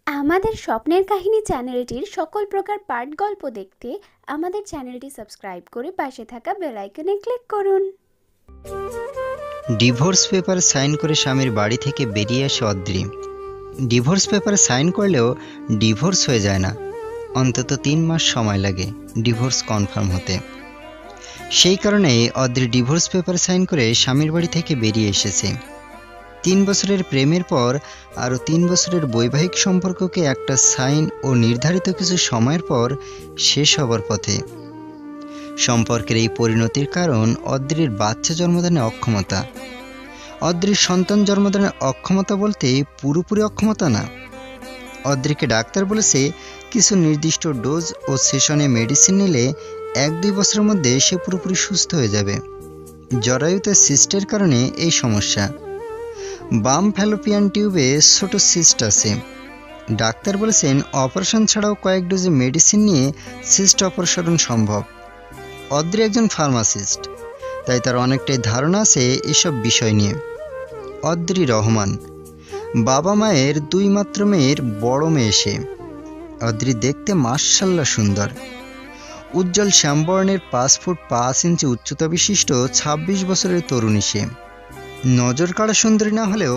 আমাদের স্বপ্নের কাহিনী চ্যানেলটির সকল প্রকার পাঠ গল্প দেখতে আমাদের চ্যানেলটি সাবস্ক্রাইব করে পাশে থাকা বেল আইকনে ক্লিক করুন। ডিভোর্স পেপার সাইন করে স্বামীর বাড়ি থেকে বেরিয়ে আসে অদ্রি। ডিভোর্স পেপার সাইন করলেও ডিভোর্স হয়ে যায় না, অন্তত 3 মাস সময় লাগে ডিভোর্স কনফার্ম হতে। সেই কারণেই অদ্রি ডিভোর্স পেপার সাইন করে স্বামীর বাড়ি থেকে বেরিয়ে এসেছে। 3 বছরের প্রেমের পর আরও 3 বছরের বৈবাহিক সম্পর্ককে একটা সাইন ও নির্ধারিত কিছু সময়ের পর শেষ হবার পথে। সম্পর্কের এই পরিণতির কারণ অদ্রির বাচ্চা জন্মদানে অক্ষমতা। অদ্রির সন্তান জন্মদানে অক্ষমতা বলতে পুরোপুরি অক্ষমতা না। অদ্রিকে ডাক্তার বলেছে কিছু নির্দিষ্ট ডোজ ও সেশনে মেডিসিন নিলে 1-2 বছরের মধ্যে সে পুরোপুরি সুস্থ হয়ে যাবে। জরায়ুতে সিস্টের কারণে এই সমস্যা। বাম ফ্যালোপিয়ান টিউবে ছোট সিস্ট আছে। ডাক্তার বলেছেন অপারেশন ছাড়াও কয়েক ডোজে মেডিসিন নিয়ে সিস্ট অপারেশন সম্ভব। অদ্রি একজন ফার্মাসিস্ট, তাই তার অনেকটাই ধারণা আছে এসব বিষয় নিয়ে। অদ্রি রহমান বাবা মায়ের 2 মাত্র মেয়ের বড় মেয়ে সে। অদ্রি দেখতে মাশাআল্লাহ সুন্দর। উজ্জ্বল শ্যামবর্ণের 5 ফুট 5 ইঞ্চি উচ্চতা বিশিষ্ট 26 বছরের তরুণী সে। নজর কাড়া সুন্দরী না হলেও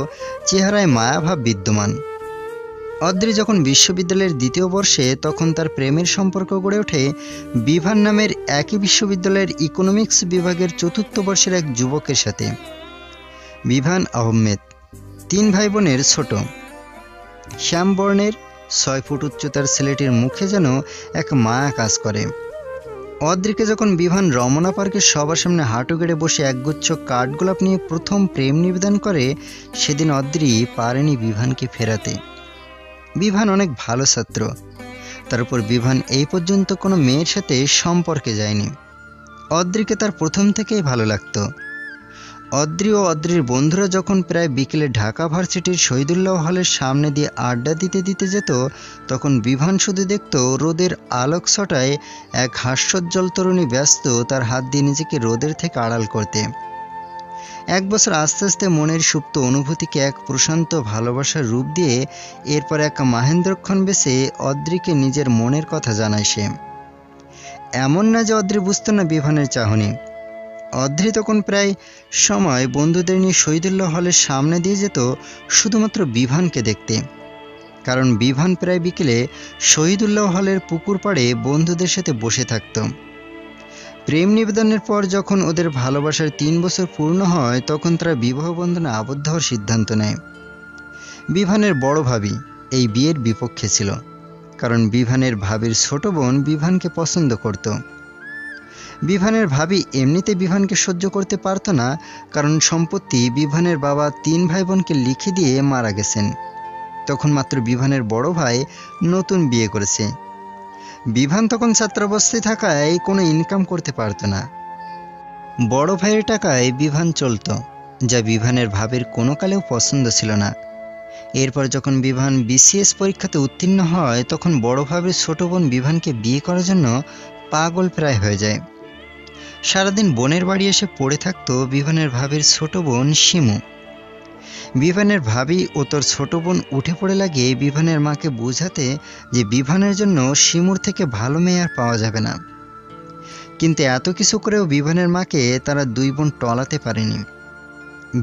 চেহারায় মায়াভাব বিদ্যমান। অদ্রি যখন বিশ্ববিদ্যালয়ের 2য় বর্ষে তখন তার প্রেমের সম্পর্ক গড়ে ওঠে বিভান নামের একই বিশ্ববিদ্যালয়ের ইকোনমিক্স বিভাগের 4র্থ বর্ষের এক যুবকের সাথে। বিভান আহমেদ 3 ভাই বোনের ছোট। শ্যামবর্ণের 6 ফুট উচ্চতার ছেলেটির মুখে যেন এক মায়া কাজ করে। অদ্রিকে যখন বিভান রমনা পার্কে সবার সামনে হাঁটু গেড়ে বসে একগুচ্ছ কাঠগোলাপ নিয়ে প্রথম প্রেম নিবেদন করে, সেদিন অদ্রি পারেনি বিভানকে ফেরাতে। বিভান অনেক ভালো ছাত্র, তার উপর বিভান এই পর্যন্ত কোনো মেয়ের সাথে সম্পর্কে যায়নি। অদ্রিকে তার প্রথম থেকেই ভালো লাগতো। অদ্রি ও অদ্রির বন্ধুরা যখন প্রায় বিকেলে ঢাকা ভার্সিটির শহীদুল্লাহ হলের সামনে দিয়ে আড্ডা দিতে দিতে যেত, তখন বিভান শুধু দেখত রোদের আলোক ছটায় এক হাস্যোজ্জ্বল তরুণী ব্যস্ত তার হাত দিয়ে নিজেকে রোদের থেকে আড়াল করতে। 1 বছর আস্তে আস্তে মনের সুপ্ত অনুভূতিকে এক প্রশান্ত ভালোবাসার রূপ দিয়ে এরপর এক মাহেন্দ্রক্ষণ বেছে অদ্রিকে নিজের মনের কথা জানায় সে। এমন না যে অদ্রি বুঝতো না বিভানের চাহনি। অদ্রি তখন প্রায় সময় বন্ধুদের নিয়ে শহীদুল্লাহ হলের সামনে দিয়ে যেত শুধুমাত্র বিভানকে দেখতে। কারণ বিভান প্রায় বিকেলে শহীদুল্লাহ হলের পুকুর পাড়ে বন্ধুদের সাথে বসে থাকত। প্রেম নিবেদনের পর যখন ওদের ভালোবাসার 3 বছর পূর্ণ হয়, তখন তারা বিবাহ বন্ধনে আবদ্ধ হওয়ার সিদ্ধান্ত নেয়। বিভানের বড় ভাবি এই বিয়ের বিপক্ষে ছিল, কারণ বিভানের ভাবির ছোট বোন বিভানকে পছন্দ করত। বিভানের ভাবি এমনিতে বিভানকে সহ্য করতে পারত না, কারণ সম্পত্তি বিভানের বাবা 3 ভাই বোনকে লিখে দিয়ে মারা গেছেন। তখন মাত্র বিভানের বড় ভাই নতুন বিয়ে করেছে। বিভান তখন ছাত্রাবস্থায় থাকায় কোনো ইনকাম করতে পারত না। বড় ভাইয়ের টাকায় বিভান চলত, যা বিভানের ভাবির কোনো কালেও পছন্দ ছিল না। এরপর যখন বিভান বিসিএস পরীক্ষাতে উত্তীর্ণ হয়, তখন বড় ভাবির ছোট বোন বিভানকে বিয়ে করার জন্য পাগল প্রায় হয়ে যায়। সারাদিন বোনের বাড়ি এসে পড়ে থাকতো বিভানের ভাবির ছোট বোন শিমু। বিভানের ভাবি ও তোর ছোট বোন উঠে পড়ে লাগে বিভানের মাকে বোঝাতে যে বিভানের জন্য শিমুর থেকে ভালো মেয়ে আর পাওয়া যাবে না। কিন্তু এত কিছু করেও বিভানের মাকে তারা 2 বোন টলাতে পারেনি।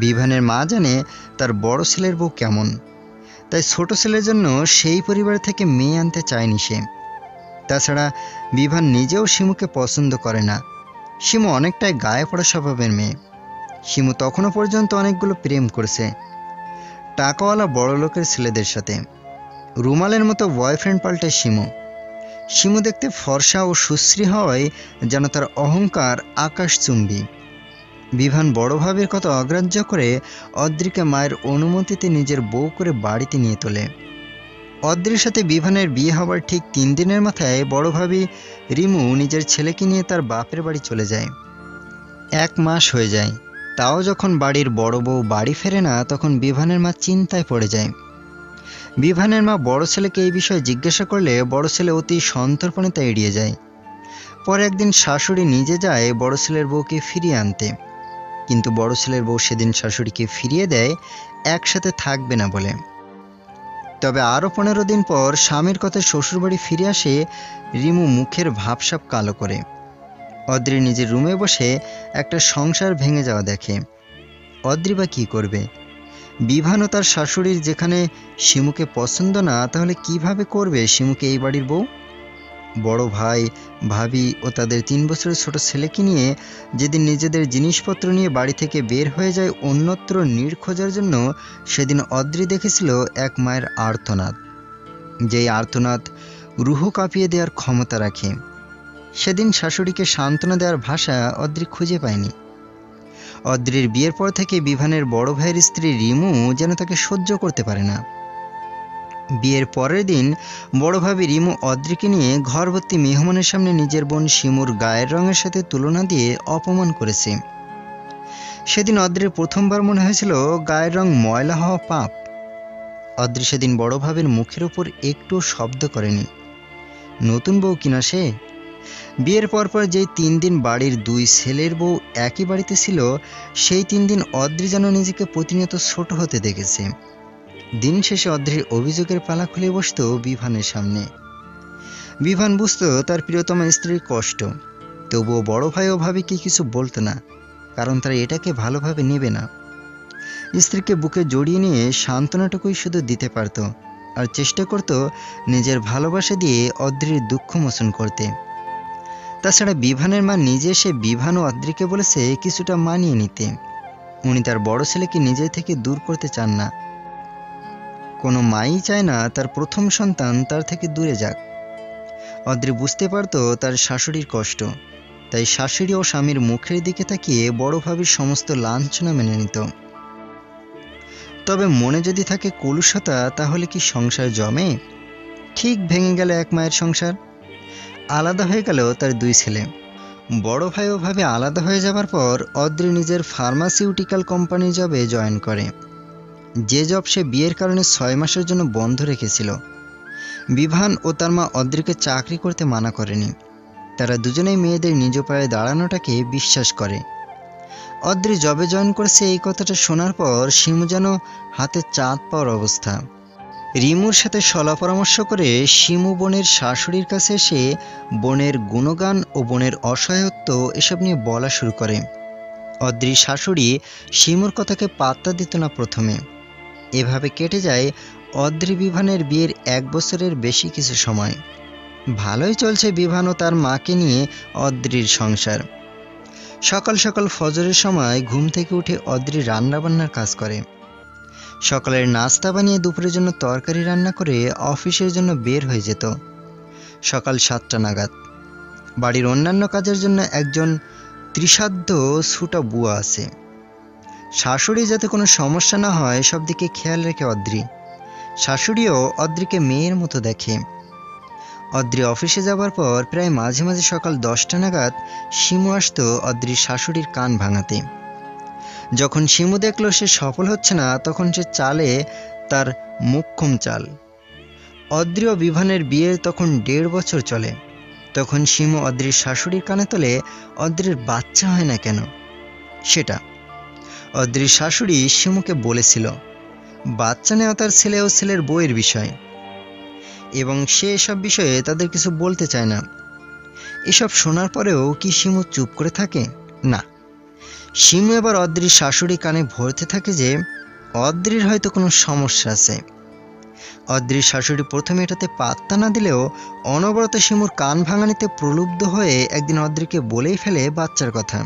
বিভানের মা জানে তার বড় ছেলের বউ কেমন, তাই ছোট ছেলের জন্য সেই পরিবার থেকে মেয়ে আনতে চায়নি সে। তাছাড়া বিভান নিজেও শিমুকে পছন্দ করে না। শিমু অনেকটাই গায়ে পড়া স্বভাবের মেয়ে। শিমু তখনও পর্যন্ত অনেকগুলো প্রেম করেছে টাকাওয়ালা বড় লোকের ছেলেদের সাথে। রুমালের মতো বয়ফ্রেন্ড পাল্টায় শিমু। শিমু দেখতে ফর্সা ও সুশ্রী হওয়ায় যেন তার অহংকার আকাশচুম্বী। বিভান বড় ভাবির কথা অগ্রাহ্য করে অদ্রিকে মায়ের অনুমতিতে নিজের বউ করে বাড়িতে নিয়ে তোলে। অদ্রির সাথে বিভানের বিয়ে হবার ঠিক 3 দিনের মাথায় বড় ভাবি রিমু নিজের ছেলেকে নিয়ে তার বাপের বাড়ি চলে যায়। 1 মাস হয়ে যায়, তাও যখন বাড়ির বড় বউ বাড়ি ফেরে না, তখন বিভানের মা চিন্তায় পড়ে যায়। বিভানের মা বড় ছেলেকে এই বিষয়ে জিজ্ঞাসা করলে বড় ছেলে অতি সন্তর্পণে তা এড়িয়ে যায়। পরে একদিন শাশুড়ি নিজে যায় বড় ছেলের বউকে ফিরিয়ে আনতে, কিন্তু বড় ছেলের বউ সেদিন শাশুড়িকে ফিরিয়ে দেয় একসাথে থাকবে না বলে। তবে আরও 15 দিন পর স্বামীর কথায় শ্বশুরবাড়ি ফিরে আসে রিমু মুখের ভাবসাব কালো করে। অদ্রি নিজের রুমে বসে একটা সংসার ভেঙে যাওয়া দেখে। অদ্রি বা কী করবে? বিভান ও তার শাশুড়ির যেখানে শিমুকে পছন্দ না, তাহলে কিভাবে করবে শিমুকে এই বাড়ির বউ? বড় ভাই, ভাবি ও তাদের 3 বছরের ছোট ছেলেকে নিয়ে যেদিন নিজেদের জিনিসপত্র নিয়ে বাড়ি থেকে বের হয়ে যায় অন্যত্র নীড় খোঁজার জন্য, সেদিন অদ্রি দেখেছিল এক মায়ের আর্তনাদ, যেই আর্তনাদ রুহ কাঁপিয়ে দেওয়ার ক্ষমতা রাখে। সেদিন শাশুড়িকে সান্ত্বনা দেওয়ার ভাষা অদ্রি খুঁজে পায়নি। অদ্রির বিয়ের পর থেকে বিভানের বড় ভাইয়ের স্ত্রী রিমু যেন তাকে সহ্য করতে পারে না। বিয়ের পরের দিন বড় ভাবি রিমু অদ্রিকে নিয়ে ঘরভর্তি মেহমানের সামনে নিজের বোন শিমুর গায়ের রঙের সাথে তুলনা দিয়ে অপমান করেছে। সেদিন অদ্রির প্রথমবার মনে হয়েছিল গায়ের রং ময়লা হওয়া পাপ। অদ্রি সেদিন বড় ভাবির মুখের উপর একটু শব্দ করেনি। নতুন বউ কিনা সে? বিয়ের পরপর যেই 3 দিন বাড়ির 2 ছেলের বউ একই বাড়িতে ছিল, সেই 3 দিন অদ্রি যেন নিজেকে প্রতিনিয়ত ছোট হতে দেখেছে। দিন শেষে অদ্রির অভিযোগের পালা খুলে বসত বিভানের সামনে। বিভান বুঝত তার প্রিয়তমা স্ত্রীর কষ্ট, তবুও বড় ভাই ও ভাবিকে কিছু বলতো না, কারণ তারা এটাকে ভালোভাবে নেবে না। স্ত্রীকে বুকে জড়িয়ে নিয়ে সান্ত্বনাটুকুই শুধু দিতে পারত, আর চেষ্টা করত নিজের ভালোবাসা দিয়ে অদ্রির দুঃখ মোচন করতে। তাছাড়া বিভানের মা নিজে এসে বিভান ও অদ্রিকে বলেছে কিছুটা মানিয়ে নিতে। উনি তার বড় ছেলেকে নিজে থেকে দূর করতে চান না। কোনো মাই চায় না তার প্রথম সন্তান তার থেকে দূরে যাক। অদ্রি বুঝতে পারত তার শাশুড়ির কষ্ট, তাই শাশুড়ি ও স্বামীর মুখের দিকে তাকিয়ে বড় ভাবির সমস্ত লাঞ্ছনা মেনে নিত। তবে মনে যদি থাকে কলুষতা, তাহলে কি সংসার জমে? ঠিক ভেঙে গেল এক মায়ের সংসার। আলাদা হয়ে গেল তার 2 ছেলে। বড় ভাই ও ভাবি আলাদা হয়ে যাবার পর অদ্রি নিজের ফার্মাসিউটিক্যাল কোম্পানি জবে জয়েন করে, যে জব সে বিয়ের কারণে 6 মাসের জন্য বন্ধ রেখেছিল। বিভান ও তার মা অদ্রিকে চাকরি করতে মানা করেনি। তারা দুজনেই মেয়েদের নিজ পায়ে দাঁড়ানোটাকে বিশ্বাস করে। অদ্রি জবে জয়েন করেছে এই কথাটা শোনার পর শিমু যেন হাতে চাঁদ পাওয়ার অবস্থা। রিমুর সাথে সলা পরামর্শ করে শিমু বোনের শাশুড়ির কাছে এসে বোনের গুণগান ও বোনের অসহায়ত্ব এসব নিয়ে বলা শুরু করে। অদ্রির শাশুড়ি শিমুর কথাকে পাত্তা দিত না প্রথমে। এভাবে কেটে যায় অদ্রি বিভানের বিয়ের 1 বছরের বেশি কিছু সময়। ভালোই চলছে বিভান ও তার মাকে নিয়ে অদ্রির সংসার। সকাল সকাল ফজরের সময় ঘুম থেকে উঠে অদ্রি রান্নাবান্নার কাজ করে। সকালের নাস্তা বানিয়ে দুপুরের জন্য তরকারি রান্না করে অফিসের জন্য বের হয়ে যেত সকাল 7টা নাগাদ। বাড়ির অন্যান্য কাজের জন্য একজন ত্রিসাধ্য ছুটা বুয়া আছে। শাশুড়ি যাতে কোনো সমস্যা না হয় সব দিকে খেয়াল রেখে অদ্রি। শাশুড়িও অদ্রিকে মেয়ের মতো দেখে। অদ্রি অফিসে যাবার পর প্রায় মাঝে মাঝে সকাল 10টা নাগাদ শিমু আসতো অদ্রির শাশুড়ির কান ভাঙাতে। যখন শিমু দেখল সে সফল হচ্ছে না, তখন সে চালে তার মোক্ষম চাল। অদ্রি ও বিভানের বিয়ের তখন 1.5 বছর চলে। তখন শিমু অদ্রির শাশুড়ির কানে তোলে অদ্রির বাচ্চা হয় না কেন। সেটা অদ্রির শাশুড়ি শিমুকে বলেছিল বাচ্চা নেওয়া তার ছেলে ও ছেলের বউয়ের বিষয়, এবং সে এসব বিষয়ে তাদের কিছু বলতে চায় না। এসব শোনার পরেও কি শিমু চুপ করে থাকে? না, শিমু এবার অদ্রির শাশুড়ি কানে ভরতে থাকে যে অদ্রির হয়তো কোনো সমস্যা আছে। অদ্রির শাশুড়ি প্রথমে এটাতে পাত্তা না দিলেও অনবরত শিমুর কান ভাঙানিতে প্রলুব্ধ হয়ে একদিন অদ্রিকে বলেই ফেলে বাচ্চার কথা।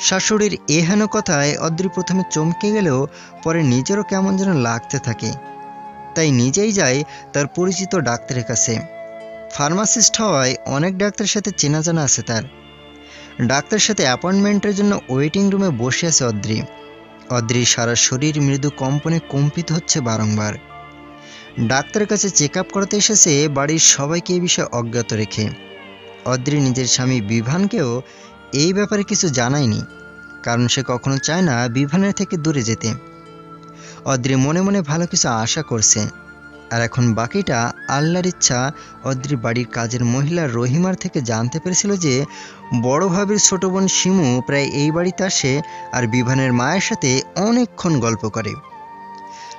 শাশুড়ির এহেন কথায় অদ্রি প্রথমে চমকে গেলেও পরে নিজেরও কেমন যেন লাগতে থাকে। তাই নিজেই যায় তার পরিচিত ডাক্তারের কাছে। ফার্মাসিস্ট হওয়ায় অনেক ডাক্তারের সাথে চেনা জানা আছে তার। ডাক্তারের সাথে অ্যাপয়েন্টমেন্টের জন্য ওয়েটিং রুমে বসে আছে অদ্রি। অদ্রির সারা শরীর মৃদু কম্পনে কম্পিত হচ্ছে বারংবার। ডাক্তারের কাছে চেক আপ করাতে এসেছে বাড়ির সবাইকে এই বিষয়ে অজ্ঞাত রেখে। অদ্রি নিজের স্বামী বিভানকেও এই ব্যাপারে কিছু জানায়নি, কারণ সে কখনো চায় না বিভানের থেকে দূরে যেতে। অদ্রি মনে মনে ভালো কিছু আশা করছে, আর এখন বাকিটা আল্লাহর ইচ্ছা। অদ্রি বাড়ির কাজের মহিলা রহিমার থেকে জানতে পেরেছিল যে বড় ভাবির ছোট বোন শিমু প্রায় এই বাড়িতে আসে আর বিভানের মায়ের সাথে অনেকক্ষণ গল্প করে।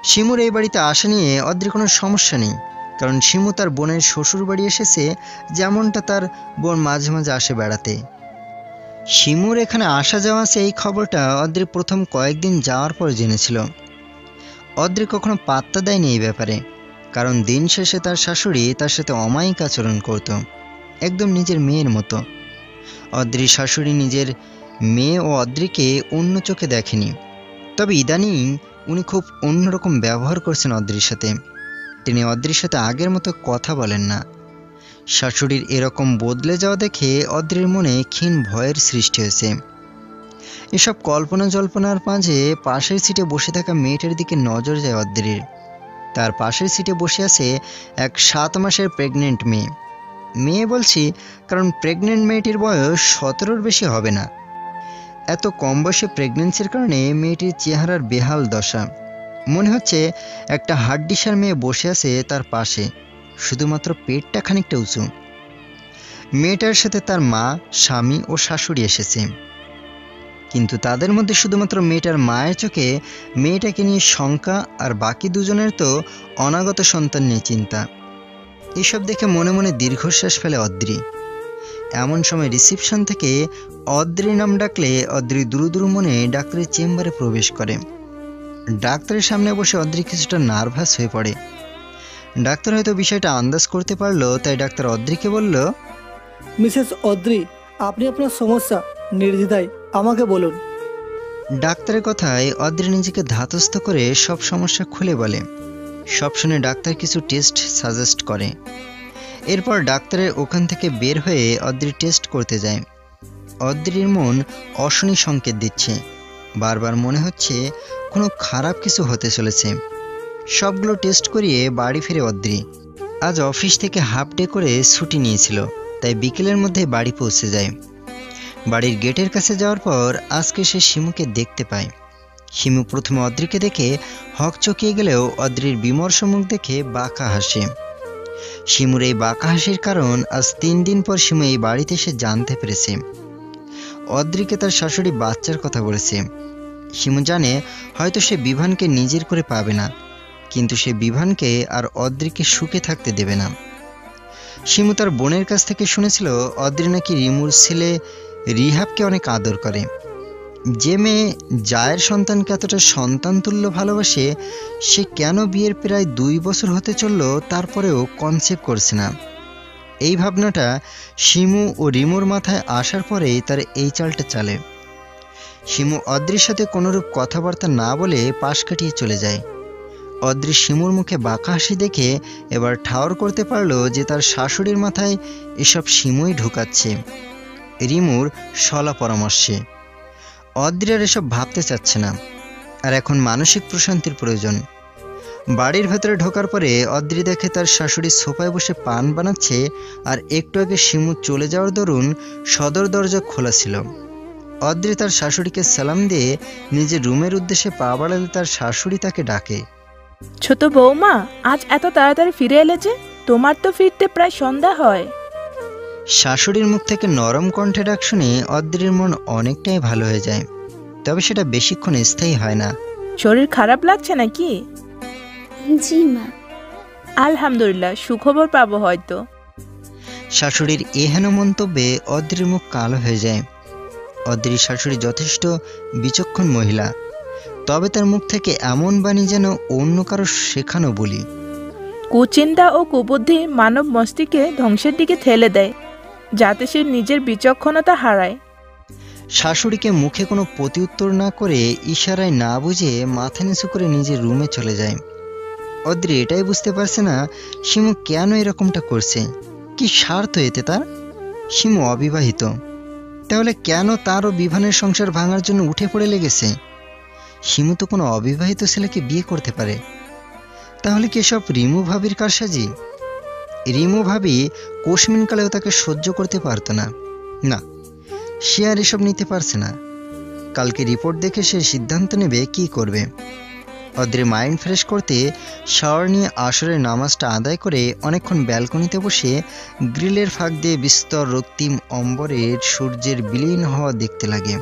শিমুর এই বাড়িতে আসা নিয়ে অদ্রির কোনো সমস্যা নেই, কারণ শিমু তার বোনের শ্বশুর বাড়ি এসেছে, যেমনটা তার বোন মাঝে মাঝে আসে বেড়াতে। শিমুর এখানে আসা যাওয়া আছে এই খবরটা অদ্রি প্রথম কয়েকদিন যাওয়ার পর জেনেছিল। অদ্রি কখনো পাত্তা দেয়নি এই ব্যাপারে, কারণ দিন শেষে তার শাশুড়ি তার সাথে অমায়িক আচরণ করত, একদম নিজের মেয়ের মতো। অদ্রির শাশুড়ি নিজের মেয়ে ও অদ্রিকে অন্য চোখে দেখেনি, তবে ইদানিং উনি খুব অন্যরকম ব্যবহার করছেন অদ্রির সাথে। তিনি অদ্রির সাথে আগের মতো কথা বলেন না। শাশুড়ির এরকম বদলে যাওয়া দেখে অদ্রির মনে ক্ষীণ ভয়ের সৃষ্টি হয়েছে। এসব কল্পনা জল্পনার মাঝে পাশের সিটে বসে থাকা মেয়েটার দিকে নজর যায় অদ্রির। তার পাশের সিটে বসে আছে এক 7 মাসের প্রেগনেন্ট মেয়ে। মেয়ে বলছি কারণ প্রেগনেন্ট মেয়েটির বয়স 17-র বেশি হবে না। এত কম বয়সে প্রেগনেন্সির কারণে মেয়েটির চেহারার বেহাল দশা। মনে হচ্ছে একটা হাড্ডিসার মেয়ে বসে আছে তার পাশে, শুধুমাত্র পেটটা খানিকটা উঁচু। মেয়েটার সাথে তার মা, স্বামী ও শাশুড়ি এসেছে, কিন্তু তাদের মধ্যে শুধুমাত্র মেয়েটার মায়ের চোখে মেয়েটাকে নিয়ে শঙ্কা, আর বাকি দুজনের তো অনাগত সন্তান নিয়ে চিন্তা। এসব দেখে মনে মনে দীর্ঘশ্বাস ফেলে অদ্রি। এমন সময় রিসিপশন থেকে অদ্রি নাম ডাকলে অদ্রি দ্রুদ্রু মনে ডাক্তারের চেম্বারে প্রবেশ করে। ডাক্তারের সামনে বসে অদ্রি কিছুটা নার্ভাস হয়ে পড়ে। ডাক্তার হয়তো বিষয়টা আন্দাজ করতে পারলো, তাই ডাক্তার অদ্রিকে বলল, মিসেস অদ্রি, আপনি আপনার সমস্যা নির্দ্বিধায় আমাকে বলুন। ডাক্তারের কথায় অদ্রি নিজেকে ধাতস্থ করে সব সমস্যা খুলে বলে। সব শুনে ডাক্তার কিছু টেস্ট সাজেস্ট করে। এরপর ডাক্তারের ওখান থেকে বের হয়ে অদ্রি টেস্ট করতে যায়। অদ্রির মন অশনি সংকেত দিচ্ছে, বারবার মনে হচ্ছে কোনো খারাপ কিছু হতে চলেছে। সবগুলো টেস্ট করিয়ে বাড়ি ফিরে অদ্রি। আজ অফিস থেকে হাফ ডে করে ছুটি নিয়েছিল, তাই বিকেলের মধ্যে বাড়ি পৌঁছে যায়। বাড়ির গেটের কাছে যাওয়ার পর আজকে সে শিমুকে দেখতে পায়। শিমু প্রথমে অদ্রিকে দেখে হকচকিয়ে গেলেও অদ্রির বিমর্ষ মুখ দেখে বাঁকা হাসে। শিমুর এই বাঁকা হাসির কারণ আজ 3 দিন পর শিমু এই বাড়িতে এসে জানতে পেরেছে। অদ্রিকে তার শাশুড়ি বাচ্চার কথা বলেছে। শিমু জানে হয়তো সে বিভানকে নিজের করে পাবে না, কিন্তু সে বিভানকে আর অদ্রিকে সুখে থাকতে দেবে না। শিমু তার বোনের কাছ থেকে শুনেছিল অদ্রি নাকি রিমুর ছেলে রিহাবকে অনেক আদর করে। যে মেয়ে জায়ের সন্তানকে এতটা সন্তানতুল্য ভালোবাসে, সে কেন বিয়ের প্রায় 2 বছর হতে চলল তারপরেও কনসেপ্ট করছে না। এই ভাবনাটা শিমু ও রিমুর মাথায় আসার পরেই তার এই চালটা চালে। শিমু অদ্রির সাথে কোনোরূপ কথাবার্তা না বলে পাশ কাটিয়ে চলে যায়। অদ্রি শিমুর মুখে বাঁকা হাসি দেখে এবার ঠাওর করতে পারলো যে তার শাশুড়ির মাথায় এসব শিমুই ঢুকাচ্ছে, রিমুর সলা পরামর্শে। অদ্রি আর এসব ভাবতে চাচ্ছে না, আর এখন মানসিক প্রশান্তির প্রয়োজন। বাড়ির ভেতরে ঢোকার পরে অদ্রি দেখে তার শাশুড়ি সোফায় বসে পান বানাচ্ছে, আর একটু আগে শিমু চলে যাওয়ার দরুন সদর দরজা খোলা ছিল। অদ্রি তার শাশুড়িকে সালাম দিয়ে নিজের রুমের উদ্দেশ্যে পা বাড়ালে তার শাশুড়ি তাকে ডাকে, ছোট বৌমা, আজ এত তাড়াতাড়ি ফিরে এলে যে? তোমার তো ফিরতে প্রায় সন্ধ্যা হয়। শাশুড়ির মুখ থেকে নরম কণ্ঠে ডাক শুনে অদ্রির মন অনেকটাই ভালো হয়ে যায়, তবে সেটা বেশিক্ষণ স্থায়ী হয় না। শরীর খারাপ লাগছে নাকি? জি মা। আলহামদুলিল্লাহ, সুখবর পাবো হয়তো। শাশুড়ির এহেন মন্তব্যে অদ্রির মুখ কালো হয়ে যায়। অদ্রির শাশুড়ি যথেষ্ট বিচক্ষণ মহিলা, তবে তার মুখ থেকে এমন বাণী যেন অন্য কারো শেখানো বলি। কুচিন্তা ও কুবুদ্ধি মানব মস্তিষ্কে ধ্বংসের দিকে ঠেলে দেয়, যাতে সে নিজের বিচক্ষণতা হারায়। শাশুড়িকে মুখে কোনো প্রতিউত্তর না করে ইশারায় না বুঝে মাথা নিচু করে নিজের রুমে চলে যায়। অদ্রি এটাই বুঝতে পারছে না শিমু কেন এরকমটা করছে, কি স্বার্থ এতে তার। শিমু অবিবাহিত, তাহলে কেন তার ও বিভানের সংসার ভাঙার জন্য উঠে পড়ে লেগেছে? শিমু তো কোনো অবিবাহিত ছেলেকে বিয়ে করতে পারে, তাহলে কি সব রিমু ভাবির কারসাজি? রিমু ভাবি কোশমিনকালেও তাকে সহ্য করতে পারত না। না, সে আর এসব নিতে পারছে না। কালকে রিপোর্ট দেখে সে সিদ্ধান্ত নেবে কি করবে। অদ্রি মাইন্ড ফ্রেশ করতে শাওয়ার নিয়ে আসরের নামাজটা আদায় করে অনেকক্ষণ ব্যালকনিতে বসে গ্রিলের ফাঁক দিয়ে বিস্তর রক্তিম অম্বরের সূর্যের বিলীন হওয়া দেখতে লাগে।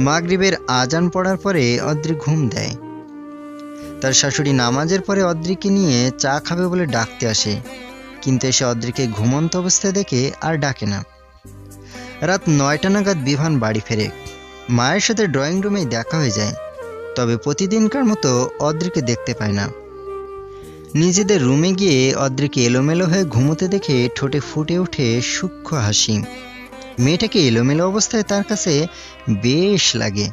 মাগরিবের আজান পড়ার পরে অদ্রি ঘুম দেয়। তার শাশুড়ি নামাজের পরে অদ্রিকে নিয়ে চা খাবে বলে ডাকতে আসে, কিন্তু এসে অদ্রিকে ঘুমন্ত অবস্থায় দেখে আর ডাকে না। রাত 9টা নাগাদ বিভান বাড়ি ফেরে। মায়ের সাথে ড্রয়িং রুমেই দেখা হয়ে যায়, তবে প্রতিদিনকার মতো অদ্রিকে দেখতে পায় না। নিজেদের রুমে গিয়ে অদ্রিকে এলোমেলো হয়ে ঘুমোতে দেখে ঠোঁটে ফুটে ওঠে সূক্ষ্ম হাসি। মেয়েটাকে এলোমেলো অবস্থায় তার কাছে বেশ লাগে।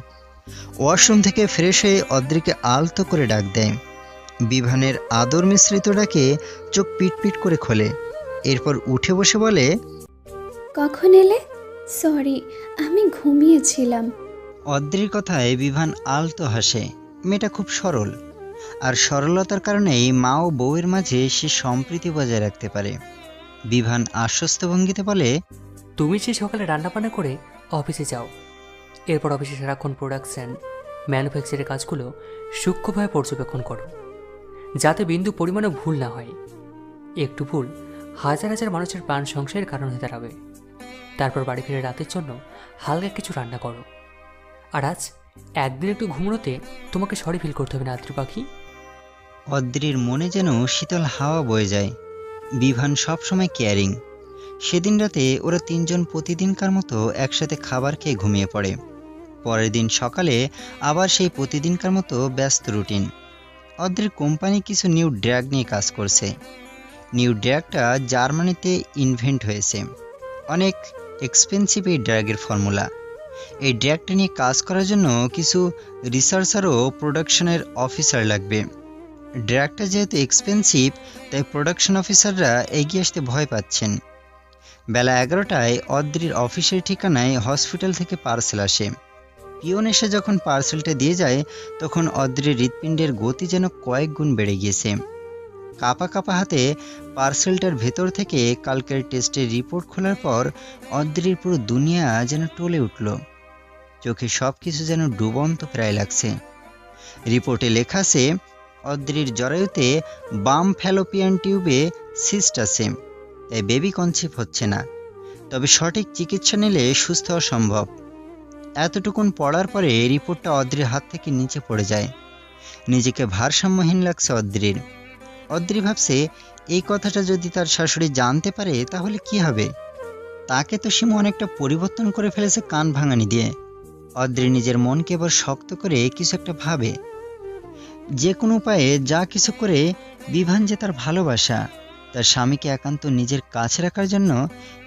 ওয়াশরুম থেকে ফ্রেশ হয়ে অদ্রিকে আলতো করে ডাক দেয়। বিভানের আদর মিশ্রিত ডাকে চোখ পিটপিট করে খোলে, এরপর উঠে বসে বলে, কখন এলে? সরি, আমি ঘুমিয়েছিলাম। অদ্রির কথায় বিভান আলতো হাসে। মেয়েটা খুব সরল, আর সরলতার কারণেই মা ও বউয়ের মাঝে সে সম্প্রীতি বজায় রাখতে পারে। বিভান আশ্বস্ত ভঙ্গিতে বলে, তুমি যে সকালে রান্নাবান্না করে অফিসে যাও, এরপর অফিসে সারাক্ষণ প্রোডাকশন ম্যানুফ্যাকচারের কাজগুলো সূক্ষ্মভাবে পর্যবেক্ষণ করো, যাতে বিন্দু পরিমাণও ভুল না হয়। একটু ভুল হাজার হাজার মানুষের প্রাণ সংশয়ের কারণ হয়ে দাঁড়াবে। তারপর বাড়ি ফিরে রাতের জন্য হালকা কিছু রান্না করো। আর আজ একদিন একটু ঘুমোতে তোমাকে সরি ফিল করতে হবে না আদ্রি পাখি। অদ্রির মনে যেন শীতল হাওয়া বয়ে যায়। বিভান সবসময় কেয়ারিং। সেদিন রাতে ওরা তিনজন প্রতিদিনকার মতো একসাথে খাবার খেয়ে ঘুমিয়ে পড়ে। পরের দিন সকালে আবার সেই প্রতিদিনকার মতো ব্যস্ত রুটিন। অদ্রির কোম্পানি কিছু নিউ ড্রাগ নিয়ে কাজ করছে। নিউ ড্রাগটা জার্মানিতে ইনভেন্ট হয়েছে। অনেক এক্সপেন্সিভ এই ড্রাগের ফর্মুলা। এই ড্রাগটা নিয়ে কাজ করার জন্য কিছু রিসার্চার ও প্রোডাকশনের অফিসার লাগবে। ড্রাগটা যেহেতু এক্সপেন্সিভ, তাই প্রোডাকশন অফিসাররা এগিয়ে আসতে ভয় পাচ্ছেন। বেলা 11টায় অদ্রির অফিসের ঠিকানায় হসপিটাল থেকে পার্সেল আসে। পিয়ন এসে যখন পার্সেলটা দিয়ে যায়, তখন অদ্রির হৃৎপিণ্ডের গতি যেন কয়েক গুণ বেড়ে গিয়েছে। কাঁপা কাঁপা হাতে পার্সেলটার ভেতর থেকে কালকের টেস্টের রিপোর্ট খোলার পর অদ্রির পুরো দুনিয়া যেন টলে উঠল। চোখে সব কিছু যেন ডুবন্ত প্রায় লাগছে। রিপোর্টে লেখা আছে, অদ্রির জরায়ুতে বাম ফ্যালোপিয়ান টিউবে সিস্ট আছে, তাই বেবি কনসিভ হচ্ছে না। তবে সঠিক চিকিৎসা নিলে সুস্থ হওয়া সম্ভব। এতটুকুন পড়ার পরে রিপোর্টটা অদ্রির হাত থেকে নিচে পড়ে যায়। নিজেকে ভারসাম্যহীন লাগছে অদ্রির। অদ্রি ভাবছে, এই কথাটা যদি তার শাশুড়ি জানতে পারে তাহলে কি হবে। তাকে তো সীমা অনেকটা পরিবর্তন করে ফেলেছে কান ভাঙানি দিয়ে। অদ্রি নিজের মনকে এবার শক্ত করে কিছু একটা ভাবে। যে কোনো উপায়ে যা কিছু করে বিভান যে তার ভালোবাসা, তার স্বামীকে একান্ত নিজের কাছে রাখার জন্য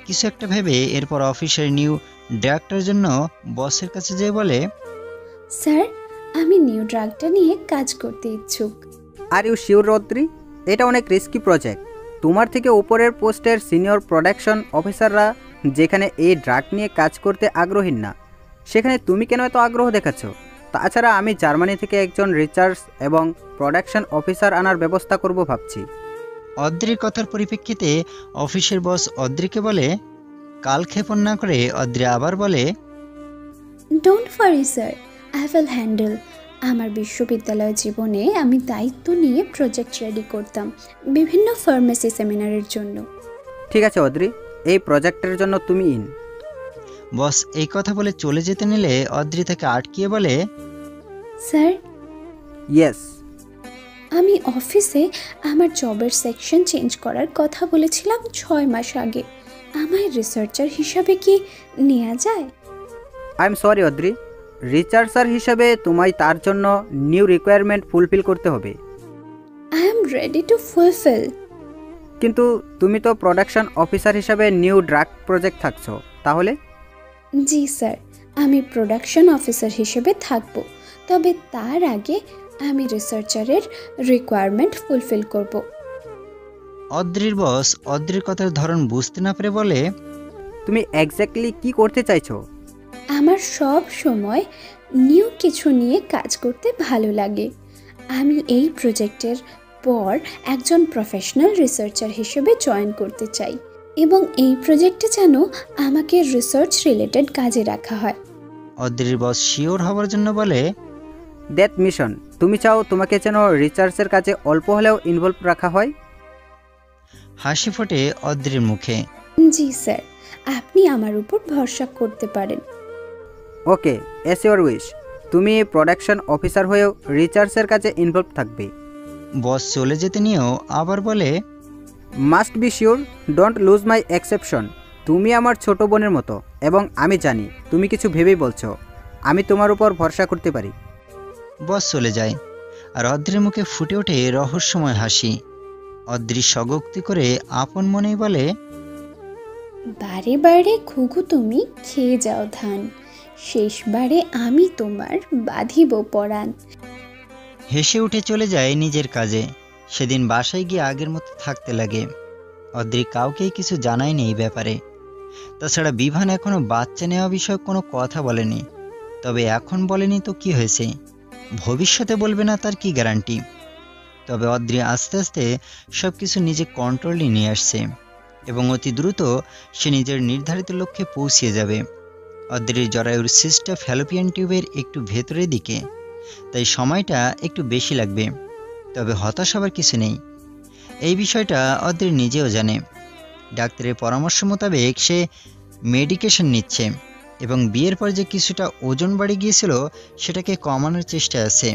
কিছু একটা ভেবে এরপর অফিসের নিউ ডাক্তার জন্য বসের কাছে যেয়ে বলে, স্যার, আমি নিউ ড্রাগটা নিয়ে কাজ করতে ইচ্ছুক। Are you sure Adri? এটা অনেক রিস্কি প্রজেক্ট। তোমার থেকে উপরের পোস্টের সিনিয়র প্রোডাকশন অফিসাররা যেখানে এই ড্রাগ নিয়ে কাজ করতে আগ্রহী না, সেখানে তুমি কেন এত আগ্রহ দেখাচ্ছ? তাছাড়া আমি জার্মানি থেকে একজন রিসার্চ এবং প্রোডাকশন অফিসার আনার ব্যবস্থা করব ভাবছি। অদ্রির কথার পরিপ্রেক্ষিতে অফিসের বস অদ্রিকে বলে। কালক্ষেপণ না করে অদ্রি আবার বলে, don't worry sir, I will handle. আমার বিশ্ববিদ্যালয় জীবনে আমি দায়িত্ব নিয়ে প্রজেক্ট রেডি করতাম বিভিন্ন ফার্মেসি সেমিনারের জন্য। ঠিক আছে অদ্রি, এই প্রজেক্টের জন্য তুমি ইন। বস এই কথা বলে চলে যেতে নিলে অদ্রি তাকে আটকিয়ে বলে, স্যার, ইয়েস। আমি অফিসে আমার জবের সেকশন চেঞ্জ করার কথা বলেছিলাম 6 মাস আগে। আমায় রিসার্চার হিসাবে কি নেওয়া যায়? I am sorry Adri, researcher হিসাবে তোমায় তার জন্য নিউ রিকোয়ারমেন্ট ফুলফিল করতে হবে। I am ready to fulfil. কিন্তু তুমি তো প্রোডাকশন অফিসার হিসাবে নিউ ড্রাগ প্রজেক্ট থাকছো, তাহলে? জি স্যার, আমি প্রোডাকশন অফিসার হিসেবে থাকব, তবে তার আগে আমি রিসার্চারের রিকোয়ারমেন্ট ফুলফিল করব। অদ্রির বস অদ্রির কথার ধরন বুঝতে না পেরে বলে, তুমি এক্স্যাক্টলি কি করতে চাইছো? আমার সব সময় নিউ কিছু নিয়ে কাজ করতে ভালো লাগে। আমি এই প্রজেক্টের পর একজন প্রফেশনাল রিসার্চার হিসেবে জয়েন করতে চাই এবং এই প্রজেক্টে যেন আমাকে রিসার্চ রিলেটেড কাজে রাখা হয়। অদ্রির বস শিওর হওয়ার জন্য বলে, দ্যাট মিশন, তুমি চাও তোমাকে যেন রিসার্চের কাজে অল্প হলেও ইনভলভ রাখা হয়? হাসি ফোটে অদ্রির মুখে। জি স্যার, আপনি আমার উপর ভরসা করতে পারেন। ওকে, এস ইউর উইশ। তুমি প্রোডাকশন অফিসার হয়েও রিসার্চের কাজে ইনভলভ থাকবে। বস চলে যেতে নিয়েও আবার বলে, must be sure, don't lose my exception. তুমি আমার ছোট বোনের মতো এবং আমি জানি তুমি কিছু ভেবেই বলছো। আমি তোমার উপর ভরসা করতে পারি। বস চলে যায় আর অদ্রির মুখে ফুটে ওঠে রহস্যময় হাসি। অদ্রি স্বগোক্তি করে আপন মনেই বলে, বারে বারে ঘুঘু তুমি খেয়ে যাও ধান, শেষবারে আমি তোমার বাঁধিব পরাণ। হেসে উঠে চলে যায় নিজের কাজে। সেদিন বাসায় গিয়ে আগের মতো থাকতে লাগে। অদ্রি কাউকেই কিছু জানায়নি এই ব্যাপারে। তাছাড়া বিভান এখনো বাচ্চা নেওয়া বিষয়ে কোনো কথা বলেনি। তবে এখন বলেনি তো কি হয়েছে, ভবিষ্যতে বলবে না তার কি গ্যারান্টি। তবে অদ্রি আস্তে আস্তে সব কিছু নিজে কন্ট্রোলে নিয়ে আসছে এবং অতি দ্রুত সে নিজের নির্ধারিত লক্ষ্যে পৌঁছিয়ে যাবে। অদ্রির জরায়ুর সিস্টা ফ্যালোপিয়ান টিউবের একটু ভেতরের দিকে, তাই সময়টা একটু বেশি লাগবে। তবে হতাশ হবার কিছু নেই, এই বিষয়টা অদ্রি নিজেও জানে। ডাক্তারের পরামর্শ মোতাবেক সে মেডিকেশন নিচ্ছে এবং বিয়ের পর যে কিছুটা ওজন বাড়ে গিয়েছিল সেটাকে কমানোর চেষ্টায় আছে।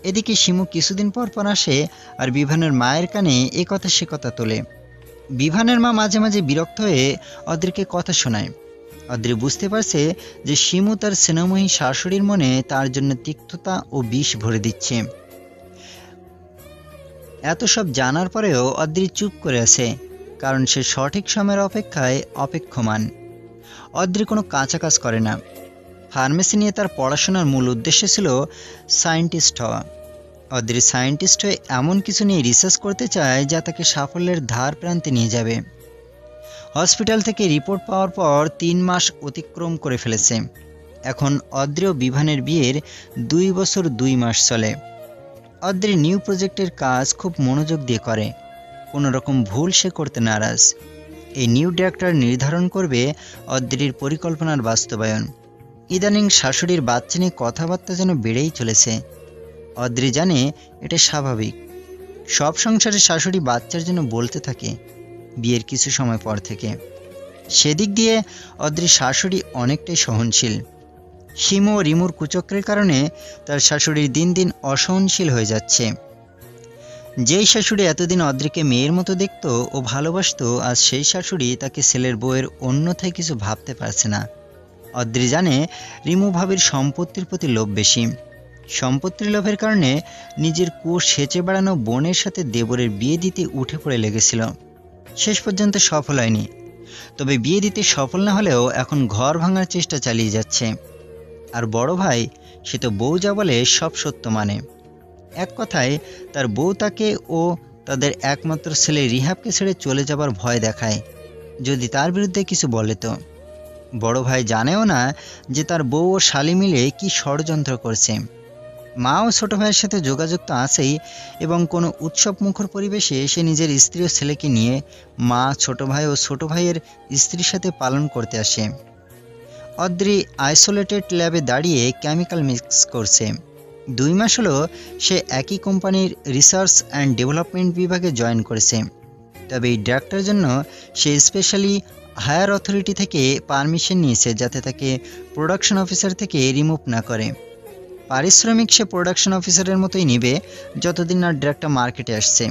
এদিকে শিমু কিছুদিন পর পর আসে আর বিভানের মায়ের কানে এ কথা সে কথা তোলে। বিভানের মা মাঝে মাঝে বিরক্ত হয়ে অদ্রিকে কথা শোনায়। অদ্রি বুঝতে পারছে যে শিমু তার স্নেহময়ী শাশুড়ির মনে তার জন্য তিক্ততা ও বিষ ভরে দিচ্ছে। এত সব জানার পরেও অদ্রি চুপ করে আছে, কারণ সে সঠিক সময়ের অপেক্ষায় অপেক্ষমান। অদ্রি কোনো কাঁচা কাজ করে না। ফার্মেসি নিয়ে তার পড়াশোনার মূল উদ্দেশ্য ছিল সায়েন্টিস্ট হওয়া। অদ্রি সায়েন্টিস্ট হয়ে এমন কিছু নিয়ে রিসার্চ করতে চায় যা তাকে সাফল্যের ধার প্রান্তে নিয়ে যাবে। হসপিটাল থেকে রিপোর্ট পাওয়ার পর 3 মাস অতিক্রম করে ফেলেছে। এখন অদ্রি ও বিভানের বিয়ের 2 বছর 2 মাস চলে। অদ্রি নিউ প্রজেক্টের কাজ খুব মনোযোগ দিয়ে করে, কোনো রকম ভুল সে করতে নারাজ। এই নিউ ডিরেক্টর নির্ধারণ করবে অদ্রির পরিকল্পনার বাস্তবায়ন। ইদানিং শাশুড়ির বাচ্চা নিয়ে কথাবার্তা যেন বেড়েই চলেছে। অদ্রি জানে এটা স্বাভাবিক, সব সংসারে শাশুড়ি বাচ্চার জন্য বলতে থাকে বিয়ের কিছু সময় পর থেকে। সেদিক দিয়ে অদ্রির শাশুড়ি অনেকটাই সহনশীল। শিমু ও রিমুর কুচক্রের কারণে তার শাশুড়ির দিন দিন অসহনশীল হয়ে যাচ্ছে। যেই শাশুড়ি এতদিন অদ্রিকে মেয়ের মতো দেখত ও ভালোবাসত, আজ সেই শাশুড়ি তাকে ছেলের বউয়ের অন্যথায় কিছু ভাবতে পারছে না। অদ্রি জানে রিমু ভাবির সম্পত্তির প্রতি লোভ বেশি। সম্পত্তির লোভের কারণে নিজের কুয়ো সেচে বেড়ানো বোনের সাথে দেবরের বিয়ে দিতে উঠে পড়ে লেগেছিল। শেষ পর্যন্ত সফল হয়নি, তবে বিয়ে দিতে সফল না হলেও এখন ঘর ভাঙার চেষ্টা চালিয়ে যাচ্ছে। আর বড় ভাই, সে তো বউ যা বলে সব সত্য মানে। এক কথায় তার বউ তাকে ও তাদের একমাত্র ছেলে রিহাবকে ছেড়ে চলে যাবার ভয় দেখায় যদি তার বিরুদ্ধে কিছু বলে। তো বড় ভাই জানেও না যে তার বউ ও শালি মিলে কি ষড়যন্ত্র করছে। মা ও ছোট ভাইয়ের সাথে যোগাযোগ তো আছেই, এবং কোনো উৎসব মুখর পরিবেশে সে নিজের স্ত্রী ও ছেলেকে নিয়ে মা, ছোট ভাই ও ছোট ভাইয়ের স্ত্রীর সাথে পালন করতে আসে। অদ্রি আইসোলেটেড ল্যাবে দাঁড়িয়ে কেমিক্যাল মিক্স করছে। 2 মাস হলো সে একই কোম্পানির রিসার্চ অ্যান্ড ডেভেলপমেন্ট বিভাগে জয়েন করেছে। তবে এই ডাক্তারের জন্য সে স্পেশালি হায়ার অথরিটি থেকে পারমিশন নিয়েছে যাতে তাকে প্রোডাকশন অফিসার থেকে রিমুভ না করে। পারিশ্রমিক সে প্রোডাকশন অফিসারের মতোই নেবে যতদিন না ড্রাগটা মার্কেটে আসছে।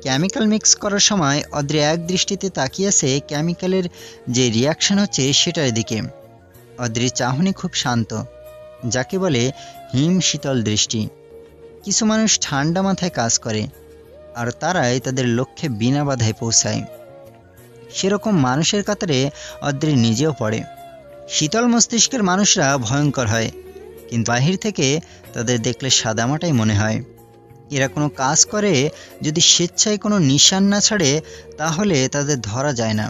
কেমিক্যাল মিক্স করার সময় অদ্রি এক দৃষ্টিতে তাকিয়ে আছে কেমিক্যালের যে রিয়াকশন হচ্ছে সেটার দিকে। অদ্রির চাহনি খুব শান্ত, যাকে বলে হিম শীতল দৃষ্টি। কিছু মানুষ ঠান্ডা মাথায় কাজ করে আর তারাই তাদের লক্ষ্যে বিনা বাধায় পৌঁছায়। সেরকম মানুষের কাতারে অদ্রি নিজেও পড়ে। শীতল মস্তিষ্কের মানুষরা ভয়ঙ্কর হয়, কিন্তু বাহির থেকে তাদের দেখলে সাদামাটাই মনে হয়। এরা কোনো কাজ করে যদি স্বেচ্ছায় কোনো নিশান না ছাড়ে তাহলে তাদের ধরা যায় না।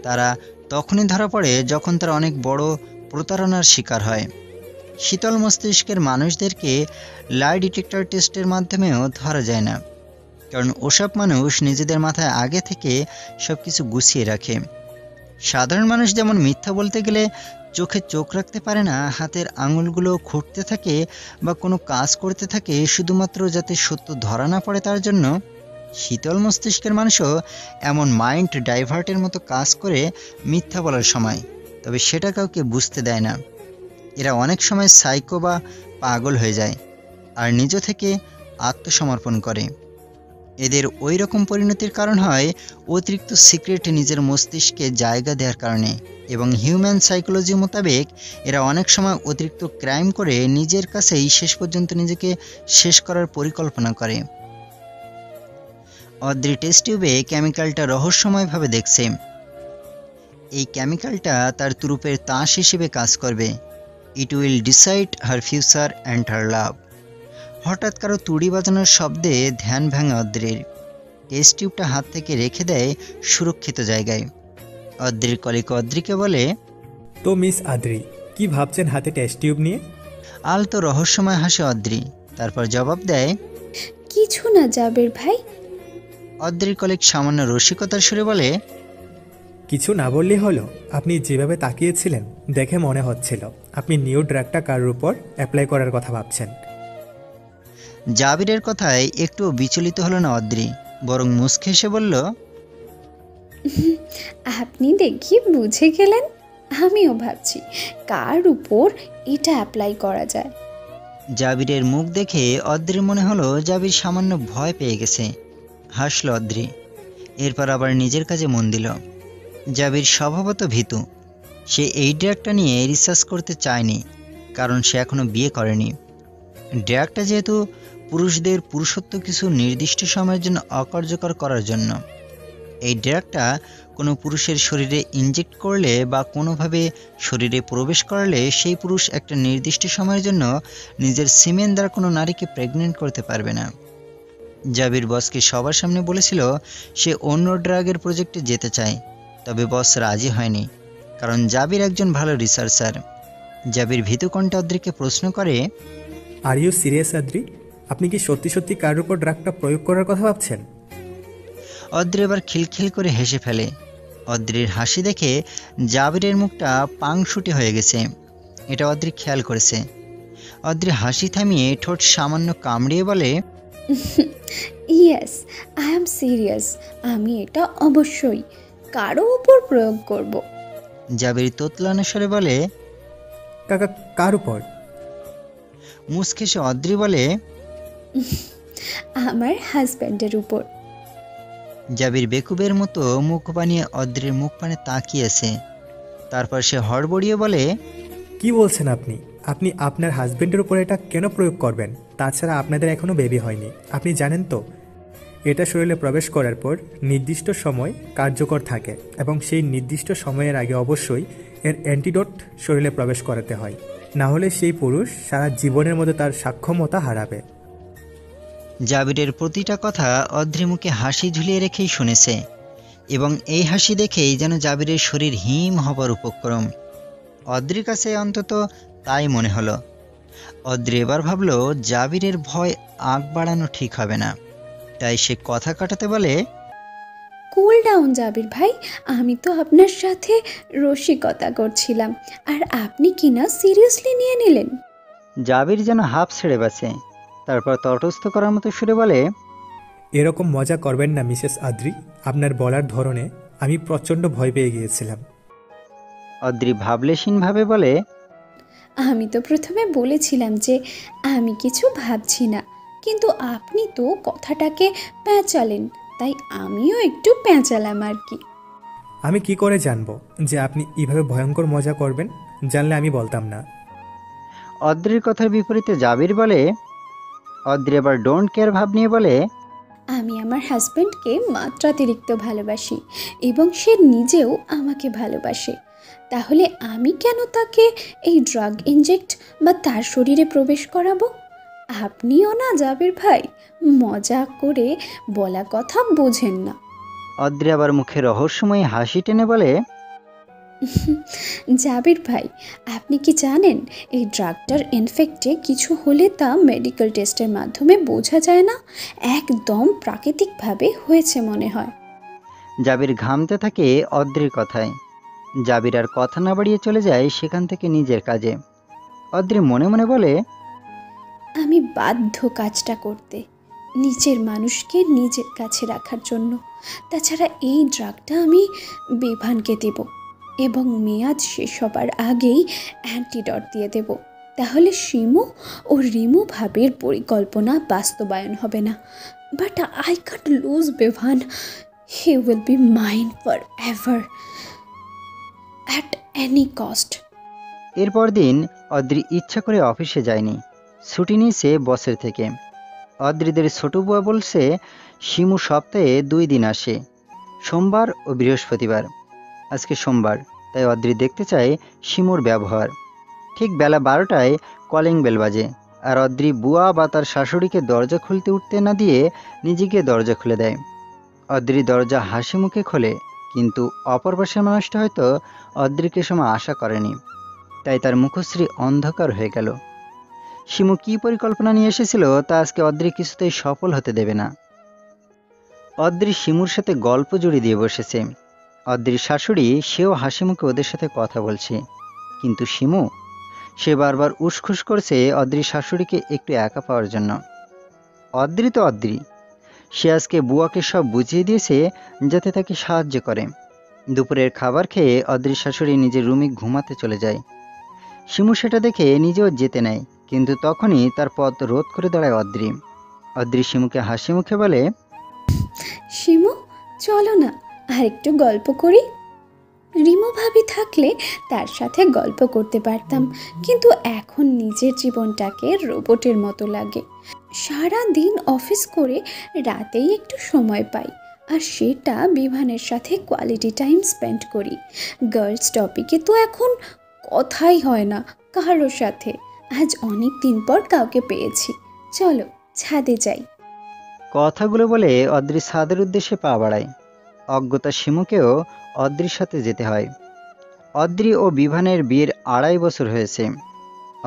তারা তখনই ধরা পড়ে যখন তারা অনেক বড় প্রতারণার শিকার হয়। শীতল মস্তিষ্কের মানুষদেরকে লাই ডিটেক্টর টেস্টের মাধ্যমেও ধরা যায় না, কারণ ওসব মানুষ নিজেদের মাথায় আগে থেকে সব কিছু গুছিয়ে রাখে। সাধারণ মানুষ যেমন মিথ্যা বলতে গেলে চোখে চোখ রাখতে পারে না, হাতের আঙুলগুলো খুঁটতে থাকে বা কোনো কাজ করতে থাকে শুধুমাত্র যাতে সত্য ধরা না পড়ে তার জন্য, শীতল মস্তিষ্কের মানুষও এমন মাইন্ড ডাইভার্টের মতো কাজ করে মিথ্যা বলার সময়, তবে সেটা কাউকে বুঝতে দেয় না। এরা অনেক সময় সাইকো বা পাগল হয়ে যায় আর নিজ থেকে আত্মসমর্পণ করে। এদের ওই রকম পরিণতির কারণ হয় অতিরিক্ত সিক্রেট নিজের মস্তিষ্কে জায়গা দেওয়ার কারণে, এবং হিউম্যান সাইকোলজি মোতাবেক এরা অনেক সময় অতিরিক্ত ক্রাইম করে নিজের কাছেই শেষ পর্যন্ত নিজেকে শেষ করার পরিকল্পনা করে। অদ্রি টেস্ট টিউবে কেমিক্যালটা রহস্যময়ভাবে দেখছে। এই কেমিক্যালটা তার তুরুপের তাস হিসেবে কাজ করবে। It will decide her future and her love. হঠাৎ কারো তুড়ি বাজানোর শব্দে ধ্যান ভাঙে অদ্রির। টেস্ট টিউবটা হাত থেকে রেখে দেয় সুরক্ষিত জায়গায়। অদ্রির কলিগ অদ্রিকে বলে, তো মিস আদ্রি, কি ভাবছেন হাতে টেস্ট টিউব নিয়ে? আলতো রহস্যময় হাসে অদ্রি, তারপর জবাব দেয়, কিছু না জাবের ভাই। অদ্রির কলিগ সামান্য রসিকতার সুরে বলে, কিছু না বললেই হলো। আপনি যেভাবে তাকিয়েছিলেন দেখে মনে হচ্ছিল আপনি নিউ ড্রাগটা কারোর উপর অ্যাপ্লাই করার কথা ভাবছেন। জাবিরের কথায় একটু বিচলিত হলো না অদ্রি, বরং মুচকে হেসে বলল, আপনি দেখি বুঝে গেলেন। আমিও ভাবছি কার উপর এটা অ্যাপ্লাই করা যায়। জাবিরের মুখ দেখে অদ্রির মনে হলো জাবির সামান্য ভয় পেয়ে গেছে। হাসল অদ্রি, এরপর আবার নিজের কাজে মন দিল। জাবির স্বভাবত ভীতু। সে এই ড্রাগটা নিয়ে রিসার্চ করতে চায়নি, কারণ সে এখনো বিয়ে করেনি। ড্রাগটা যেহেতু পুরুষদের পুরুষত্ব কিছু নির্দিষ্ট সময়ের জন্য অকার্যকর করার জন্য। এই ড্রাগটা কোনো পুরুষের শরীরে ইনজেক্ট করলে বা কোনোভাবে শরীরে প্রবেশ করালে সেই পুরুষ একটা নির্দিষ্ট সময়ের জন্য নিজের সিমেন দ্বারা কোনো নারীকে প্রেগনেন্ট করতে পারবে না। জাবির বসকে সবার সামনে বলেছিল সে অন্য ড্রাগের প্রজেক্টে যেতে চায়, তবে বস রাজি হয়নি, কারণ জাবির একজন ভালো রিসার্চার। জাবির ভীতু কণ্ঠে অদ্রিকে প্রশ্ন করে, আর ইউ সিরিয়াস আদ্রি? আপনি কি সত্যি সত্যি কারোর উপর ড্রাগটা প্রয়োগ করার কথা ভাবছেন? অদ্রি এবার খিলখিল করে হেসে ফেলে। অদ্রির হাসি দেখে জাবিরের মুখটা পাংশুটি হয়ে গেছে, এটা অদ্রি খেয়াল করেছে। অদ্রি হাসি থামিয়ে ঠোঁট সামান্য কামড়িয়ে বলে, ইয়েস, আই এম সিরিয়াস। আমি এটা অবশ্যই কারো উপর প্রয়োগ করব। জাবির তোতলানো স্বরে বলে, কাকা, কার উপর? মুচকে সে অদ্রি বলে, আমার হাজব্যান্ডের উপর। জাবির বেকুবের মতো মুখ বানিয়ে অদ্রির মুখ পানে তাকিয়েছে। তারপর সে হড়বড়িয়ে বলে, কি বলছেন আপনি? আপনি আপনার হাজবেন্ডের উপর এটা কেন প্রয়োগ করবেন? তাছাড়া আপনাদের এখনো বেবি হয়নি। আপনি জানেন তো এটা শরীরে প্রবেশ করার পর নির্দিষ্ট সময় কার্যকর থাকে, এবং সেই নির্দিষ্ট সময়ের আগে অবশ্যই এর অ্যান্টিডোট শরীরে প্রবেশ করাতে হয়, না হলে সেই পুরুষ সারা জীবনের মধ্যে তার সক্ষমতা হারাবে। জাবিরের প্রতিটা কথা অদ্রি মুখে হাসি ঝুলিয়ে রেখেই শুনেছে, এবং এই হাসি দেখেই যেন জাবিরের শরীর হিম হবার উপক্রম। অদ্রির কাছে অন্তত তাই মনে হলো। অদ্রি এবার ভাবল জাবিরের ভয় আগ বাড়ানো ঠিক হবে না, তাই সে কথা কাটাতে বলে, কুল ডাউন জাবির ভাই, আমি তো আপনার সাথে রসিকতা করছিলাম, আর আপনি কিনা সিরিয়াসলি নিয়ে নিলেন। জাবির যেন হাফ ছেড়ে বাঁচে, তারপর তটস্থ করার মতো সুরে বলে, এরকম মজা করবেন না মিসেস আদ্রি। আপনার বলার ধরনে আমি প্রচণ্ড ভয় পেয়ে গিয়েছিলাম। অদ্রি ভাবলেশীনভাবে বলে, আমি তো প্রথমে বলেছিলাম যে আমি কিছু ভাবছি না, কিন্তু আপনি তো কথাটাকে পেঁচালেন, তাই আমিও একটু পেঁচালাম আর কি। আমি কি করে জানবো যে আপনি এইভাবে ভয়ঙ্কর মজা করবেন? জানলে আমি বলতাম না। অদ্রির কথার বিপরীতে জাবির বলে। অদ্রি এবার ডোন্ট কেয়ার ভাব নিয়ে বলে, আমি আমার হাজব্যান্ডকে মাত্রাতিরিক্ত ভালোবাসি, এবং সে নিজেও আমাকে ভালোবাসে। তাহলে আমি কেন তাকে এই ড্রাগ ইনজেক্ট বা তার শরীরে প্রবেশ করাবো? আপনিও না জাবির ভাই, মজা করে বলা কথা বোঝেন না। অদ্রি আবার মুখে রহস্যময়ী হাসি টেনে বলে, জাবির ভাই, আপনি কি জানেন এই ড্রাগটার ইনফেক্টে কিছু হলে তা মেডিকেল টেস্টের মাধ্যমে বোঝা যায় না, একদম প্রাকৃতিকভাবে হয়েছে মনে হয়। জাবির ঘামতে থাকে অদ্রির কথায়। জাবির আর কথা না বাড়িয়ে চলে যায় সেখান থেকে নিজের কাজে। অদ্রি মনে মনে বলে, আমি বাধ্য কাজটা করতে, নিজের মানুষকে নিজের কাছে রাখার জন্য। তাছাড়া এই ড্রাগটা আমি বিভানকে দেব, এবং মেয়াদ শেষ হবার আগেই অ্যান্টিডট দিয়ে দেব। তাহলে শিমু ও রিমু ভাবির পরিকল্পনা বাস্তবায়ন হবে না। But I can't lose Bivan. He will be mine forever at any cost. এরপর দিন অদ্রি ইচ্ছা করে অফিসে যায়নি, ছুটি নিয়েছে বসের থেকে। অদ্রিদের ছোট বুয়া বলছে শিমু সপ্তাহে 2 দিন আসে, সোমবার ও বৃহস্পতিবার। আজকে সোমবার, তাই অদ্রি দেখতে চায় শিমুর ব্যবহার। ঠিক বেলা 12টায় কলিং বেল বাজে, আর অদ্রি বুয়া বা তার শাশুড়িকে দরজা খুলতে উঠতে না দিয়ে নিজেকে দরজা খুলে দেয়। অদ্রি দরজা হাসি মুখে খোলে, কিন্তু অপর পাশের মানুষটা হয়তো অদ্রিকে সময় আশা করেনি, তাই তার মুখশ্রী অন্ধকার হয়ে গেল। শিমু কী পরিকল্পনা নিয়ে এসেছিল তা আজকে অদ্রি কিছুতেই সফল হতে দেবে না। অদ্রি শিমুর সাথে গল্প জুড়ে দিয়ে বসেছে। অদ্রির শাশুড়ি সেও হাসি মুখে ওদের সাথে কথা বলছে, কিন্তু শিমু সে বারবার উসখুস করছে অদ্রির শাশুড়িকে একটু একা পাওয়ার জন্য। অদ্রি তো অদ্রি, সে আজকে বুয়াকে সব বুঝিয়ে দিয়েছে যাতে তাকে সাহায্য করে। দুপুরের খাবার খেয়ে অদ্রির শাশুড়ি নিজের রুমে ঘুমাতে চলে যায়। শিমু সেটা দেখে নিজেও যেতে নেয়, কিন্তু তখনই তার পথ রোধ করে দাঁড়ায় অদ্রি। অদ্রি শিমুকে হাসি মুখে বলে, শিমু চলো না আর একটু গল্প করি। রিমু ভাবি থাকলে তার সাথে গল্প করতে পারতাম, কিন্তু এখন নিজের জীবনটাকে রোবটের মতো লাগে। সারা দিন অফিস করে রাতেই একটু সময় পাই, আর সেটা বিভানের সাথে কোয়ালিটি টাইম স্পেন্ড করি। গার্লস টপিকে তো এখন কথাই হয় না কারোর সাথে। আজ অনেক দিন পর কাউকে পেয়েছি, চলো ছাদে যাই। কথাগুলো বলে অদ্রি ছাদের উদ্দেশ্যে পা বাড়ায়। অজ্ঞতা শিমুকেও অদ্রির সাথে যেতে হয়। অদ্রি ও বিভানের বিয়ের 2.5 বছর হয়েছে।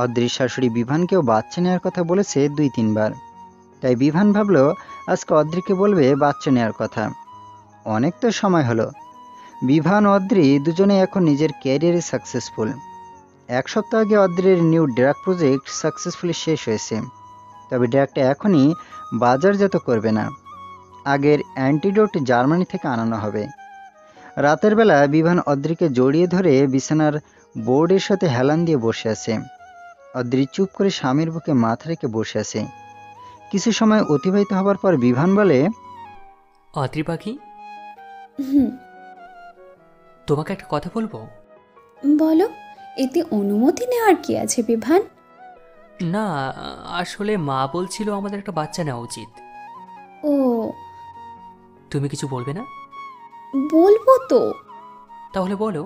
অদ্রির শাশুড়ি বিভানকেও বাচ্চা নেওয়ার কথা বলেছে 2-3 বার, তাই বিভান ভাবল আজকে অদ্রিকে বলবে বাচ্চা নেওয়ার কথা। অনেক তো সময় হলো। বিভান ও অদ্রি দুজনে এখন নিজের ক্যারিয়ারে সাকসেসফুল। 1 সপ্তাহ আগে অদ্রির নিউ ড্রাগ প্রজেক্ট সাকসেসফুলি শেষ হয়েছে, তবে ড্রাগটা এখনই বাজারজাত করবে না। আগের অ্যান্টিডোট জার্মানি থেকে আনানো হবে। রাতের বেলা বিভান অদ্রিকে জড়িয়ে ধরে বিছানার বোর্ডের সাথে হেলান দিয়ে বসে আছে। অদ্রি চুপ করে স্বামীর বুকে মাথা রেখে বসে আছে। কিছু সময় অতিবাহিত হবার পর বিভান বলে, অদ্রি পাখি, হুম, তোমাকে একটা কথা বলবো। বলো। এতে অনুমতি নেওয়ার কি আছে বিভান? না, আসলে মা বলছিল আমাদের একটা বাচ্চা নেওয়া উচিত। ও, তুমি কিছু বলবে না? বলবো তো। তাহলে বলো।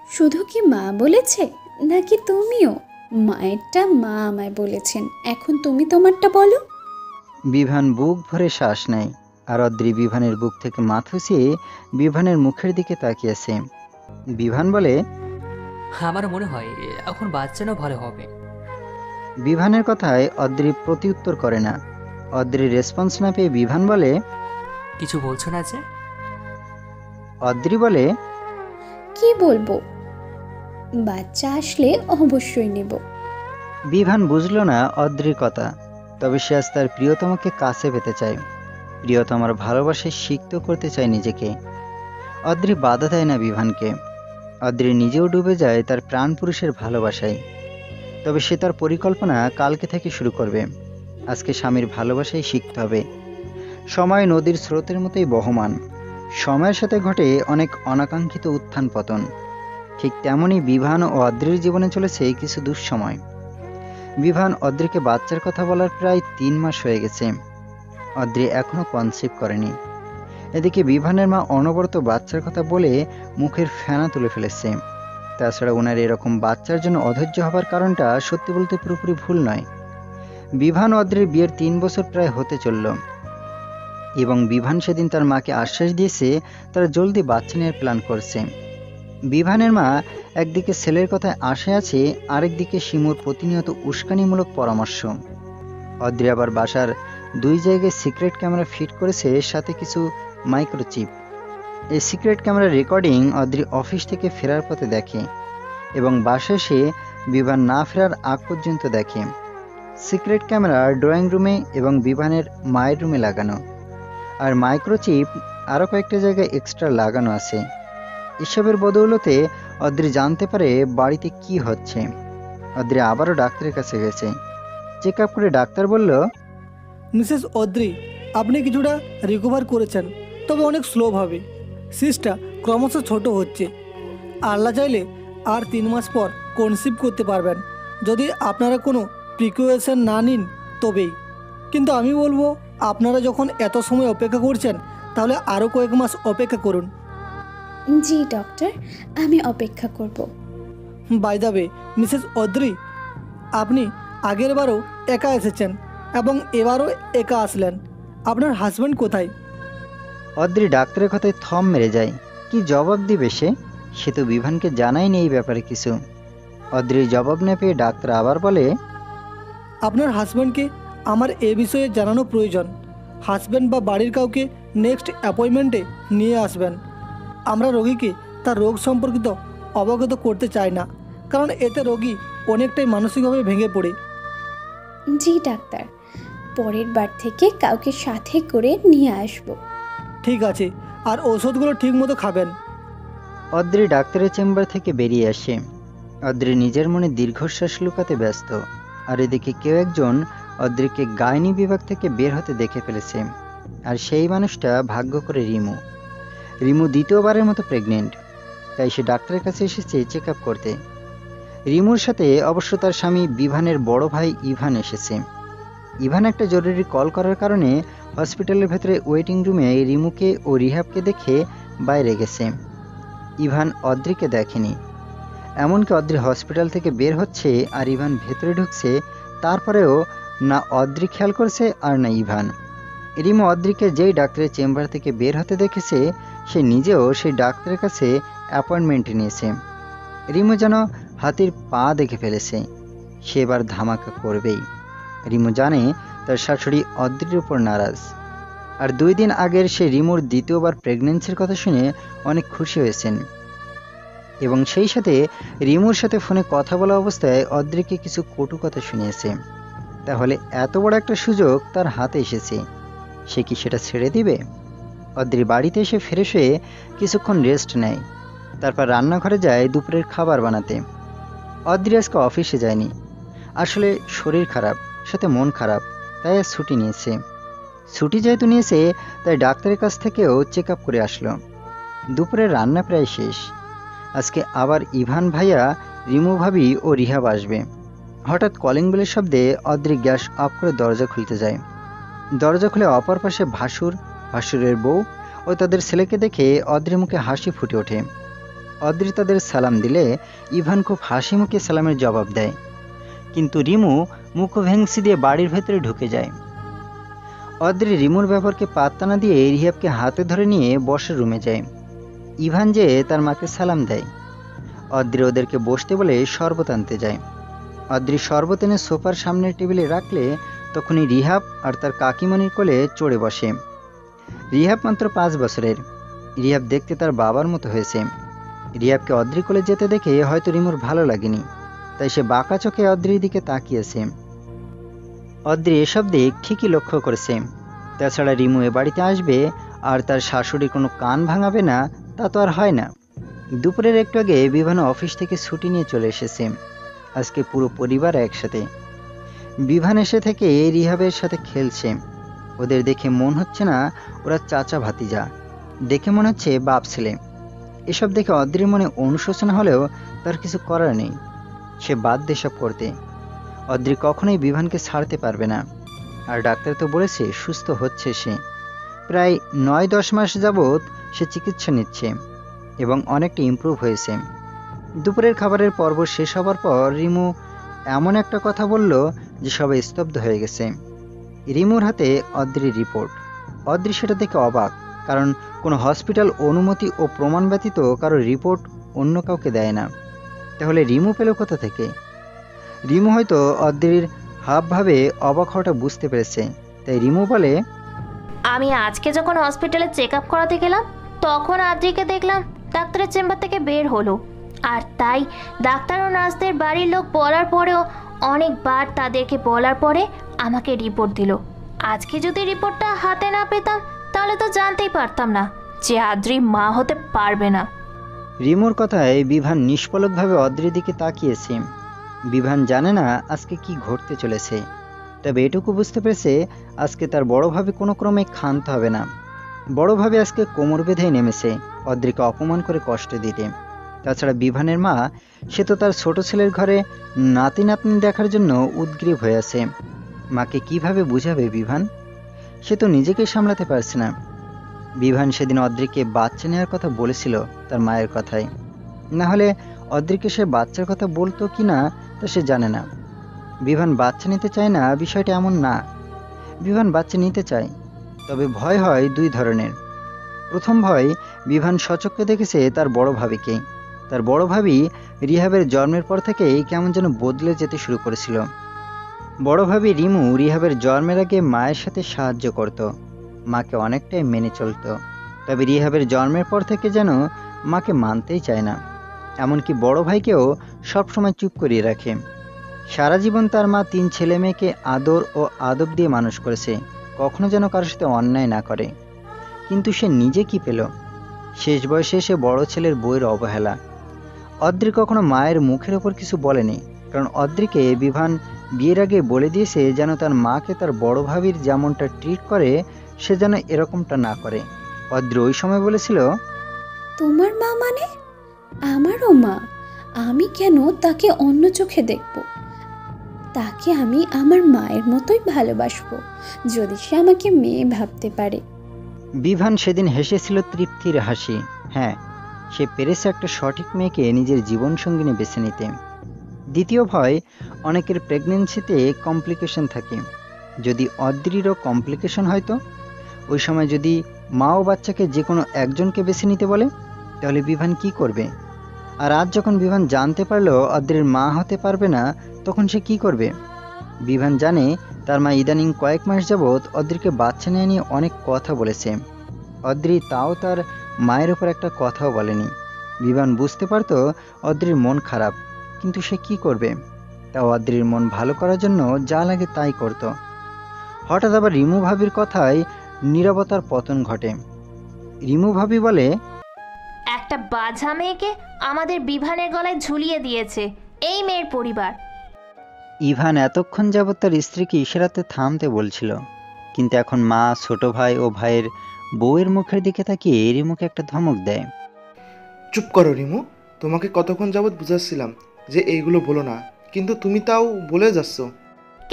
শুধু কি মা বলেছে নাকি তুমিও? মায়েরটা মা আমায় বলেছেন, এখন তুমি তোমারটা বলো। বিভান বুক ভরে শ্বাস নেয়, আর অদ্রি বিভানের বুক থেকে মাথা উঁচিয়ে বিভানের মুখের দিকে তাকিয়েছে। বিভান বলে, আমার মনে হয় এখন বাচ্চা নেওয়া ভালো হবে। বিভানের কথায় অদ্রি প্রতিউত্তর করে না। অদ্রির রেসপন্স না পেয়ে বিভান বলে, কিছু বলছো না যে? অদ্রি বলে, কি বলবো? বাচ্চা আসলে অবশ্যই নেব। বিভান বুঝল না অদ্রির কথা, তবে সে আজ তার প্রিয়তমাকে কাছে পেতে চায়। প্রিয়তমার ভালোবাসায় সিক্ত করতে চায় নিজেকে। অদ্রি বাধা দেয় না বিভানকে। অদ্রি নিজেও ডুবে যায় তার প্রাণ পুরুষের ভালোবাসায়। তবে সে তার পরিকল্পনা কালকে থেকে শুরু করবে। আজকে স্বামীর ভালোবাসায় শিখতে হবে। সময় নদীর স্রোতের মতোই বহমান। সময়ের সাথে ঘটে অনেক অনাকাঙ্ক্ষিত উত্থান পতন। ঠিক তেমনই বিভান ও অদ্রির জীবনে চলেছে কিছু দুঃসময়। বিভান অদ্রিকে বাচ্চার কথা বলার প্রায় 3 মাস হয়ে গেছে। অদ্রি এখনো কনসিভ করেনি। এদিকে বিভানের মা অনবরত বাচ্চার কথা বলে মুখের ফেনা তুলে ফেলেছে। তাছাড়া ওনার এরকম বাচ্চার জন্য অধৈর্য হবার কারণটা সত্যি বলতে পুরোপুরি ভুল নয়। বিভান ও অদ্রির বিয়ের 3 বছর প্রায় হতে চলল, এবং বিভান সেদিন তার মাকে আশ্বাস দিয়েছে তারা জলদি বাচ্চা নেওয়ার প্ল্যান করছে। বিভানের মা একদিকে ছেলের কথায় আশায় আছে, আরেকদিকে শিমুর প্রতিনিয়ত উস্কানিমূলক পরামর্শ। অদ্রি আবার বাসার 2 জায়গায় সিক্রেট ক্যামেরা ফিট করেছে, সাথে কিছু মাইক্রোচিপ। এই সিক্রেট ক্যামেরার রেকর্ডিং অদ্রি অফিস থেকে ফেরার পথে দেখে, এবং বাসায় এসে বিভান না ফেরার আগ পর্যন্ত দেখে। সিক্রেট ক্যামেরা ড্রয়িং রুমে এবং বিভানের মায়ের রুমে লাগানো, আর মাইক্রোচিপ আরও কয়েকটা জায়গায় এক্সট্রা লাগানো আছে। এসবের বদৌলতে অদ্রি জানতে পারে বাড়িতে কি হচ্ছে। অদ্রি আবারও ডাক্তারের কাছে গেছে। চেক আপ করে ডাক্তার বলল, মিসেস অদ্রি, আপনি কিছুটা রিকভার করেছেন, তবে অনেক স্লোভাবে। সিস্টটা ক্রমশ ছোট হচ্ছে। আল্লাহ চাইলে আর 3 মাস পর কনসিভ করতে পারবেন, যদি আপনারা কোনো প্রিকশন না নিন তবেই। কিন্তু আমি বলবো, আপনারা যখন এত সময় অপেক্ষা করছেন, তাহলে আরও কয়েক মাস অপেক্ষা করুন। জি ডক্টর, আমি অপেক্ষা করব। By the way, Mrs Adri, আপনি আগেরবারও একা এসেছেন এবং এবারও একা আসলেন। আপনার হাজব্যান্ড কোথায়? অদ্রি ডাক্তারের কথায় থম মেরে যায়। কি জবাব দিবে সে তো বিভানকে জানায়নি এই ব্যাপারে কিছু। অদ্রির জবাব না পেয়ে ডাক্তার আবার বলে, আপনার হাজব্যান্ডকে আমার এ বিষয়ে জানানো প্রয়োজন। হাজব্যান্ড বা বাড়ির কাউকে নেক্সট অ্যাপয়েন্টমেন্টে নিয়ে আসবেন। আমরা রোগীকে তার রোগ সম্পর্কিত অবগত করতে চাই না, কারণ এতে রোগী অনেকটাই মানসিকভাবে ভেঙে পড়ে। জি ডাক্তার, পরের বার থেকে কাউকে সাথে করে নিয়ে আসব। ঠিক আছে, আর ওষুধগুলো ঠিক মতো খাবেন। অদ্রি ডাক্তারের চেম্বার থেকে বেরিয়ে আসে। অদ্রি নিজের মনে দীর্ঘশ্বাস লুকাতে ব্যস্ত। আর এদিকে কেউ একজন অদ্রিকে গাইনি বিভাগ থেকে বের হতে দেখে ফেলেছে। আর সেই মানুষটা ভাগ্য করে রিমু দ্বিতীয়বারের মতো প্রেগনেন্ট। তাই সে ডাক্তারের কাছে এসেছে চেক আপ করতে। রিমুর সাথে অবশ্য তার স্বামী বিভানের বড় ভাই ইভান এসেছে। ইভান একটা জরুরি কল করার কারণে হসপিটালের ভেতরে ওয়েটিং রুমে রিমুকে ও রিহাবকে দেখে বাইরে গেছে। ইভান অদ্রিকে দেখেনি। এমনকি অদ্রি হসপিটাল থেকে বের হচ্ছে আর ইভান ভেতরে ঢুকছে, তারপরেও না অদ্রি খেয়াল করছে আর না ইভান। রিমু অদ্রিকে যেই ডাক্তারের চেম্বার থেকে বের হতে দেখেছে, সে নিজেও সেই ডাক্তারের কাছে অ্যাপয়েন্টমেন্ট নিয়েছে। রিমু যেন হাতির পা দেখে ফেলেছে। সে এবার ধামাকা করবেই। রিমু জানে তার শাশুড়ি অদ্রির উপর নারাজ। আর 2 দিন আগের সে রিমুর দ্বিতীয়বার প্রেগনেন্সির কথা শুনে অনেক খুশি হয়েছেন। এবং সেই সাথে রিমুর সাথে ফোনে কথা বলা অবস্থায় অদ্রিকে কিছু কটু কথা শুনিয়েছে। তাহলে এত বড় একটা সুযোগ তার হাতে এসেছে, সে কি সেটা ছেড়ে দিবে? অদ্রি বাড়িতে এসে ফ্রেশ হয়ে কিছুক্ষণ রেস্ট নেয়। তারপর রান্নাঘরে যায় দুপুরের খাবার বানাতে। অদ্রি আজকে অফিসে যায়নি। আসলে শরীর খারাপ, সাথে মন খারাপ, তাই আজ ছুটি নিয়েছে। ছুটি যেহেতু নিয়েছে, তাই ডাক্তারের কাছ থেকেও চেক আপ করে আসলো। দুপুরের রান্না প্রায় শেষ। আজকে আবার ইভান ভাইয়া, রিমু ভাবি ও রিহাব আসবে। হঠাৎ কলিং বেলের শব্দে অদ্রি গ্যাস অফ করে দরজা খুলতে যায়। দরজা খুলে অপর পাশে ভাসুরের বউ ও তাদের ছেলেকে দেখে অদ্রির মুখে হাসি ফুটে ওঠে। অদ্রি তাদের সালাম দিলে ইভান খুব হাসি মুখে সালামের জবাব দেয়। কিন্তু রিমু মুখ ভেংসি দিয়ে বাড়ির ভেতরে ঢুকে যায়। অদ্রি রিমুর ব্যাপারকে পাত্তা না দিয়ে রিহাবকে হাতে ধরে নিয়ে বসার রুমে যায়। ইভান যে তার মাকে সালাম দেয়। অদ্রি ওদেরকে বসতে বলে শরবত আনতে যায়। অদ্রি শরবত এনে সোফার সামনের টেবিলে রাখলে তখনই রিহাব আর তার কাকিমণির কোলে চড়ে বসে। রিহাব মাত্র 5 বছরের। রিহাব দেখতে তার বাবার মতো হয়েছে। রিহাবকে অদ্রি কোলে যেতে দেখে হয়তো রিমুর ভালো লাগেনি, তাই সে বাঁকা চোখে অদ্রির দিকে তাকিয়েছে। অদ্রি এসব দিক ঠিকই লক্ষ্য করেছে। তাছাড়া রিমু এ বাড়িতে আসবে আর তার শাশুড়ি কোনো কান ভাঙাবে না, তা তো আর হয় না। দুপুরের একটু আগে বিভান অফিস থেকে ছুটি নিয়ে চলে এসেছে। আজকে পুরো পরিবার একসাথে। বিভান এসে থেকে রিহাবের সাথে খেলছে। ওদের দেখে মন হচ্ছে না ওরা চাচা ভাতিজা, দেখে মনে হচ্ছে বাপ ছেলে। এসব দেখে অদ্রির মনে অনুশোচনা হলেও তার কিছু করার নেই। সে বাদ দিয়ে সব করতে। অদ্রি কখনোই বিভানকে ছাড়তে পারবে না। আর ডাক্তার তো বলেছে সুস্থ হচ্ছে সে। প্রায় 9-10 মাস যাবৎ সে চিকিৎসা নিচ্ছে এবং অনেকটা ইমপ্রুভ হয়েছে। দুপুরের খাবারের পর্ব শেষ হবার পর রিমু এমন একটা কথা বলল যে সবাই স্তব্ধ হয়ে গেছে। রিমুর হাতে অদ্রির রিপোর্ট। অদ্রি সেটা দেখে অবাক, কারণ কোনো হসপিটাল অনুমতি ও প্রমাণ ব্যতীত কারো রিপোর্ট অন্য কাউকে দেয় না। তাহলে রিমু পেল কোথা থেকে? রিমু হয়তো অদ্রির হাবভাবে অবাক হওয়াটা বুঝতে পেরেছে, তাই রিমু বলে, আমি আজকে যখন হসপিটালে চেক আপ করাতে গেলাম, তখন আদ্রিকে দেখলাম ডাক্তারের চেম্বার থেকে বের হলো। আর তাই ডাক্তার ও নার্সদের বাড়ির লোক বলার পরেও অনেকবার তাদেরকে বলার পরে আমাকে রিপোর্ট দিল। আজকে যদি রিপোর্টটা হাতে না পেতাম, তাহলে তো জানতেই পারতাম না যে আদ্রি মা হতে পারবে না। রিমুর কথায় বিভান নিষ্পলকভাবে অদ্রির দিকে তাকিয়েছে। বিভান জানে না আজকে কি ঘটতে চলেছে, তবে এটুকু বুঝতে পেরেছে আজকে তার বড় ভাবে কোনো ক্রমে ক্ষান্ত হবে না। বড় ভাবে আজকে কোমর বেঁধে নেমেছে অদ্রিকে অপমান করে কষ্ট দিতে। তাছাড়া বিভানের মা, সে তো তার ছোট ছেলের ঘরে নাতি নাতনি দেখার জন্য উদগ্রীব হয়ে আছে। মাকে কিভাবে বুঝাবে বিভান? সে তো নিজেকে সামলাতে পারছে না। বিভান সেদিন অদ্রিকে বাচ্চা নেওয়ার কথা বলেছিল তার মায়ের কথায়, না হলে অদ্রিকে সে বাচ্চার কথা বলতো কি না তা সে জানে না। বিভান বাচ্চা নিতে চায় না বিষয়টা এমন না, বিভান বাচ্চা নিতে চায়, তবে ভয় হয় দুই ধরনের। প্রথম ভয়, বিভান সচক্ষে দেখেছে তার বড় ভাবিকে। তার বড় ভাবি রিহাবের জন্মের পর থেকেই কেমন যেন বদলে যেতে শুরু করেছিল। বড় ভাবি রিমু রিহাবের জন্মের আগে মায়ের সাথে সাহায্য করত, মাকে অনেকটাই মেনে চলত, তবে রিহাবের জন্মের পর থেকে যেন মাকে মানতেই চায় না। এমনকি বড় ভাইকেও সবসময় চুপ করিয়ে রাখে। সারা জীবন তার মা 3 ছেলে মেয়েকে আদর ও আদব দিয়ে মানুষ করেছে, কখনো যেন কারোর সাথে অন্যায় না করে। কিন্তু সে নিজে কি পেল? শেষ বয়সে সে বড় ছেলের বউয়ের অবহেলা। অদ্রি কখনো মায়ের মুখের ওপর কিছু বলেনি, কারণ অদ্রিকে বিভান বিয়ের আগে বলে দিয়েছে যেন তার মাকে তার বড় ভাবির যেমনটা ট্রিট করে সে যেন এরকমটা না করে। অদ্রি ওই সময় বলেছিল, তোমার মা মানে আমারও মা, আমি কেন তাকে অন্য চোখে দেখব? তাকে আমি আমার মায়ের মতোই ভালোবাসবো যদি সে আমাকে মেয়ে ভাবতে পারে। বিভান সেদিন হেসেছিল তৃপ্তির হাসি। হ্যাঁ, সে পেরেছে একটা সঠিক মেয়েকে নিজের জীবনসঙ্গিনী বেছে নিতে। দ্বিতীয় ভয়, অনেকের প্রেগনেন্সিতে কমপ্লিকেশন থাকে। যদি অদ্রিরও কমপ্লিকেশন হয় তো? ওই সময় যদি মা ও বাচ্চাকে যে কোনো একজনকে বেছে নিতে বলে, তাহলে বিভান কি করবে? আর আজ যখন বিভান জানতে পারলো অদ্রির মা হতে পারবে না, তখন সে কি করবে? বিভান জানে তার মা ইদানিং কয়েক মাস যাবৎ অদ্রিকে বাচ্চা নেওয়া নিয়ে অনেক কথা বলেছে। অদ্রি তাও তার মায়ের উপর একটা কথাও বলেনি। বিভান বুঝতে পারত অদ্রির মন খারাপ, কিন্তু সে কি করবে? তাও অদ্রির মন ভালো করার জন্য যা লাগে তাই করত। হঠাৎ আবার রিমু ভাবির কথায় নীরবতার পতন ঘটে। রিমু ভাবি বলে, একটা বাঝা মেয়েকে আমাদের বিভানের গলায় ঝুলিয়ে দিয়েছে এই মেয়ের পরিবার। ইভান এতক্ষণ যাবৎ তার স্ত্রীকে ইশারাতে থামতে বলছিল, কিন্তু এখন মা, ছোট ভাই ও ভাইয়ের বউয়ের মুখের দিকে তাকিয়ে রিমুকে একটা ধমক দেয়। চুপ করো রিমু, তোমাকে কতক্ষণ যাবৎ বুঝাচ্ছিলাম যে এইগুলো বলো না, কিন্তু তুমি তাও বলে যাচ্ছ।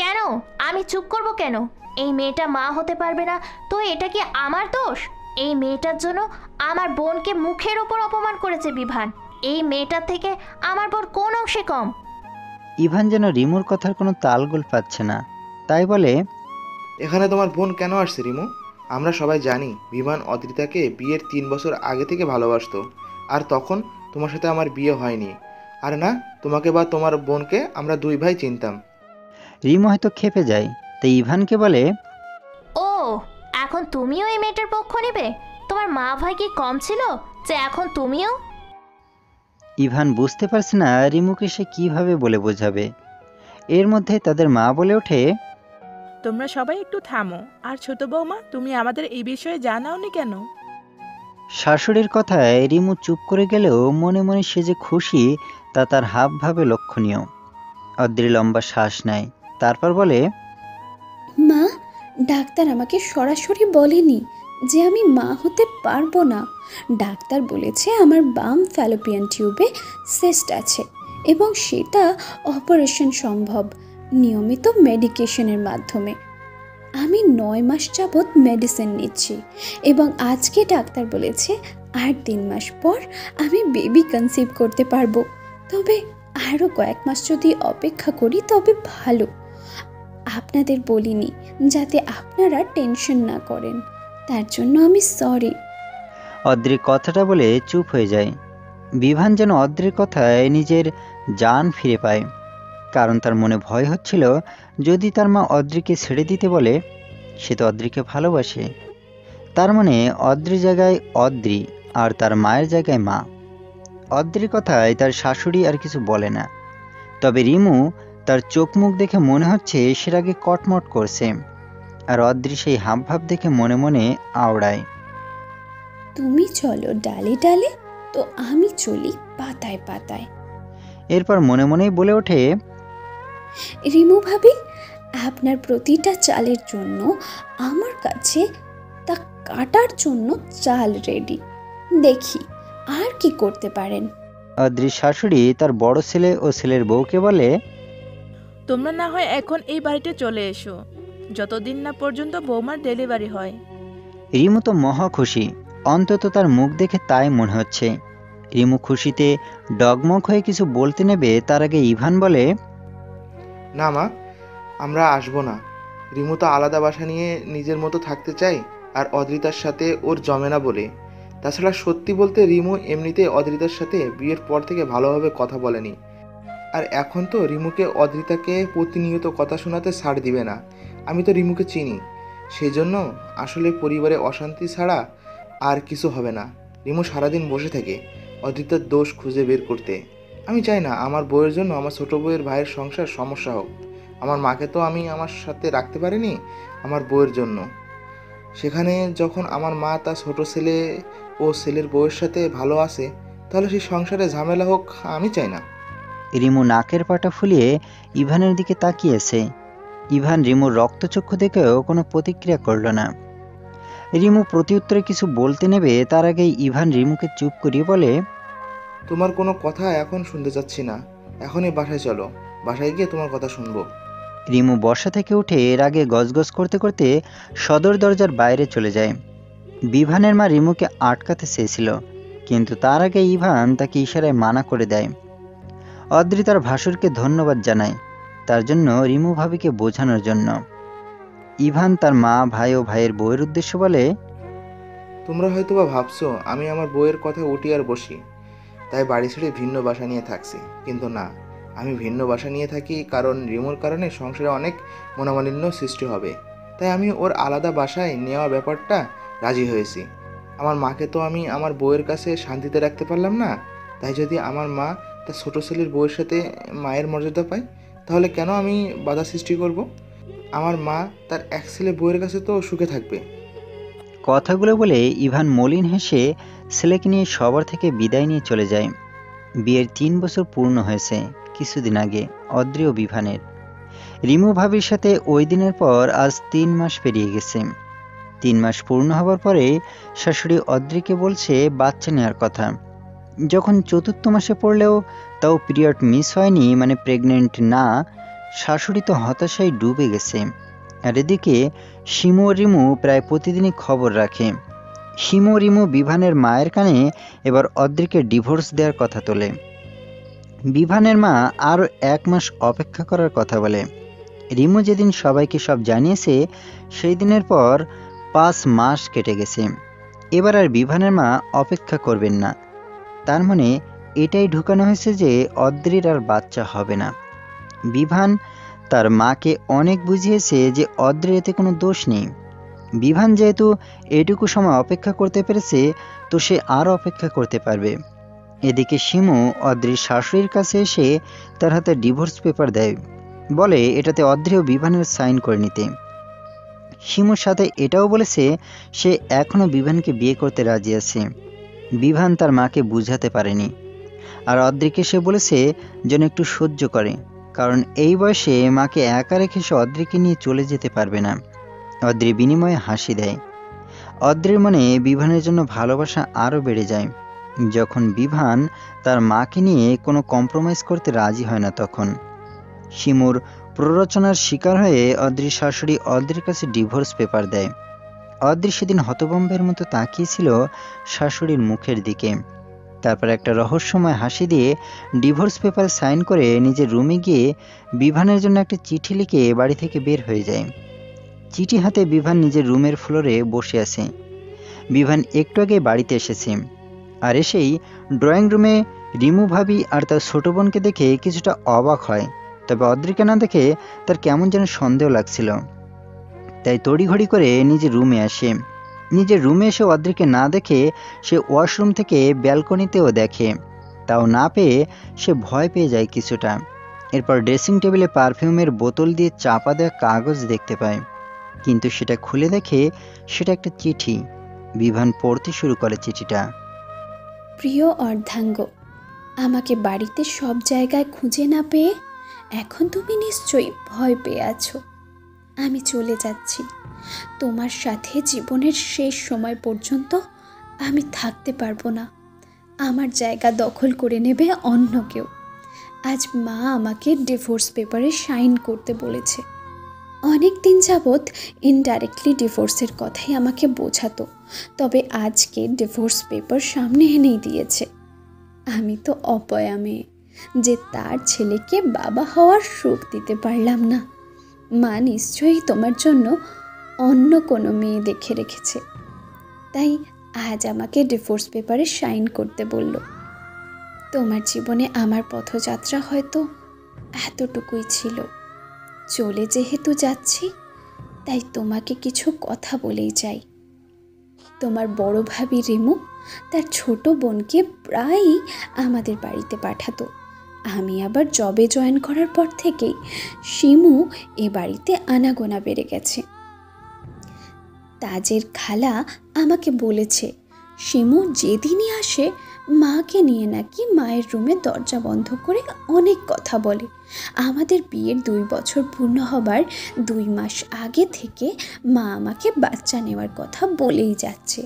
কেন আমি চুপ করব কেন? এই মেয়েটা মা হতে পারবে না তো এটা কি আমার দোষ? এই মেয়েটার জন্য আমার বোনকে মুখের ওপর অপমান করেছে বিভান। এই মেয়েটার থেকে আমার বোন কোন অংশে কম? ইভান যেন রিমুর কথার কোনো তালগোল পাচ্ছে না, তাই বলে, এখানে তোমার বোন কেন আসছে রিমু? আমরা সবাই জানি বিমান অদ্রিতাকে বিয়ের 3 বছর আগে থেকে ভালোবাসতো, আর তখন তোমার সাথে আমার বিয়ে হয়নি। আর না, তোমাকে বা তোমার বোনকে আমরা 2 ভাই চিনতাম। রিমু হয়তো খেপে যায়, তাই ইভানকে বলে, ও, এখন তুমিও এই মেয়েটার পক্ষ নেবে? তোমার মা ভাই কি কম ছিল যে এখন তুমিও? ইভান বুঝতে পারছে না রিমুকে সে কিভাবে বলে বোঝাবে। এর মধ্যে তাদের মা বলে ওঠে, তোমরা সবাই একটু থামো। আর ছোট বৌমা, তুমি আমাদের এই বিষয়ে জানাওনি কেন? শাশুড়ির কথায় রিমু চুপ করে গেলেও মনে মনে সে যে খুশি তা তার হাবভাবে লক্ষণীয়। অদ্রি লম্বা শ্বাস নেয়, তারপর বলে, মা, ডাক্তার আমাকে সরাসরি বলেনি যে আমি মা হতে পারবো না। ডাক্তার বলেছে আমার বাম ফ্যালোপিয়ান টিউবে সিস্ট আছে এবং সেটা অপারেশন সম্ভব নিয়মিত মেডিকেশনের মাধ্যমে। আমি 9 মাস যাবৎ মেডিসিন নিচ্ছি এবং আজকে ডাক্তার বলেছে আর 3 মাস পর আমি বেবি কনসিভ করতে পারবো। তবে আরও কয়েক মাস যদি অপেক্ষা করি তবে ভালো। আপনাদের বলিনি যাতে আপনারা টেনশন না করেন, তার জন্য আমি সরি। অদ্রি কথাটা বলে চুপ হয়ে যায়। বিভান যেন অদ্রির কথায় নিজের জান ফিরে পায়, কারণ তার মনে ভয় হচ্ছিল যদি তার মা অদ্রিকে ছেড়ে দিতে বলে, সে তো অদ্রিকে ভালোবাসে। তার মানে অদ্রির জায়গায় অদ্রি আর তার মায়ের জায়গায় মা। অদ্রির কথায় তার শাশুড়ি আর কিছু বলে না, তবে রিমু তার চোখ মুখ দেখে মনে হচ্ছে সে আগে কটমট করছে, আর অদ্রি সেই হাবভাব দেখে মনে মনে আওড়ায়। তুমি চলো ডালে ডালে, তো আমি চলি পাতায় পাতায়। এরপর মনে মনেই বলে ওঠে, রিমু ভাবি, আপনার প্রতিটা চালের জন্য আমার কাছে তা কাটার জন্য চাল রেডি। দেখি আর কি করতে পারেন। অদ্রির শাশুড়ি তার বড় ছেলে ও ছেলের বউকে বলে, তোমরা না হয় এখন এই বাড়িতে চলে এসো, যতদিন না পর্যন্ত বৌমার ডেলিভারি হয়। রিমু তো মহা খুশি, অন্তত তার মুখ দেখে তাই মনে হচ্ছে। রিমু খুশিতে ডগমগ হয়ে কিছু বলতে নেবে তার আগে ইভান বলে, না মা, আমরা আসবো না। রিমু তো আলাদা বাসা নিয়ে নিজের মতো থাকতে চাই, আর অদ্রিতার সাথে ওর জমে না বলে। তাছাড়া সত্যি বলতে রিমু এমনিতে অদ্রিতার সাথে বিয়ের পর থেকে ভালোভাবে কথা বলেনি, আর এখন তো রিমুকে অদ্রিতাকে প্রতিনিয়ত কথা শোনাতে ছাড় দিবে না। আমি তো রিমুকে চিনি, সেই জন্য আসলে পরিবারে অশান্তি ছাড়া আর কিছু হবে না। রিমু সারাদিন বসে থাকে অদ্রিতার দোষ খুঁজে বের করতে। আমি চাই না আমার বউয়ের জন্য আমার ছোটো বউয়ের ভাইয়ের সংসার সমস্যা হোক। আমার মাকে তো আমি আমার সাথে রাখতে পারিনি আমার বউয়ের জন্য। সেখানে যখন আমার মা তার ছোটো ছেলে ও ছেলের বউয়ের সাথে ভালো আছে, তাহলে সেই সংসারে ঝামেলা হোক আমি চাই না। রিমু নাকের পাটা ফুলিয়ে ইভানের দিকে তাকিয়েছে। ইভান রিমুর রক্তচক্ষু দেখেও কোনো প্রতিক্রিয়া করল না। রিমু প্রতিউত্তরে কিছু বলতে নেবে তার আগেই ইভান রিমুকে চুপ করিয়ে বলে, তোমার কোনো কথা এখন শুনতে চাচ্ছি না, এখনই বাসায় চলো, বাসায় গিয়ে তোমার কথা শুনবো। রিমু বসা থেকে উঠে এর আগে গজগজ করতে করতে সদর দরজার বাইরে চলে যায়। বিভানের মা রিমুকে আটকাতে চেয়েছিল, কিন্তু তার আগে ইভান তাকে ইশারায় মানা করে দেয়। অদ্রি তার ভাসুরকে ধন্যবাদ জানায় তার জন্য, রিমু ভাবিকে বোঝানোর জন্য। ইভান তার মা, ভাই ও ভাইয়ের বউয়ের উদ্দেশ্য বলে, তোমরা হয়তোবা ভাবছো আমি আমার বউয়ের কথা উঠি আর বসি, তাই বাড়ি ছেড়ে ভিন্ন বাসা নিয়ে থাকছি। কিন্তু না, আমি ভিন্ন বাসা নিয়ে থাকি কারণ রিমুর কারণে সংসারে অনেক মনোমালিন্য সৃষ্টি হবে, তাই আমি ওর আলাদা বাসায় নেওয়ার ব্যাপারটা রাজি হয়েছি। আমার মাকে তো আমি আমার বউয়ের কাছে শান্তিতে রাখতে পারলাম না, তাই যদি আমার মা তার ছোটো ছেলের বউয়ের সাথে মায়ের মর্যাদা পায়, তাহলে কেন আমি বাধা সৃষ্টি করব? আমার মা তার এক ছেলে বউয়ের কাছে তো সুখে থাকবে। কথাগুলো বলে ইভান মলিন হেসে ছেলেকে নিয়ে সবার থেকে বিদায় নিয়ে চলে যায়। বিয়ের 3 বছর পূর্ণ হয়েছে কিছুদিন আগে অদ্রি ও বিভানের। রিমু ভাবির সাথে ওই দিনের পর আজ 3 মাস পেরিয়ে গেছে। 3 মাস পূর্ণ হবার পরে শাশুড়ি অদ্রিকে বলছে বাচ্চা নেওয়ার কথা। যখন 4র্থ মাসে পড়লেও তাও পিরিয়ড মিস হয়নি, মানে প্রেগনেন্ট না। শাশুড়ি তো হতাশায় ডুবে গেছে। আর এদিকে শিমু ও রিমু প্রায় প্রতিদিনই খবর রাখে। শিমু ও রিমু বিভানের মায়ের কানে এবার অদ্রিকে ডিভোর্স দেওয়ার কথা তোলে। বিভানের মা আরও 1 মাস অপেক্ষা করার কথা বলে। রিমু যেদিন সবাইকে সব জানিয়েছে সেই দিনের পর 5 মাস কেটে গেছে। এবার আর বিভানের মা অপেক্ষা করবেন না। তার মানে এটাই ঢুকানো হয়েছে যে অদ্রির আর বাচ্চা হবে না। বিভান তার মাকে অনেক বুঝিয়েছে যে অদ্রির এতে কোনো দোষ নেই। বিভান যেহেতু এটুকু সময় অপেক্ষা করতে পেরেছে, তো সে আরও অপেক্ষা করতে পারবে। এদিকে শিমু অদ্রির শাশুড়ির কাছে এসে তার হাতে ডিভোর্স পেপার দেয়, বলে এটাতে অদ্রি ও বিভানের সাইন করে নিতে। শিমুর সাথে এটাও বলেছে সে এখনও বিভানকে বিয়ে করতে রাজি আছে। বিভান তার মাকে বুঝাতে পারেনি, আর অদ্রিকে সে বলেছে যেন একটু সহ্য করে, কারণ এই বয়সে মাকে একা রেখে সে অদ্রিকে নিয়ে চলে যেতে পারবে না। অদ্রি বিনিময়ে হাসি দেয়। অদ্রির মনে বিভানের জন্য ভালোবাসা আরও বেড়ে যায়। যখন বিভান তার মাকে নিয়ে কোনো কম্প্রোমাইজ করতে রাজি হয় না, তখন শিমুর প্ররোচনার শিকার হয়ে অদ্রির শাশুড়ি অদ্রির কাছে ডিভোর্স পেপার দেয়। অদ্রি সেদিন হতভম্বের মতো তাকিয়েছিল শাশুড়ির মুখের দিকে। তারপর একটা রহস্যময় হাসি দিয়ে ডিভোর্স পেপার সাইন করে নিজের রুমে গিয়ে বিভানের জন্য একটা চিঠি লিখে বাড়ি থেকে বের হয়ে যায়। চিঠি হাতে বিভান নিজের রুমের ফ্লোরে বসে আছে। বিভান একটু আগে বাড়িতে এসেছে, আর এসেই ড্রয়িং রুমে রিমু ভাবি আর তার ছোট বোনকে দেখে কিছুটা অবাক হয়। তবে অদ্রিকে না দেখে তার কেমন যেন সন্দেহ লাগছিল, তাই তড়িঘড়ি করে নিজের রুমে আসে। নিজের রুমে এসে অদ্রিকে না দেখে সে ওয়াশরুম থেকে ব্যালকনিতেও দেখে, তাও না পেয়ে সে ভয় পেয়ে যায় কিছুটা। এরপর ড্রেসিং টেবিলে পারফিউমের বোতল দিয়ে চাপা দেওয়া কাগজ দেখতে পায়, কিন্তু সেটা খুলে দেখে সেটা একটা চিঠি। বিভান পড়তে শুরু করে চিঠিটা। প্রিয় অর্ধাঙ্গ, আমাকে বাড়িতে সব জায়গায় খুঁজে না পেয়ে এখন তুমি নিশ্চয়ই ভয় পেয়ে আছো। আমি চলে যাচ্ছি। তোমার সাথে জীবনের শেষ সময় পর্যন্ত আমি থাকতে পারবো না। আমার জায়গা দখল করে নেবে অন্য কেউ। আজ মা আমাকে ডিভোর্স পেপারে সাইন করতে বলেছে। অনেক দিন যাবৎ ইনডাইরেক্টলি ডিভোর্সের কথাই আমাকে বোঝাতো, তবে আজকে ডিভোর্স পেপার সামনে এনেই দিয়েছে। আমি তো অপয়া মেয়ে যে তার ছেলেকে বাবা হওয়ার সুখ দিতে পারলাম না। মা নিশ্চয়ই তোমার জন্য অন্য কোনো মেয়ে দেখে রেখেছে, তাই আজ আমাকে ডিভোর্স পেপারে সাইন করতে বলল। তোমার জীবনে আমার পথযাত্রা হয়তো এতটুকুই ছিল। চলে যেহেতু যাচ্ছি, তাই তোমাকে কিছু কথা বলেই যাই। তোমার বড় ভাবি রিমু তার ছোট বোনকে প্রায়ই আমাদের বাড়িতে পাঠাতো। আমি আবার জবে জয়েন করার পর থেকেই শিমু এ বাড়িতে আনাগোনা বেড়ে গেছে। তাজের খালা আমাকে বলেছে শিমু যেদিনই আসে মাকে নিয়ে নাকি মায়ের রুমে দরজা বন্ধ করে অনেক কথা বলে। আমাদের বিয়ের 2 বছর পূর্ণ হবার 2 মাস আগে থেকে মা আমাকে বাচ্চা নেওয়ার কথা বলেই যাচ্ছে।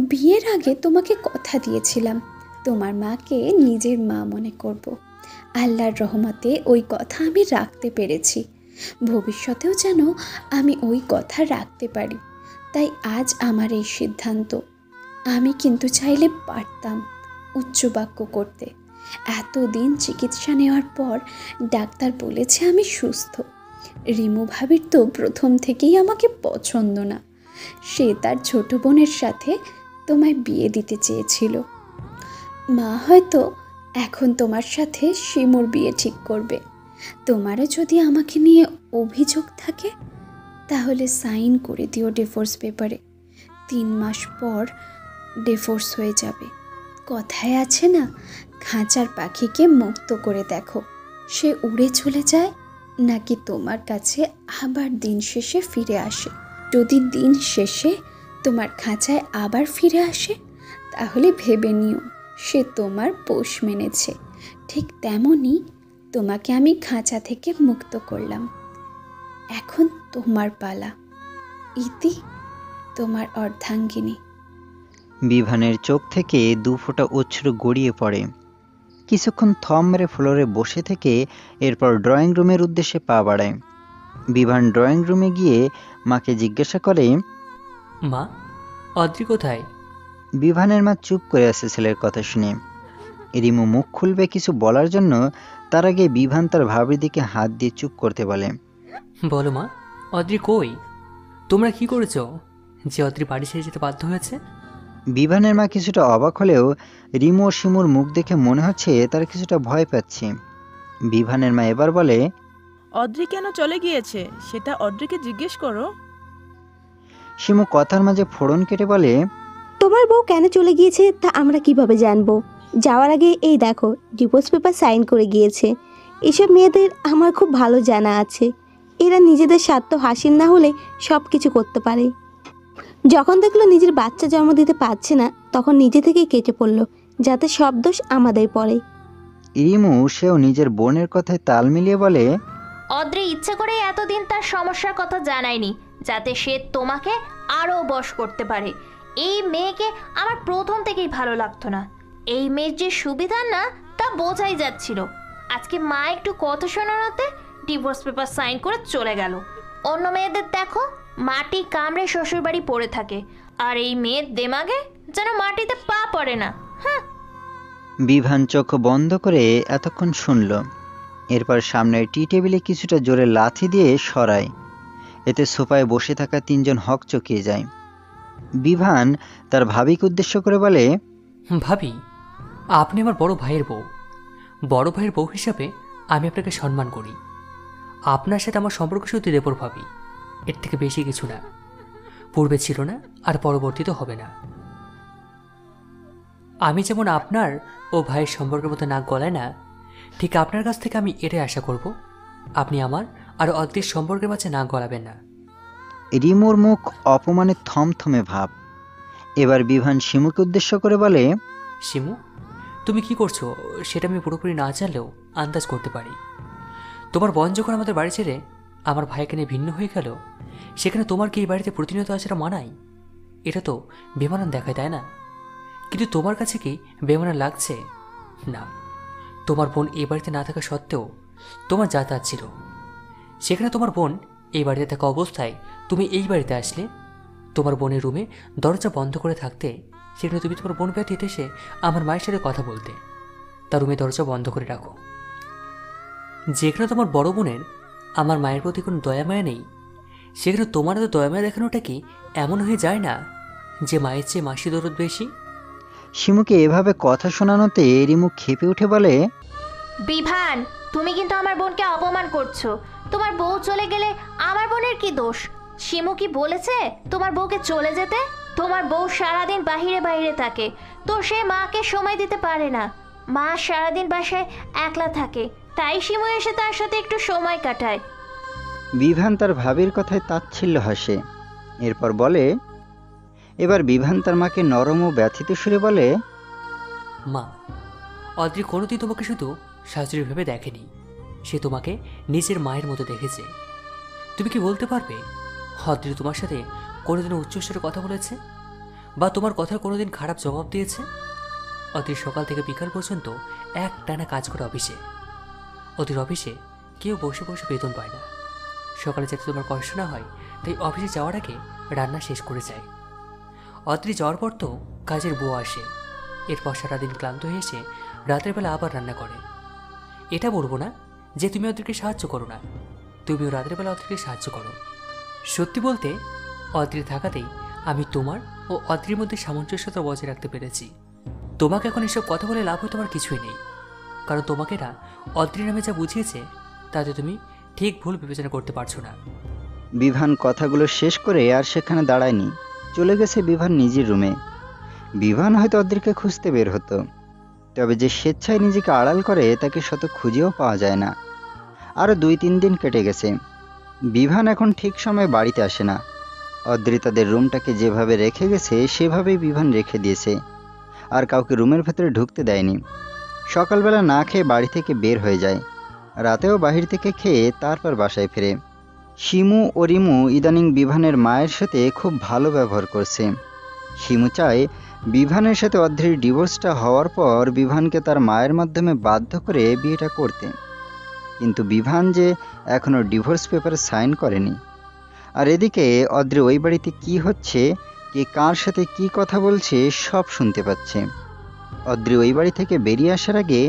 বিয়ের আগে তোমাকে কথা দিয়েছিলাম তোমার মাকে নিজের মা মনে করব। আল্লাহর রহমতে ওই কথা আমি রাখতে পেরেছি। ভবিষ্যতেও যেন আমি ওই কথা রাখতে পারি, তাই আজ আমার এই সিদ্ধান্ত। আমি কিন্তু চাইলে পারতাম উচ্চবাক্য করতে। এতদিন চিকিৎসা নেওয়ার পর ডাক্তার বলেছে আমি সুস্থ। রিমু ভাবির তো প্রথম থেকেই আমাকে পছন্দ না। সে তার ছোট বোনের সাথে তোমায় বিয়ে দিতে চেয়েছিল। মা হয়তো এখন তোমার সাথে শিমুর বিয়ে ঠিক করবে। তোমারও যদি আমাকে নিয়ে অভিযোগ থাকে তাহলে সাইন করে দিও ডিভোর্স পেপারে। 3 মাস পর ডিভোর্স হয়ে যাবে। কথায় আছে না, খাঁচার পাখিকে মুক্ত করে দেখো সে উড়ে চলে যায় নাকি তোমার কাছে আবার দিন শেষে ফিরে আসে। যদি দিন শেষে তোমার খাঁচায় আবার ফিরে আসে তাহলে ভেবে নিও সে তোমার পোষ মেনেছে। ঠিক তেমনই তোমাকে আমি খাঁচা থেকে মুক্ত করলাম। এখন তোমার পালা। ইতি, তোমার অর্ধাঙ্গিনী। বিভানের চোখ থেকে 2 ফোঁটা অশ্রু গড়িয়ে পড়ে। কিছুক্ষণ থম মেরে ফ্লোরে বসে থেকে এরপর ড্রয়িং রুমের উদ্দেশ্যে পা বাড়ায়। বিভান ড্রয়িং রুমে গিয়ে মাকে জিজ্ঞাসা করে, মা, অদ্রি কোথায়? বিভানের মা চুপ করে আছে ছেলের কথা শুনে। রিমু মুখ খুলবে কিছু বলার জন্য, তার আগে বিভান তার ভাবির দিকে হাত দিয়ে চুপ করতে বলে। বলো মা, অদ্রি কই? তোমরা কি করেছ যে অদ্রি বাড়ি ছেড়ে যেতে বাধ্য হয়েছে? বিভানের মা কিছুটা অবাক হলেও রিমু ও শিমুর মুখ দেখে মনে হচ্ছে তার কিছুটা ভয় পাচ্ছে। বিভানের মা এবার বলে, অদ্রি কেন চলে গিয়েছে সেটা অদ্রিকে জিজ্ঞেস করো। শিমু কথার মাঝে ফোড়ন কেটে বলে, তোমার বউ কেন চলে গিয়েছে তা আমরা কিভাবে জানবো? যাওয়ার আগে এই দেখো ডিভোর্স পেপার সাইন করে গিয়েছে। এসব মেয়েদের আমার খুব ভালো জানা আছে। এরা নিজেদের স্বার্থ হাসিল না হলে সব কিছু করতে পারে। যখন দেখলো নিজের বাচ্চা জন্ম দিতে পারছে না তখন নিজে থেকেই কেটে পড়লো, যাতে সব দোষ আমাদের পড়ে। রিমু সেও নিজের বোনের কথায় তাল মিলিয়ে বলে, অদ্রি ইচ্ছে করে এতদিন তার সমস্যার কথা জানায়নি যাতে সে তোমাকে আরও বশ করতে পারে। এই মেয়েকে আমার প্রথম থেকেই ভালো লাগতো না। এই মেয়ের যে সুবিধা না তা বোঝাই যাচ্ছিল। আজকে মা একটু কথা শোনানোতে ডিভোর্স পেপার সাইন করে চলে গেল। অন্য মেয়েদের দেখো মাটি কামড়ে শ্বশুরবাড়ি পড়ে থাকে, আর এই মেয়ের দেমাগে যেন মাটিতে পা পড়ে না। হ্যাঁ। বিভান চোখ বন্ধ করে এতক্ষণ শুনল। এরপর সামনের টি টেবিলে কিছুটা জোরে লাথি দিয়ে সরায়। এতে সোফায় বসে থাকা 3 জন হকচকিয়ে যায়। বিভান তার ভাবিকে উদ্দেশ্য করে বলে, ভাবি, আপনি আমার বড় ভাইয়ের বউ। বড় ভাইয়ের বউ হিসাবে আমি আপনাকে সম্মান করি। আপনার সাথে আমার সম্পর্ক শুধু রেপোর ভাবি, এর থেকে বেশি কিছু না। পূর্বে ছিল না আর পরবর্তীতে হবে না। আমি যেমন আপনার ও ভাইয়ের সম্পর্কের মতো নাক গলায় না, ঠিক আপনার কাছ থেকে আমি এটাই আশা করব আপনি আমার আর অদ্রির সম্পর্কের মাঝে নাক গলাবেন না। রিমুর মুখ অপমানে থমথমে ভাব। এবার বিভান শিমুকে উদ্দেশ্য করে বলে, শিমু, তুমি কি করছো সেটা আমি পুরোপুরি না জানলেও আন্দাজ করতে পারি। তোমার বোন যখন আমাদের বাড়ি ছেড়ে আমার ভাইকে নিয়ে ভিন্ন হয়ে গেল, সেখানে তোমার কি এই বাড়িতে প্রতিনিয়ত আসাটা মানায়? এটা তো বেমানান দেখায়, তাই না? কিন্তু তোমার কাছে কি বেমানান লাগছে? না, তোমার বোন এই বাড়িতে না থাকা সত্ত্বেও তোমার যাতায়াত ছিল। সেখানে তোমার বোন এই বাড়িতে থাকা অবস্থায় তুমি এই বাড়িতে আসলে, তোমার বোনের রুমে দরজা বন্ধ করে থাকতে, সেখানে তুমি তোমার বোন ব্যতীত এসে আমার মায়ের সাথে কথা বলতে। তার রুমে দরজা বন্ধ করে রাখো। যেখানে তোমার বড় বোনের আমার মায়ের প্রতি কোনো দয়া মায়া নেই, সেখানে তোমার তো দয়া মায়া দেখানোটা কি এমন হয়ে যায় না যে মায়ের চেয়ে মাসি দরদ বেশি? শিমুকে এভাবে কথা শোনানোতে রিমু ক্ষেপে উঠে বলে, বিভান, তুমি কিন্তু আমার বোনকে অপমান করছো। তোমার বউ চলে গেলে আমার বোনের কি দোষ? শিমু কি বলেছে তোমার বউকে চলে যেতে? তোমার বউ সারাদিন বাহিরে বাহিরে থাকে, তো সে মাকে সময় দিতে পারে না। মা সারাদিন বাসায় একলা থাকে, তাই শিমু এসে তার সাথে একটু সময় কাটায়। বিভান তার ভাবির কথায় তাচ্ছিল্য হাসে। এরপর বলে, এবার বিভান তার মাকে নরম ও ব্যথিত সুরে বলে, মা, অদ্রি কোনোদিন তোমাকে শুধু শাশুড়ি ভেবে দেখেনি, সে তোমাকে নিজের মায়ের মতো দেখেছে। তুমি কি বলতে পারবে অদ্রি তোমার সাথে কোনোদিনও উচ্চস্বরে কথা বলেছে বা তোমার কথার কোনোদিন খারাপ জবাব দিয়েছে? অদ্রি সকাল থেকে বিকাল পর্যন্ত এক টানা কাজ করে অফিসে। অদ্রির অফিসে কেউ বসে বসে বেতন পায় না। সকালে যাতে তোমার কষ্ট না হয় তাই অফিসে যাওয়ার আগে রান্না শেষ করে যায়। অদ্রি যাওয়ার পর তো কাজের বউ আসে, এরপর সারাদিন ক্লান্ত হয়ে এসে রাতের বেলা আবার রান্না করে। এটা বলবো না যে তুমি অদ্রিকে সাহায্য করো না, তুমিও রাতের বেলা অদ্রিকে সাহায্য করো। সত্যি বলতে অদ্রি থাকাতেই আমি তোমার ও অদ্রির মধ্যে সামঞ্জস্যতা বজায় রাখতে পেরেছি। তোমাকে এখন এসব কথা বলে লাভ হয়তো আমার কিছুই নেই, কারণ তোমাকে না অদ্রি নামে যা বুঝিয়েছে তাতে তুমি ঠিক ভুল বিবেচনা করতে পারছো না। বিভান কথাগুলো শেষ করে আর সেখানে দাঁড়ায়নি, চলে গেছে বিভান নিজের রুমে। বিভান হয়তো অদ্রিকে খুঁজতে বের হতো, তবে যে স্বেচ্ছায় নিজেকে আড়াল করে তাকে শত খুঁজেও পাওয়া যায় না। আরও 2-3 দিন কেটে গেছে। বিভান এখন ঠিক সময়ে বাড়িতে আসে না। অদ্রি তাদের রুমটাকে যেভাবে রেখে গেছে সেভাবেই বিভান রেখে দিয়েছে, আর কাউকে রুমের ভেতরে ঢুকতে দেয়নি। সকালবেলা না খেয়ে বাড়ি থেকে বের হয়ে যায়, রাতেও বাহির থেকে খেয়ে তারপর বাসায় ফেরে। শিমু ও রিমু ইদানিং বিভানের মায়ের সাথে খুব ভালো ব্যবহার করছে। শিমু চায় বিভানের সাথে অদ্রির ডিভোর্সটা হওয়ার পর বিভানকে তার মায়ের মাধ্যমে বাধ্য করে বিয়েটা করতে, কিন্তু বিভান যে এখনও ডিভোর্স পেপারে সাইন করেনি। আর এদিকে অদ্রি ওই বাড়িতে কি হচ্ছে, কে কার সাথে কি কথা বলছে সব শুনতে পাচ্ছে। অদ্রি ওই বাড়ি থেকে বেরিয়ে আসার আগে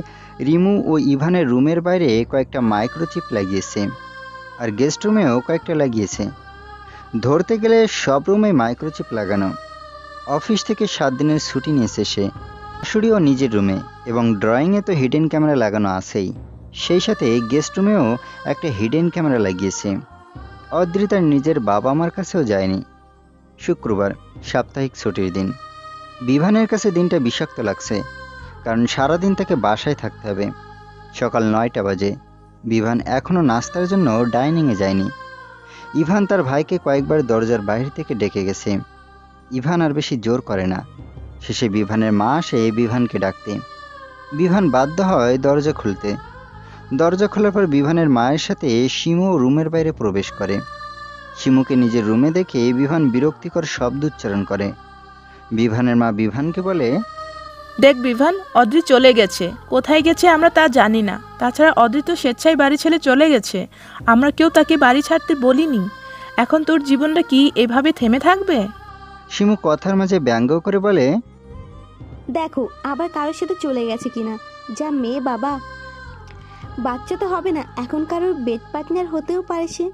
রিমু ও ইভানের রুমের বাইরে কয়েকটা মাইক্রোচিপ লাগিয়েছে, আর গেস্ট রুমেও কয়েকটা লাগিয়েছে। ধরতে গেলে সব রুমে মাইক্রোচিপ লাগানো। অফিস থেকে 7 দিনের ছুটি নিয়েছে সে। শাশুড়িও নিজের রুমে, এবং ড্রয়িংয়ে তো হিডেন ক্যামেরা লাগানো আছেই, সেই সাথে গেস্ট রুমেও একটা হিডেন ক্যামেরা লাগিয়েছে। অদ্রি তার নিজের বাবা মার কাছেও যায়নি। শুক্রবার, সাপ্তাহিক ছুটির দিন। বিভানের কাছে দিনটা বিষাক্ত লাগছে, কারণ সারাদিন তাকে বাসায় থাকতে হবে। সকাল 9টা বাজে। বিভান এখনও নাস্তার জন্য ডাইনিংয়ে যায়নি। ইভান তার ভাইকে কয়েকবার দরজার বাইরে থেকে ডেকে গেছে। ইভান আর বেশি জোর করে না। শেষে বিভানের মা আসে বিভানকে ডাকতে। বিভান বাধ্য হয় দরজা খুলতে। দরজা খোলার পর বিভানের মায়ের সাথে শিমু রুমের বাইরে প্রবেশ করে। শিমুকে নিজের রুমে দেখে বিভান বিরক্তিকর শব্দ উচ্চারণ করে। বিভানের মা বিভানকে বলে, দেখ বিভান, অদ্রি চলে গেছে। কোথায় গেছে আমরা তা জানি না। তাছাড়া অদ্রি তো স্বেচ্ছায় বাড়ি ছেড়ে চলে গেছে, আমরা কেউ তাকে বাড়ি ছাড়তে বলিনি। এখন তোর জীবনটা কি এভাবে থেমে থাকবে? শিমু কথার মাঝে ব্যঙ্গ করে বলে, দেখো আবার কারোর সাথে চলে গেছে কিনা। যা মেয়ে বাবা, বাচ্চা তো হবে না, এখন কারোর বেড পার্টনার হতেও পারে সে।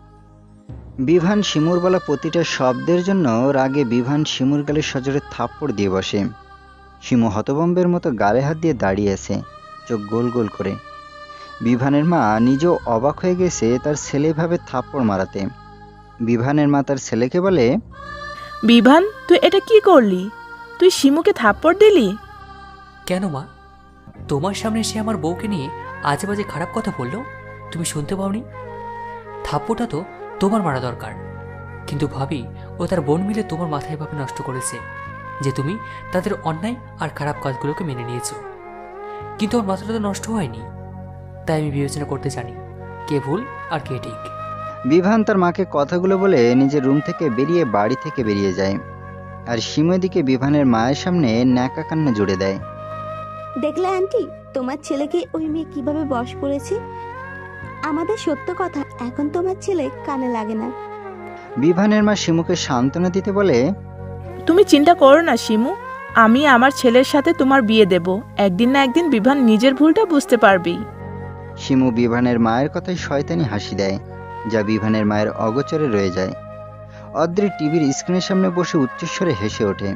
বিভান শিমুর বলা প্রতিটা শব্দের জন্য রাগে বিভান শিমুর গালে সজোরে থাপ্পড় দিয়ে বসে। শিমু হতবম্বের মতো গালে হাত দিয়ে দাঁড়িয়ে আছে, চোখ গোল গোল করে। বিভানের মা নিজেও অবাক হয়ে গেছে তার ছেলে এভাবে থাপ্পড় মারাতে। বিভানের মা তার ছেলেকে বলে, বিভান, তুই এটা কি করলি? তুই শিমুকে থাপ্পড় দিলি? কেন মা? তোমার সামনে সে আমার বউকে নিয়ে আজে বাজে খারাপ কথা বললো, তুমি শুনতে পাওনি? থাপ্পড়টা তো তোমার মারা দরকার, কিন্তু ভাবি ও তার বোন মিলে তোমার মাথায় ভাবে নষ্ট করেছে। যে তুমি তাদের অন্যায় আর খারাপ কাজগুলোকে মেনে নিয়েছো, কিন্তু ওর মাথাটা তো নষ্ট হয়নি। তাই আমি বিবেচনা করতে জানি কে ভুল আর কে ঠিক। বিভান তার মাকে কথাগুলো বলে নিজের রুম থেকে বেরিয়ে বাড়ি থেকে বেরিয়ে যায়, আর শিমু এদিকে বিভানের মায়ের সামনে ন্যাকা কান্না জুড়ে দেয়। দেখলে আন্টি, তোমার ছেলেকে ওই মেয়ে কিভাবে বশ করেছে। আমাদের সত্য কথা এখন তোমার ছেলে কানে লাগে না। বিভানের মা শিমুকে সান্ত্বনা দিতে বলে, তুমি চিন্তা করো না শিমু, আমি আমার ছেলের সাথে তোমার বিয়ে দেব। একদিন না একদিন বিভান নিজের ভুলটা বুঝতে পারবেই। শিমু বিভানের মায়ের কথায় শয়তানি হাসি দেয়, যা বিভানের মায়ের অগোচরে রয়ে যায়। অদ্রি টিভির স্ক্রিনের সামনে বসে উচ্চস্বরে হেসে ওঠে।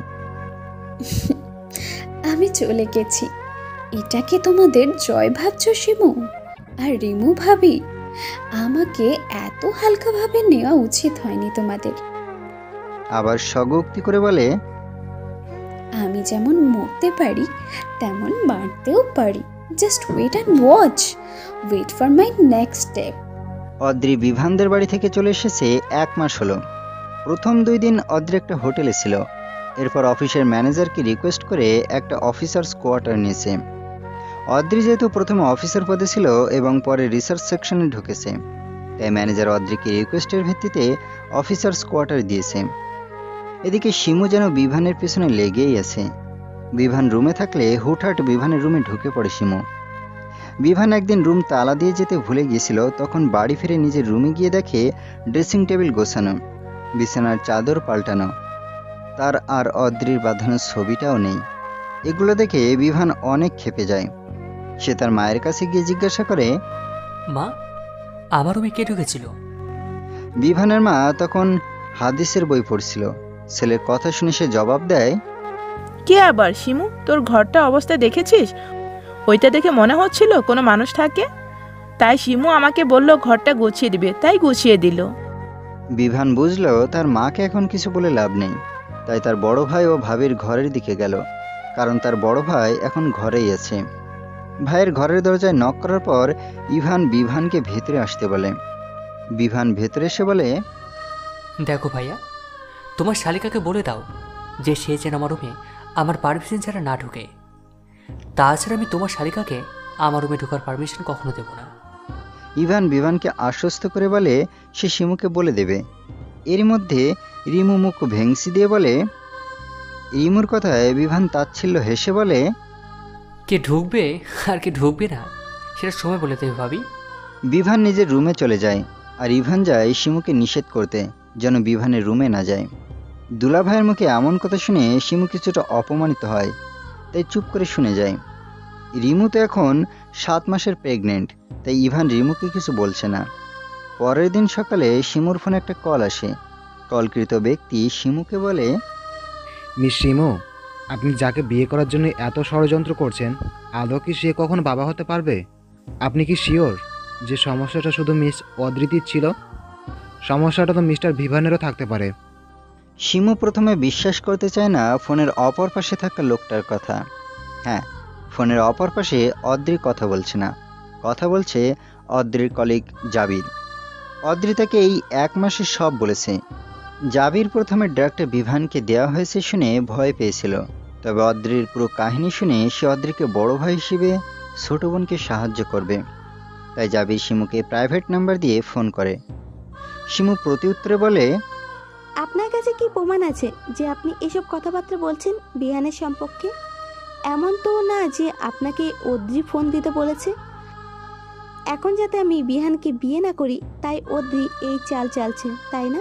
আমি চলে গেছি, এটাকে তোমাদের জয় ভাবছ শিমু আর রিমু ভাবি? আমাকে এত হালকাভাবে নেওয়া উচিত হয়নি তোমাদের। আবার স্বগোক্তি করে বলে, আমি যেমন মরতে পারি তেমন বাড়তেও পারি। Just wait and watch, wait for my next step. Adri বিভানদের বাড়ি থেকে চলে এসেছে 1 মাস হলো। প্রথম 2 দিন অদ্রি একটা হোটেলে ছিল, এরপর অফিসের ম্যানেজারকে রিকোয়েস্ট করে একটা অফিসার্স কোয়ার্টার নিয়েছে। অদ্রি যেহেতু প্রথমে অফিসার পদে ছিল এবং পরে রিসার্চ সেকশনে ঢুকেছে, তাই ম্যানেজার অদ্রিকে রিকোয়েস্টের ভিত্তিতে অফিসার্স কোয়ার্টার দিয়েছে। এদিকে শিমু যেন বিভানের পেছনে লেগেই আছে। বিভান রুমে থাকলে হুটহাট বিভানের রুমে ঢুকে পড়ে শিমু। বিভান একদিন রুম তালা দিয়ে যেতে ভুলে গিয়েছিল, তখন বাড়ি ফিরে নিজের রুমে গিয়ে দেখে ড্রেসিং টেবিল গোছানো, বিছানার চাদর পাল্টানো, তার আর অদ্রির বাঁধানো ছবিটাও নেই। এগুলো দেখে বিভান অনেক ক্ষেপে যায়। সে তার মায়ের কাছে গিয়ে জিজ্ঞাসা করে, মা, আমার রুমে কে ঢুকেছিল? বিভানের মা তখন হাদিসের বই পড়ছিল। ছেলের কথা শুনে সে জবাব দেয়, কে আবার শিমু? তোর ঘরটা অবস্থা দেখেছিস? ওইটা দেখে মনে হচ্ছিল কোনো মানুষ থাকে, তাই শিমু আমাকে বলল ঘরটা গুছিয়ে দিবে, তাই গুছিয়ে দিল। বিভান বুঝলো তার মাকে এখন কিছু বলে লাভ নেই, তাই তার বড় ভাই ও ভাবির ঘরের দিকে গেল, কারণ তার বড় ভাই এখন ঘরেই আছে। ভাইয়ের ঘরের দরজায় নক করার পর ইভান বিভানকে ভেতরে আসতে বলে। বিভান ভেতরে এসে বলে, দেখো ভাইয়া, তোমার শালিকাকে বলে দাও যে সে যেন আমার রুমে আমার পারমিশন ছাড়া না ঢুকে। তাছাড়া আমি তোমার শালিকাকে আমার রুমে ঢোকার পারমিশন কখনো দেব না। ইভান বিভানকে আশ্বস্ত করে বলে সে শিমুকে বলে দেবে। এর মধ্যে রিমু মুখ ভেংসি দিয়ে বলে, রিমুর কথায় বিভান তাচ্ছিল্য হেসে বলে, কে ঢুকবে আর কে ঢুকবে না সেটা সময় বলে দেবে ভাবি। বিভান নিজের রুমে চলে যায়, আর ইভান যায় শিমুকে নিষেধ করতে যেন বিভানের রুমে না যায়। দুলা ভাইয়ের মুখে এমন কথা শুনে শিমু কিছুটা অপমানিত হয়, তাই চুপ করে শুনে যায়। রিমু তো এখন 7 মাসের প্রেগনেন্ট, তাই ইভান রিমুকে কিছু বলছে না। পরের দিন সকালে শিমুর ফোনে একটা কল আসে। কলকৃত ব্যক্তি শিমুকে বলে, মিস শিমু, আপনি যাকে বিয়ে করার জন্য এত ষড়যন্ত্র করছেন, আদৌ কি সে কখন বাবা হতে পারবে? আপনি কি শিওর যে সমস্যাটা শুধু মিস অদ্রিতির ছিল? সমস্যাটা তো মিস্টার বিভানেরও থাকতে পারে। শিমু প্রথমে বিশ্বাস করতে চায় না ফোনের অপর পাশে থাকা লোকটার কথা। হ্যাঁ, ফোনের অপর পাশে অদ্রি কথা বলছে না, কথা বলছে অদ্রির কলিগ জাবির। অদ্রি তাকে এই 1 মাসে সব বলেছে। জাবির প্রথমে ড্রাগটা বিভানকে দেওয়া হয়েছে শুনে ভয় পেয়েছিল, তবে অদ্রির পুরো কাহিনী শুনে সে অদ্রিকে বড় ভাই হিসেবে ছোট বোনকে সাহায্য করবে, তাই জাবির শিমুকে প্রাইভেট নাম্বার দিয়ে ফোন করে। শিমু প্রতিউত্তরে বলে, আপনার কাছে কি প্রমাণ আছে যে আপনি এসব কথাবার্তা বলছেন বিহানের সম্পর্কে? এমন তো না যে আপনাকে অদ্রি ফোন দিতে বলেছে। এখন যাতে আমি বিহানকে বিয়ে না করি তাই অদ্রি এই চাল চালছে, তাই না?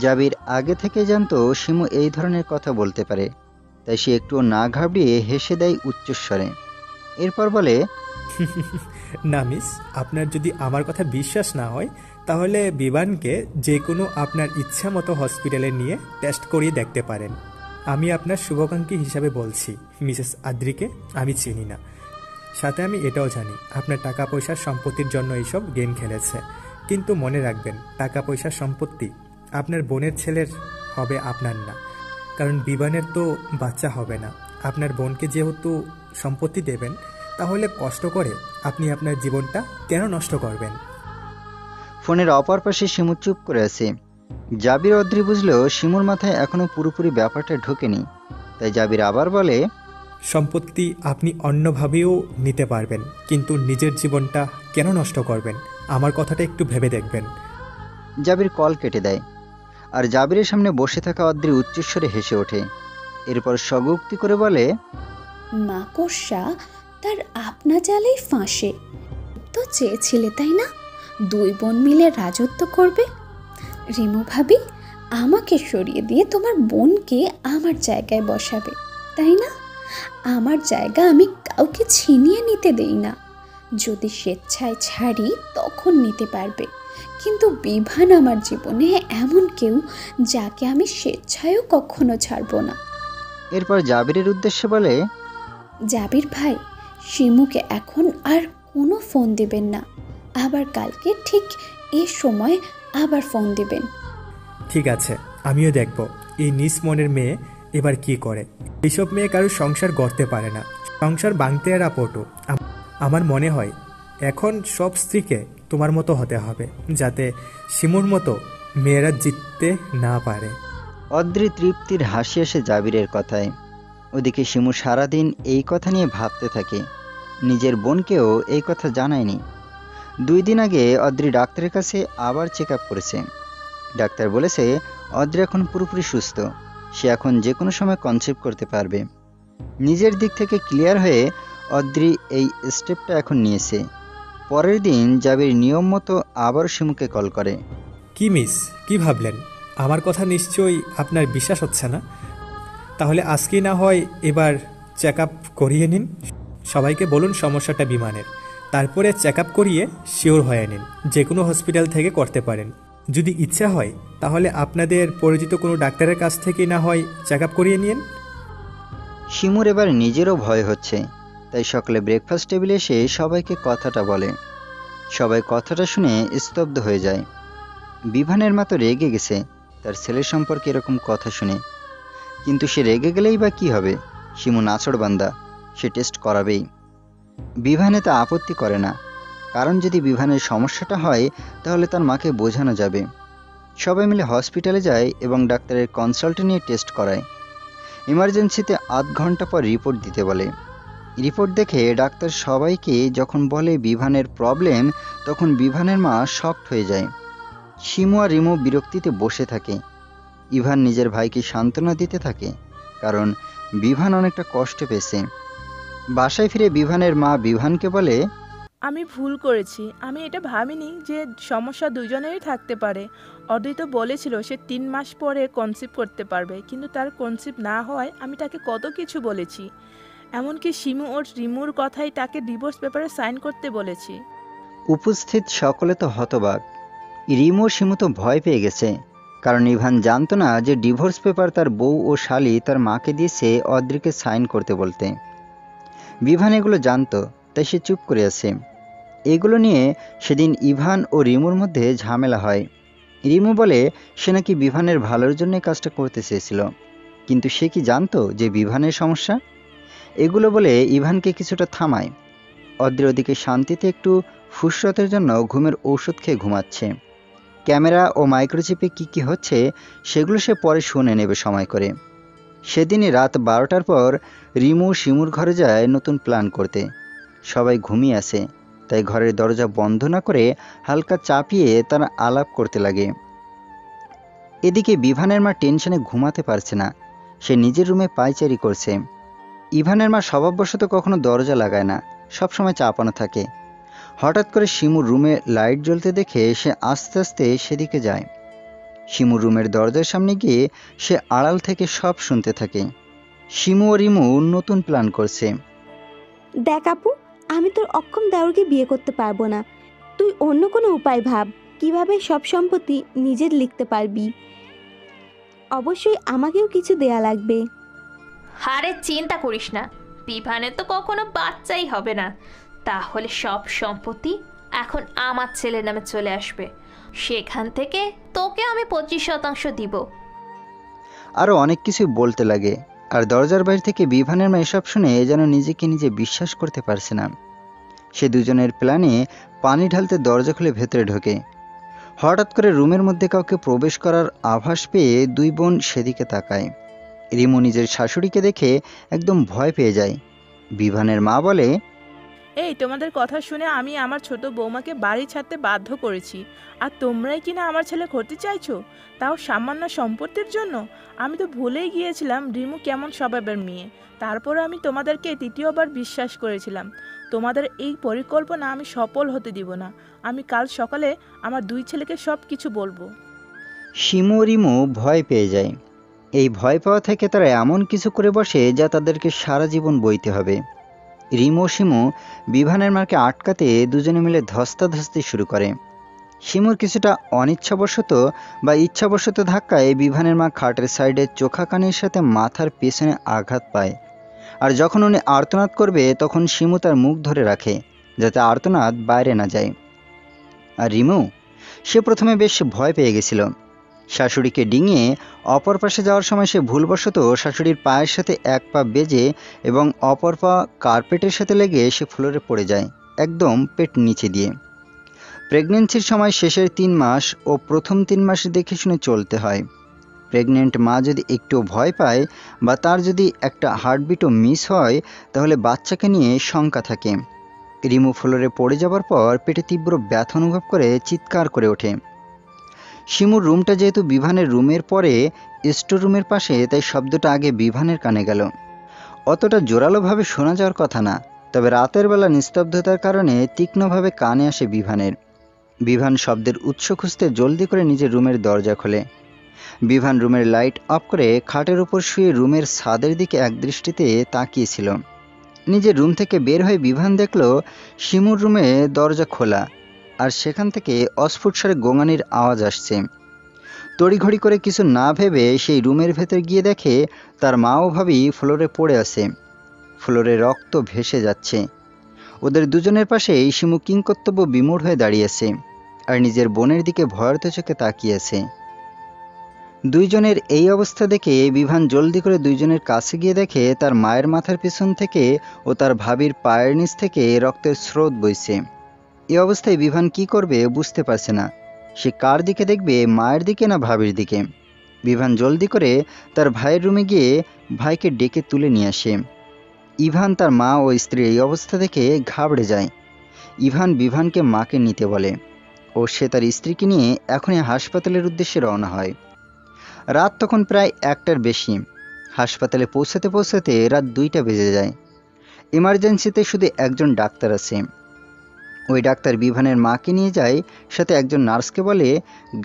জাবির আগে থেকে জানতো শিমু এই ধরনের কথা বলতে পারে, তাই সে একটু না ঘাবড়িয়ে হেসে দেয় উচ্চস্বরে। এরপর বলে, না মিস, আপনার যদি আমার কথা বিশ্বাস না হয় তাহলে বিভানকে যে কোনো আপনার ইচ্ছা মতো হসপিটালে নিয়ে টেস্ট করিয়ে দেখতে পারেন। আমি আপনার শুভাকাঙ্ক্ষী হিসাবে বলছি, মিসেস আদ্রিকে আমি চিনি না, সাথে আমি এটাও জানি আপনার টাকা পয়সার সম্পত্তির জন্য এইসব গেম খেলেছে। কিন্তু মনে রাখবেন, টাকা পয়সার সম্পত্তি আপনার বোনের ছেলের হবে, আপনার না, কারণ বিভানের তো বাচ্চা হবে না। আপনার বোনকে যেহেতু সম্পত্তি দেবেন, তাহলে কষ্ট করে আপনি আপনার জীবনটা কেন নষ্ট করবেন? ফোনের অপর পাশে শিমু চুপ করে আছে। জাবির অদ্রি বুঝলো শিমুর মাথায় এখনো পুরোপুরি ব্যাপারটা ঢোকেনি, তাই জাবির আবার বলে, সম্পত্তি আপনি অন্যভাবেও নিতে পারবেন, কিন্তু নিজের জীবনটা কেন নষ্ট করবেন? আমার কথাটা একটু ভেবে দেখবেন। জাবির কল কেটে দেয়, আর জাবিরের সামনে বসে থাকা অদ্রি উচ্চস্বরে হেসে ওঠে। এরপর স্বগোক্তি করে বলে, মাকড়সা তার আপনা জালেই ফাঁসে। তো চেয়েছিলে তাই না 2 বোন মিলে রাজত্ব করবে? রিমু ভাবি আমাকে সরিয়ে দিয়ে তোমার বোনকে আমার জায়গায় বসাবে, তাই না? আমার জায়গা আমি কাউকে ছিনিয়ে নিতে দেই না। যদি স্বেচ্ছায় ছাড়ি তখন নিতে পারবে, কিন্তু বিভান আমার জীবনে এমন কেউ যাকে আমি স্বেচ্ছায়ও কখনো ছাড়ব না। এরপর জাবিরের উদ্দেশ্যে বলে, জাবির ভাই, শিমুকে এখন আর কোনো ফোন দিবেন না। আবার কালকে ঠিক এই সময় আবার ফোন দিবেন। ঠিক আছে, আমিও দেখব এই নিজ মনের মেয়ে এবার কি করে। এইসব মেয়ে কারোর সংসার গড়তে পারে না, সংসার ভাঙতে এরা পটু। আমার মনে হয় এখন সব স্ত্রীকে তোমার মতো হতে হবে, যাতে শিমুর মতো মেয়েরা জিততে না পারে। অদ্রি তৃপ্তির হাসি আসে জাবিরের কথায়। ওদিকে শিমু সারাদিন এই কথা নিয়ে ভাবতে থাকে। নিজের বোনকেও এই কথা জানায়নি। 2 দিন আগে অদ্রি ডাক্তারের কাছে আবার চেক আপ করেছে। ডাক্তার বলেছে অদ্রি এখন পুরোপুরি সুস্থ, সে এখন যে কোনো সময় কনসিভ করতে পারবে। নিজের দিক থেকে ক্লিয়ার হয়ে অদ্রি এই স্টেপটা এখন নিয়েছে। পরের দিন জাবির নিয়ম মতো আবার শিমুকে কল করে। কি মিস, কি ভাবলেন? আমার কথা নিশ্চয়ই আপনার বিশ্বাস হচ্ছে না। তাহলে আজকেই না হয় এবার চেক আপ করিয়ে নিন। সবাইকে বলুন সমস্যাটা বিমানের, তারপরে চেক আপ করিয়ে শিওর হয়ে নিন। যে কোনো হসপিটাল থেকে করতে পারেন। যদি ইচ্ছা হয় তাহলে আপনাদের পরিচিত কোনো ডাক্তারের কাছ থেকেই না হয় চেক আপ করিয়ে নিন। শিমুর এবার নিজেরও ভয় হচ্ছে, তাই সকালে ব্রেকফাস্ট টেবিলে এসে সবাইকে কথাটা বলে। সবাই কথাটা শুনে স্তব্ধ হয়ে যায়। বিভানের মা তো রেগে গেছে তার ছেলের সম্পর্কে এরকম কথা শুনে, কিন্তু সে রেগে গেলেই বা কি হবে? শিমু নাছোড়বান্দা, সে টেস্ট করাবেই। বিভানে তা আপত্তি করে না, কারণ যদি বিভানের সমস্যাটা হয় তাহলে তার মাকে বোঝানো যাবে। সবাই মিলে হসপিটালে যায় এবং ডাক্তারের কনসাল্ট নিয়ে টেস্ট করায়। ইমার্জেন্সিতে 8 ঘন্টা পর রিপোর্ট দিতে বলে। রিপোর্ট দেখে ডাক্তার সবাইকে যখন বলে বিভানের প্রবলেম, তখন বিভানের মা শকড হয়ে যায়। শিমু আর রিমু বিরক্তিতে বসে থাকে। ইভান নিজের ভাইকে সান্ত্বনা দিতে থাকে, কারণ বিভান অনেকটা কষ্ট পেয়েছে। বাসায় ফিরে বিভানের মা বিভানকে বলে, আমি ভুল করেছি। আমি এটা ভাবিনি যে সমস্যা দুজনেরই থাকতে পারে। অদ্রি তো বলেছিল সে 3 মাস পরে কনসিভ করতে পারবে, কিন্তু তার কনসিভ না হওয়ায় আমি তাকে কত কিছু বলেছি। এমনকি শিমু ওর রিমুর কথাই তাকে ডিভোর্স পেপারে সাইন করতে বলেছি। উপস্থিত সকলে তো হতবাক। রিমু শিমু তো ভয় পেয়ে গেছে, কারণ ইভান জানতো না যে ডিভোর্স পেপার তার বউ ও শালি তার মাকে দিয়েছে অদ্রিকে সাইন করতে বলতে। বিভান এগুলো জানতো, তাই সে চুপ করে আছে। এগুলো নিয়ে সেদিন ইভান ও রিমুর মধ্যে ঝামেলা হয়। রিমু বলে সে নাকি বিভানের ভালোর জন্য কাজটা করতে চেয়েছিল, কিন্তু সে কি জানতো যে বিভানের সমস্যা? এগুলো বলে ইভানকে কিছুটা থামায়। অদ্রি ওদিকে শান্তিতে একটু ফুসরতের জন্য ঘুমের ঔষধ খেয়ে ঘুমাচ্ছে। ক্যামেরা ও মাইক্রোচিপে কি হচ্ছে সেগুলো সে পরে শুনে নেবে সময় করে। সেদিনই রাত 12টার পর রিমু শিমুর ঘরে যায় নতুন প্ল্যান করতে। সবাই ঘুমিয়ে আছে, তাই ঘরের দরজা বন্ধ না করে হালকা চাপিয়ে তারা আলাপ করতে লাগে। এদিকে বিভানের মা টেনশনে ঘুমাতে পারছে না, সে নিজের রুমে পায়চারি করছে। ইভানের মা স্বভাববশত কখনো দরজা লাগায় না, সবসময় চাপানো থাকে। হঠাৎ করে শিমুর রুমে লাইট জ্বলতে দেখে সে আস্তে আস্তে সেদিকে যায়। শিমুর রুমের দরজার সামনে গিয়ে সে আড়াল থেকে সব শুনতে থাকে। শিমু ও রিমু নতুন প্ল্যান করছে। দেখ আপু, আমি তোর অক্ষম দেওরকে বিয়ে করতে পারবো না। তুই অন্য কোনো উপায় ভাব, কিভাবে সব সম্পত্তি নিজের লিখতে পারবি। অবশ্যই আমাকেও কিছু দেয়া লাগবে। আরে চিন্তা করিস না, বিভানের তো কখনো বাচ্চাই হবে না। তাহলে সব সম্পত্তি এখন আমার ছেলের নামে চলে আসবে, সেখান থেকে তোকে আমি 25% দিব। আরও অনেক কিছু বলতে লাগে, আর দরজার বাইরে থেকে বিভানের মা এসব শুনে যেন নিজেকে নিজে বিশ্বাস করতে পারছে না। সে দুজনের প্ল্যানে পানি ঢালতে দরজা খুলে ভেতরে ঢোকে। হঠাৎ করে রুমের মধ্যে কাউকে প্রবেশ করার আভাস পেয়ে 2 বোন সেদিকে তাকায়। রিমু নিজের শাশুড়িকে দেখে একদম ভয় পেয়ে যায়। বিভানের মা বলে, এই তোমাদের কথা শুনে আমি আমার ছোট বৌমাকে বাড়ি ছাড়তে বাধ্য করেছি, আর তোমরাই কিনা আমার ছেলে ক্ষতি চাইছো, তাও সামান্য সম্পত্তির জন্য। আমি তো ভুলেই গিয়েছিলাম রিমু কেমন স্বভাবের মেয়ে। তারপরে আমি তোমাদেরকে তৃতীয়বার বিশ্বাস করেছিলাম। তোমাদের এই পরিকল্পনা আমি সফল হতে দিব না। আমি কাল সকালে আমার 2 ছেলেকে সব কিছু বলবো। শিমু ও রিমু ভয় পেয়ে যায়। এই ভয় পাওয়া থেকে তারা এমন কিছু করে বসে যা তাদেরকে সারা জীবন বইতে হবে। রিমু ও শিমু বিভানের মাকে আটকাতে দুজনে মিলে ধস্তাধস্তি শুরু করে। শিমুর কিছুটা অনিচ্ছাবশত বা ইচ্ছাবশত ধাক্কায় বিভানের মা খাটের সাইডে চোখা কানের সাথে মাথার পেছনে আঘাত পায়। আর যখন উনি আর্তনাদ করবে তখন শিমু তার মুখ ধরে রাখে যাতে আর্তনাদ বাইরে না যায়। আর রিমু, সে প্রথমে বেশ ভয় পেয়ে গেছিল। শাশুড়িকে ডিঙিয়ে অপর পাশে যাওয়ার সময় সে ভুলবশত শাশুড়ির পায়ের সাথে এক পা বেজে এবং অপর পা কার্পেটের সাথে লেগে সে ফ্লোরে পড়ে যায়, একদম পেট নিচে দিয়ে। প্রেগনেন্সির সময় শেষের 3 মাস ও প্রথম 3 মাস দেখে শুনে চলতে হয়। প্রেগনেন্ট মা যদি একটু ভয় পায় বা তার যদি একটা হার্টবিটও মিস হয় তাহলে বাচ্চাকে নিয়ে শঙ্কা থাকে। রিমু ফ্লোরে পড়ে যাবার পর পেটে তীব্র ব্যথা অনুভব করে চিৎকার করে ওঠে। শিমুর রুমটা যেহেতু বিভানের রুমের পরে স্টোর রুমের পাশে, তাই শব্দটা আগে বিভানের কানে গেল। অতটা জোরালোভাবে শোনা যাওয়ার কথা না, তবে রাতের বেলা নিস্তব্ধতার কারণে তীক্ষ্ণভাবে কানে আসে বিভানের। বিভান শব্দের উৎস খুঁজতে জলদি করে নিজের রুমের দরজা খোলে। বিভান রুমের লাইট অফ করে খাটের উপর শুয়ে রুমের ছাদের দিকে একদৃষ্টিতে তাকিয়েছিল। নিজের রুম থেকে বের হয়ে বিভান দেখল শিমুর রুমে দরজা খোলা, আর সেখান থেকে অস্ফুট স্বরে গোঙানির আওয়াজ আসছে। তড়িঘড়ি করে কিছু না ভেবে সেই রুমের ভেতর গিয়ে দেখে তার মা ও ভাবি ফ্লোরে পড়ে আছে। ফ্লোরে রক্ত ভেসে যাচ্ছে। ওদের দুজনের পাশেই শিমু কিংকর্তব্য বিমূঢ় হয়ে দাঁড়িয়েছে আর নিজের বোনের দিকে ভয়ার্ত চোখে তাকিয়েছে। দুইজনের এই অবস্থা দেখে বিভান জলদি করে দুইজনের কাছে গিয়ে দেখে তার মায়ের মাথার পিছন থেকে ও তার ভাবির পায়ের নিচ থেকে রক্তের স্রোত বইছে। এই অবস্থায় বিভান কি করবে বুঝতে পারছে না। সে কার দিকে দেখবে, মায়ের দিকে না ভাবির দিকে? বিভান জলদি করে তার ভাইয়ের রুমে গিয়ে ভাইকে ডেকে তুলে নিয়ে আসে। ইভান তার মা ও স্ত্রীর এই অবস্থা দেখে ঘাবড়ে যায়। ইভান বিভানকে মাকে নিতে বলে ও সে তার স্ত্রীকে নিয়ে এখনই হাসপাতালের উদ্দেশ্যে রওনা হয়। রাত তখন প্রায় 1টার বেশি। হাসপাতালে পৌঁছাতে পৌঁছাতে রাত 2টা বেজে যায়। ইমার্জেন্সিতে শুধু একজন ডাক্তার আছে। ওই ডাক্তার বিভানের মাকে নিয়ে যায়, সাথে একজন নার্সকে বলে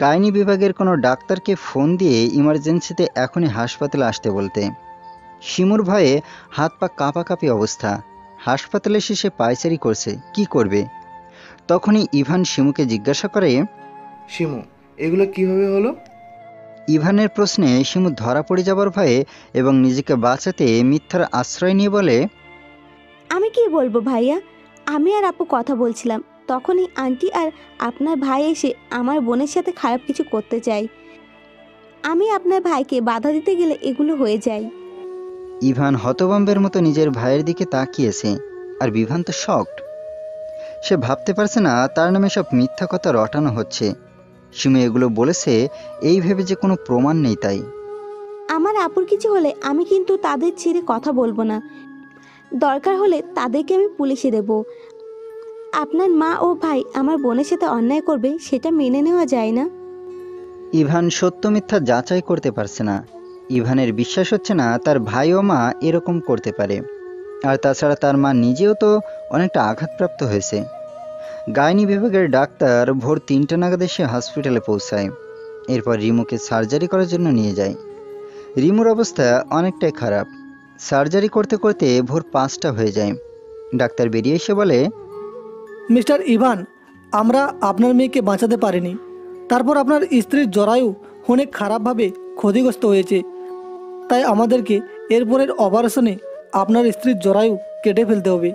গাইনি বিভাগের কোনো ডাক্তারকে ফোন দিয়ে ইমার্জেন্সিতে এখনই হাসপাতালে আসতে বলতে। শিমুর ভয়ে হাত পা কাঁপাকাঁপি অবস্থা। হাসপাতালে সে পায়চারি করছে, কি করবে? তখনই ইভান শিমুকে জিজ্ঞাসা করে, শিমু, এগুলো কিভাবে হলো? ইভানের প্রশ্নে শিমু ধরা পড়ে যাবার ভয়ে এবং নিজেকে বাঁচাতে মিথ্যার আশ্রয় নিয়ে বলে, আমি কি বলবো ভাইয়া, আমি আর আপু কথা বলছিলাম, তখনই আন্টি আর আপনার ভাই এসে আমার বোনের সাথে খারাপ কিছু করতে চায়। আমি আপনার ভাইকে বাধা দিতে গেলে এগুলো হয়ে যায়। ইভান হতভম্বের মতো নিজের ভাইয়ের দিকে তাকিয়েছে, আর বিভান তো শকড। সে ভাবতে পারছে না তার নামে সব মিথ্যা কথা রটানো হচ্ছে। শিমু এগুলো বলেছে এই ভেবে যে কোনো প্রমাণ নেই তাই। আমার আপুর কিছু হলে আমি কিন্তু তাদের ছেড়ে কথা বলবো না, দরকার হলে তাদেরকে আমি পুলিশে দেব। আপনার মা ও ভাই আমার বোনের সাথে অন্যায় করবে, সেটা মেনে নেওয়া যায় না। ইভান সত্য মিথ্যা যাচাই করতে পারছে না। ইভানের বিশ্বাস হচ্ছে না তার ভাই ও মা এরকম করতে পারে। আর তাছাড়া তার মা নিজেও তো অনেকটা আঘাতপ্রাপ্ত হয়েছে। গাইনি বিভাগের ডাক্তার ভোর 3টা নাগাদ এসে হসপিটালে পৌঁছায়। এরপর রিমুকে সার্জারি করার জন্য নিয়ে যায়। রিমুর অবস্থা অনেকটাই খারাপ। সার্জারি করতে করতে ভোর 5টা হয়ে যায়। ডাক্তার বেরিয়ে এসে বলে, মিস্টার ইভান, আমরা আপনার মেয়েকে বাঁচাতে পারিনি। তারপর আপনার স্ত্রীর জরায়ু অনেক খারাপভাবে ক্ষতিগ্রস্ত হয়েছে, তাই আমাদেরকে এরপরের অপারেশনে আপনার স্ত্রীর জরায়ু কেটে ফেলতে হবে।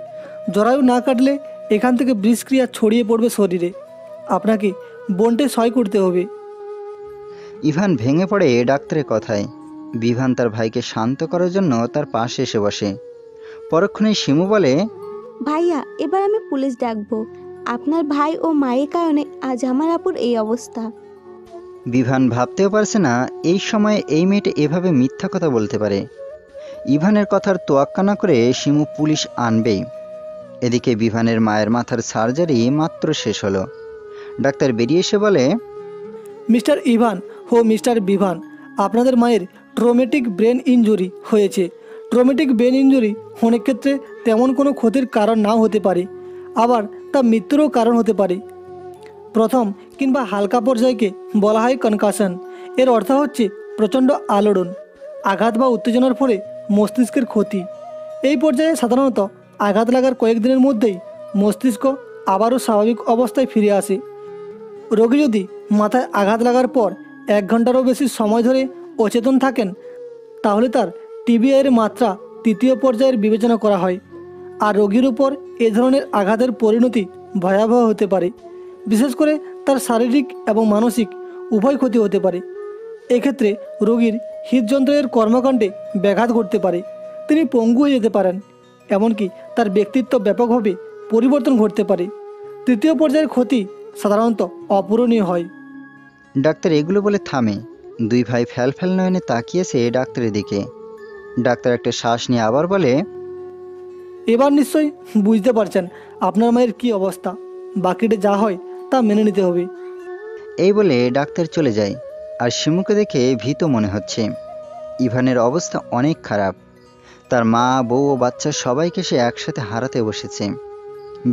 জরায়ু না কাটলে এখান থেকে বিষক্রিয়া ছড়িয়ে পড়বে শরীরে। আপনাকে বোনটে সয় করতে হবে। ইভান ভেঙে পড়ে ডাক্তারের কথায়। বিভান তার ভাইকে শান্ত করার জন্য তার পাশে এসে বসে। পরক্ষণেই শিমু বলে, ভাইয়া, এবার আমি পুলিশ ডাকবো। আপনার ভাই ও মায়ের কারণে আজ আমার আপুর এই অবস্থা। বিভান ভাবতেও পারছে না এই সময়ে এই মেয়েটা এভাবে মিথ্যা কথা বলতে পারে। ইভানের কথার তোয়াক্কা না করে শিমু পুলিশ আনবেই। এদিকে বিভানের মায়ের মাথার সার্জারি মাত্র শেষ হলো। ডাক্তার বেরিয়ে এসে বলে, মিস্টার ইভান ও মিস্টার বিভান, আপনাদের মায়ের ট্রমেটিক ব্রেন ইনজুরি হয়েছে। ট্রমেটিক ব্রেন ইনজুরি অনেক ক্ষেত্রে তেমন কোনো ক্ষতির কারণ নাও হতে পারে, আবার তা মৃত্যুরও কারণ হতে পারে। প্রথম কিংবা হালকা পর্যায়কে বলা হয় কনকাশন। এর অর্থ হচ্ছে প্রচণ্ড আলোড়ন, আঘাত বা উত্তেজনার ফলে মস্তিষ্কের ক্ষতি। এই পর্যায়ে সাধারণত আঘাত লাগার কয়েকদিনের মধ্যেই মস্তিষ্ক আবারও স্বাভাবিক অবস্থায় ফিরে আসে। রোগী যদি মাথায় আঘাত লাগার পর 1 ঘন্টারও বেশি সময় ধরে অচেতন থাকেন, তাহলে তার টিবিআইয়ের মাত্রা 3য় পর্যায়ের বিবেচনা করা হয়। আর রোগীর উপর এ ধরনের আঘাতের পরিণতি ভয়াবহ হতে পারে। বিশেষ করে তার শারীরিক এবং মানসিক উভয় ক্ষতি হতে পারে। এক্ষেত্রে রোগীর হৃদযন্ত্রের কর্মকাণ্ডে ব্যাঘাত ঘটতে পারে, তিনি পঙ্গু হয়ে যেতে পারেন, এমনকি তার ব্যক্তিত্ব ব্যাপকভাবে পরিবর্তন ঘটতে পারে। 3য় পর্যায়ের ক্ষতি সাধারণত অপূরণীয় হয়। ডাক্তার এগুলো বলে থামে। 2 ভাই ফ্যাল নয়নে তাকিয়েছে ডাক্তারের দিকে। ডাক্তার একটা শ্বাস নিয়ে আবার বলে, এবার নিশ্চয়ই বুঝতে পারছেন আপনার মায়ের কী অবস্থা। বাকিটা যা হয় তা মেনে নিতে হবে। এই বলে ডাক্তার চলে যায়। আর শিমুকে দেখে ভীত মনে হচ্ছে। ইভানের অবস্থা অনেক খারাপ। তার মা, বউ ও বাচ্চা সবাইকে সে একসাথে হারাতে বসেছে।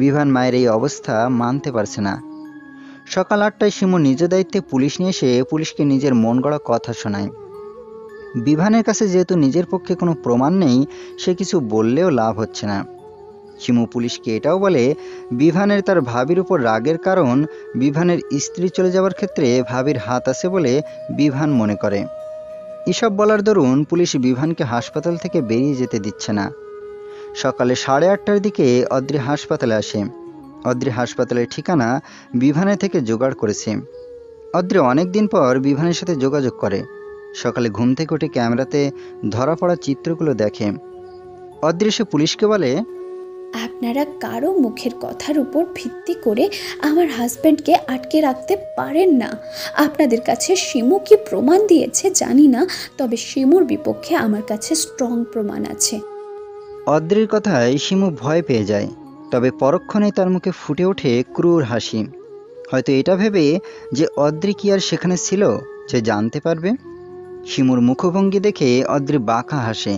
বিভান মায়ের এই অবস্থা মানতে পারছে না। সকাল 8টায় শিমু নিজ দায়িত্বে পুলিশ নিয়ে এসে পুলিশকে নিজের মন গড়া কথা শোনায়। বিভানের কাছে যেহেতু নিজের পক্ষে কোনো প্রমাণ নেই, সে কিছু বললেও লাভ হচ্ছে না। শিমু পুলিশকে এটাও বলে বিভানের তার ভাবির উপর রাগের কারণ বিভানের স্ত্রী চলে যাওয়ার ক্ষেত্রে ভাবির হাত আছে বলে বিভান মনে করে। এসব বলার দরুন পুলিশ বিভানকে হাসপাতাল থেকে বেরিয়ে যেতে দিচ্ছে না। সকালে 8:30টার দিকে অদ্রি হাসপাতালে আসে। অদ্রি হাসপাতালের ঠিকানা বিভানের থেকে জোগাড় করেছে। অদ্রি অনেক দিন পর বিভানের সাথে যোগাযোগ করে। সকালে ঘুম থেকে উঠে ক্যামেরাতে ধরা পড়া চিত্রগুলো দেখে। অদ্রি সে পুলিশকে বলে, আপনারা কারো মুখের কথার উপর ভিত্তি করে আমার হাজব্যান্ডকে আটকে রাখতে পারেন না। আপনাদের কাছে শিমু কি প্রমাণ দিয়েছে জানি না, তবে শিমুর বিপক্ষে আমার কাছে স্ট্রং প্রমাণ আছে। অদ্রির কথায় শিমু ভয় পেয়ে যায়। তবে পরক্ষণেই তার মুখে ফুটে ওঠে ক্রূর হাসি। হয়তো এটা ভেবে যে অদ্রি কি আর সেখানে ছিল, সে জানতে পারবে। শিমুর মুখভঙ্গি দেখে অদ্রি বাঁকা হাসে।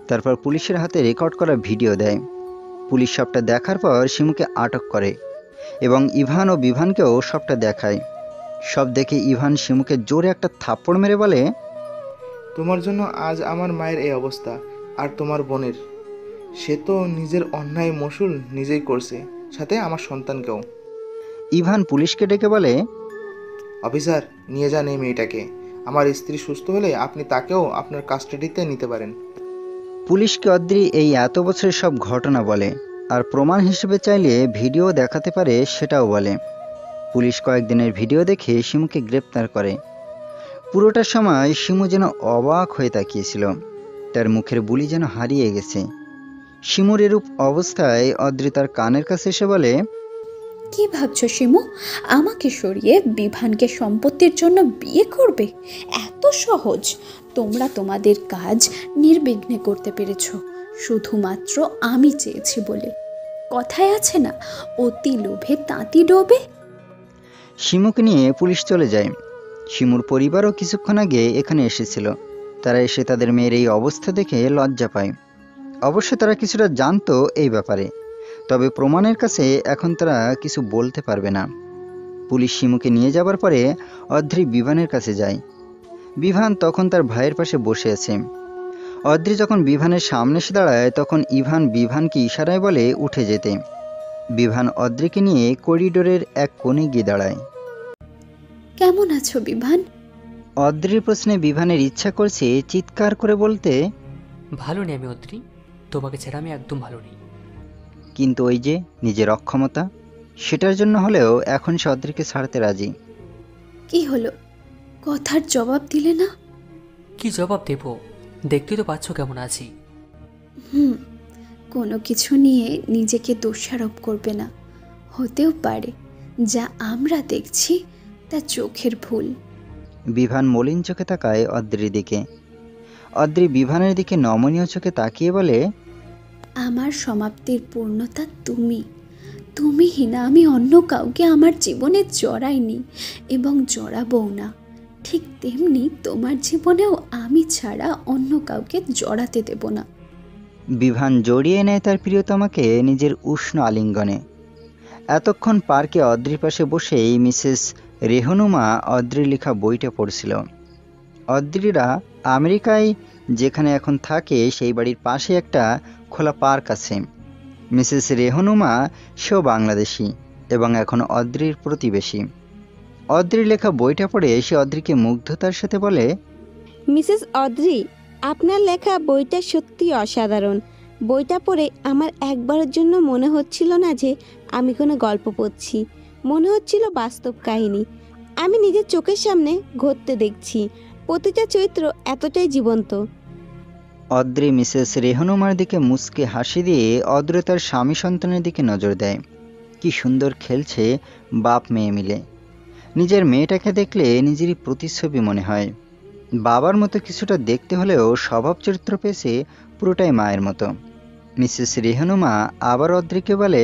তারপর পুলিশের হাতে রেকর্ড করা ভিডিও দেয়। পুলিশ সবটা দেখার পর শিমুকে আটক করে এবং ইভান ও বিভানকেও সবটা দেখায়। সব দেখে ইভান শিমুকে জোরে একটা থাপ্পড় মেরে বলে, তোমার জন্য আজ আমার মায়ের এই অবস্থা, আর তোমার বোনের। সে তো নিজের অন্যায় মসুল নিজেই করছে, সাথে আমার সন্তানকেও। ইভান পুলিশকে ডেকে বলে, অফিসার, নিয়ে যান এই মেয়েটাকে। আমার স্ত্রী সুস্থ হলে আপনি তাকেও আপনার কাস্টাডিতে নিতে পারেন। পুলিশকে অদ্রি এই এত বছরের সব ঘটনা বলে, আর প্রমাণ হিসেবে চাইলে ভিডিও দেখাতে পারে সেটাও বলে। পুলিশ কয়েকদিনের ভিডিও দেখে শিমুকে গ্রেপ্তার করে। পুরোটা সময় শিমু যেন অবাক হয়ে তাকিয়েছিল। তার মুখের বুলি যেন হারিয়ে গেছে। শিমুর এরূপ অবস্থায় অদ্রি তার কানের কাছে এসে বলে, কি ভাবছো শিমু? আমাকে সরিয়ে বিভানকে সম্পত্তির জন্য বিয়ে করবে? এত সহজ? তোমরা তোমাদের কাজ নির্বিঘ্নে করতে পেরেছো শুধুমাত্র আমি চেয়েছি বলে। কথায় আছে না, অতি লোভে তাঁতি ডোবে। শিমুকে নিয়ে পুলিশ চলে যায়। শিমুর পরিবারও কিছুক্ষণ আগে এখানে এসেছিল। তারা এসে তাদের মেয়ের এই অবস্থা দেখে লজ্জা পায়। অবশ্য তারা কিছুটা জানতো এই ব্যাপারে, তবে প্রমাণের কাছে এখন তারা কিছু বলতে পারবে না। পুলিশ শিমুকে নিয়ে যাবার পরে অদ্রি বিভানের কাছে যায়। বিভান তখন তার ভাইয়ের পাশে বসে আছে। অদ্রি যখন বিভানের সামনে এসে দাঁড়ায় তখন ইভান বিভানকে ইশারায় বলে উঠে যেতে। বিভান অদ্রিকে নিয়ে করিডোরের এক কোণে গিয়ে দাঁড়ায়। কেমন আছো বিভান? অদ্রির প্রশ্নে বিভানের ইচ্ছা করছে চিৎকার করে বলতে, ভালো নেই আমি অদ্রি, তোমাকে ছাড়া আমি একদম ভালো নেই। কিন্তু ওই যে নিজের অক্ষমতা, সেটার জন্য হলেও এখন সে অদ্রিকে ছাড়তে রাজি। কি হলো, কথার জবাব দিলে না? কি জবাব দেব? দেখতে তো পাচ্ছ কেমন আছি। কোনো কিছু নিয়ে নিজেকে দোষারোপ করবে না। হতেও পারে যা আমরা দেখছি তা চোখের ভুল। বিভান মলিন চোখে তাকায় অদ্রির দিকে। অদ্রি বিভানের দিকে নমনীয় চোখে তাকিয়ে বলে, আমার সমাপ্তির পূর্ণতা তুমি। তুমিহীনা আমি অন্য কাউকে আমার জীবনে জড়াইনি এবং জড়াবও না। ঠিক তেমনি তোমার জীবনেও আমি ছাড়া অন্য কাউকে জড়াতে দেব না। বিভান জড়িয়ে নেয় তার প্রিয়তমাকে নিজের উষ্ণ আলিঙ্গনে। এতক্ষণ পার্কে অদ্রির পাশে বসেই মিসেস রেহনুমা অদ্রির লেখা বইটা পড়ছিল। অদ্রিরা আমেরিকায় যেখানে এখন থাকে সেই বাড়ির পাশে একটা খোলা পার্ক আছে। মিসেস রেহনুমা সেও বাংলাদেশি এবং এখন অদ্রির প্রতিবেশী। অদ্রির লেখা বইটা পড়ে সে অদ্রিকে মুগ্ধতার সাথে বলে, মিসেস অদ্রি, আপনার লেখা বইটা সত্যি অসাধারণ। বইটা পড়ে আমার একবারের জন্য মনে হচ্ছিল না যে আমি কোনো গল্প পড়ছি, মনে হচ্ছিল বাস্তব কাহিনী। আমি নিজের চোখের সামনে ঘটতে দেখছি। প্রতিটা চরিত্র এতটাই জীবন্ত। অদ্রি মিসেস রেহনুমার দিকে মুচকে হাসি দিয়ে অদ্র তার স্বামী সন্তানের দিকে নজর দেয়। কি সুন্দর খেলছে বাপ মেয়ে মিলে। নিজের মেয়েটাকে দেখলে নিজেরই প্রতিচ্ছবি মনে হয়। বাবার মতো কিছুটা দেখতে হলেও স্বভাব চরিত্র পেয়েছে পুরোটাই মায়ের মতো। মিসেস রেহনুমা আবার অদ্রিকে বলে,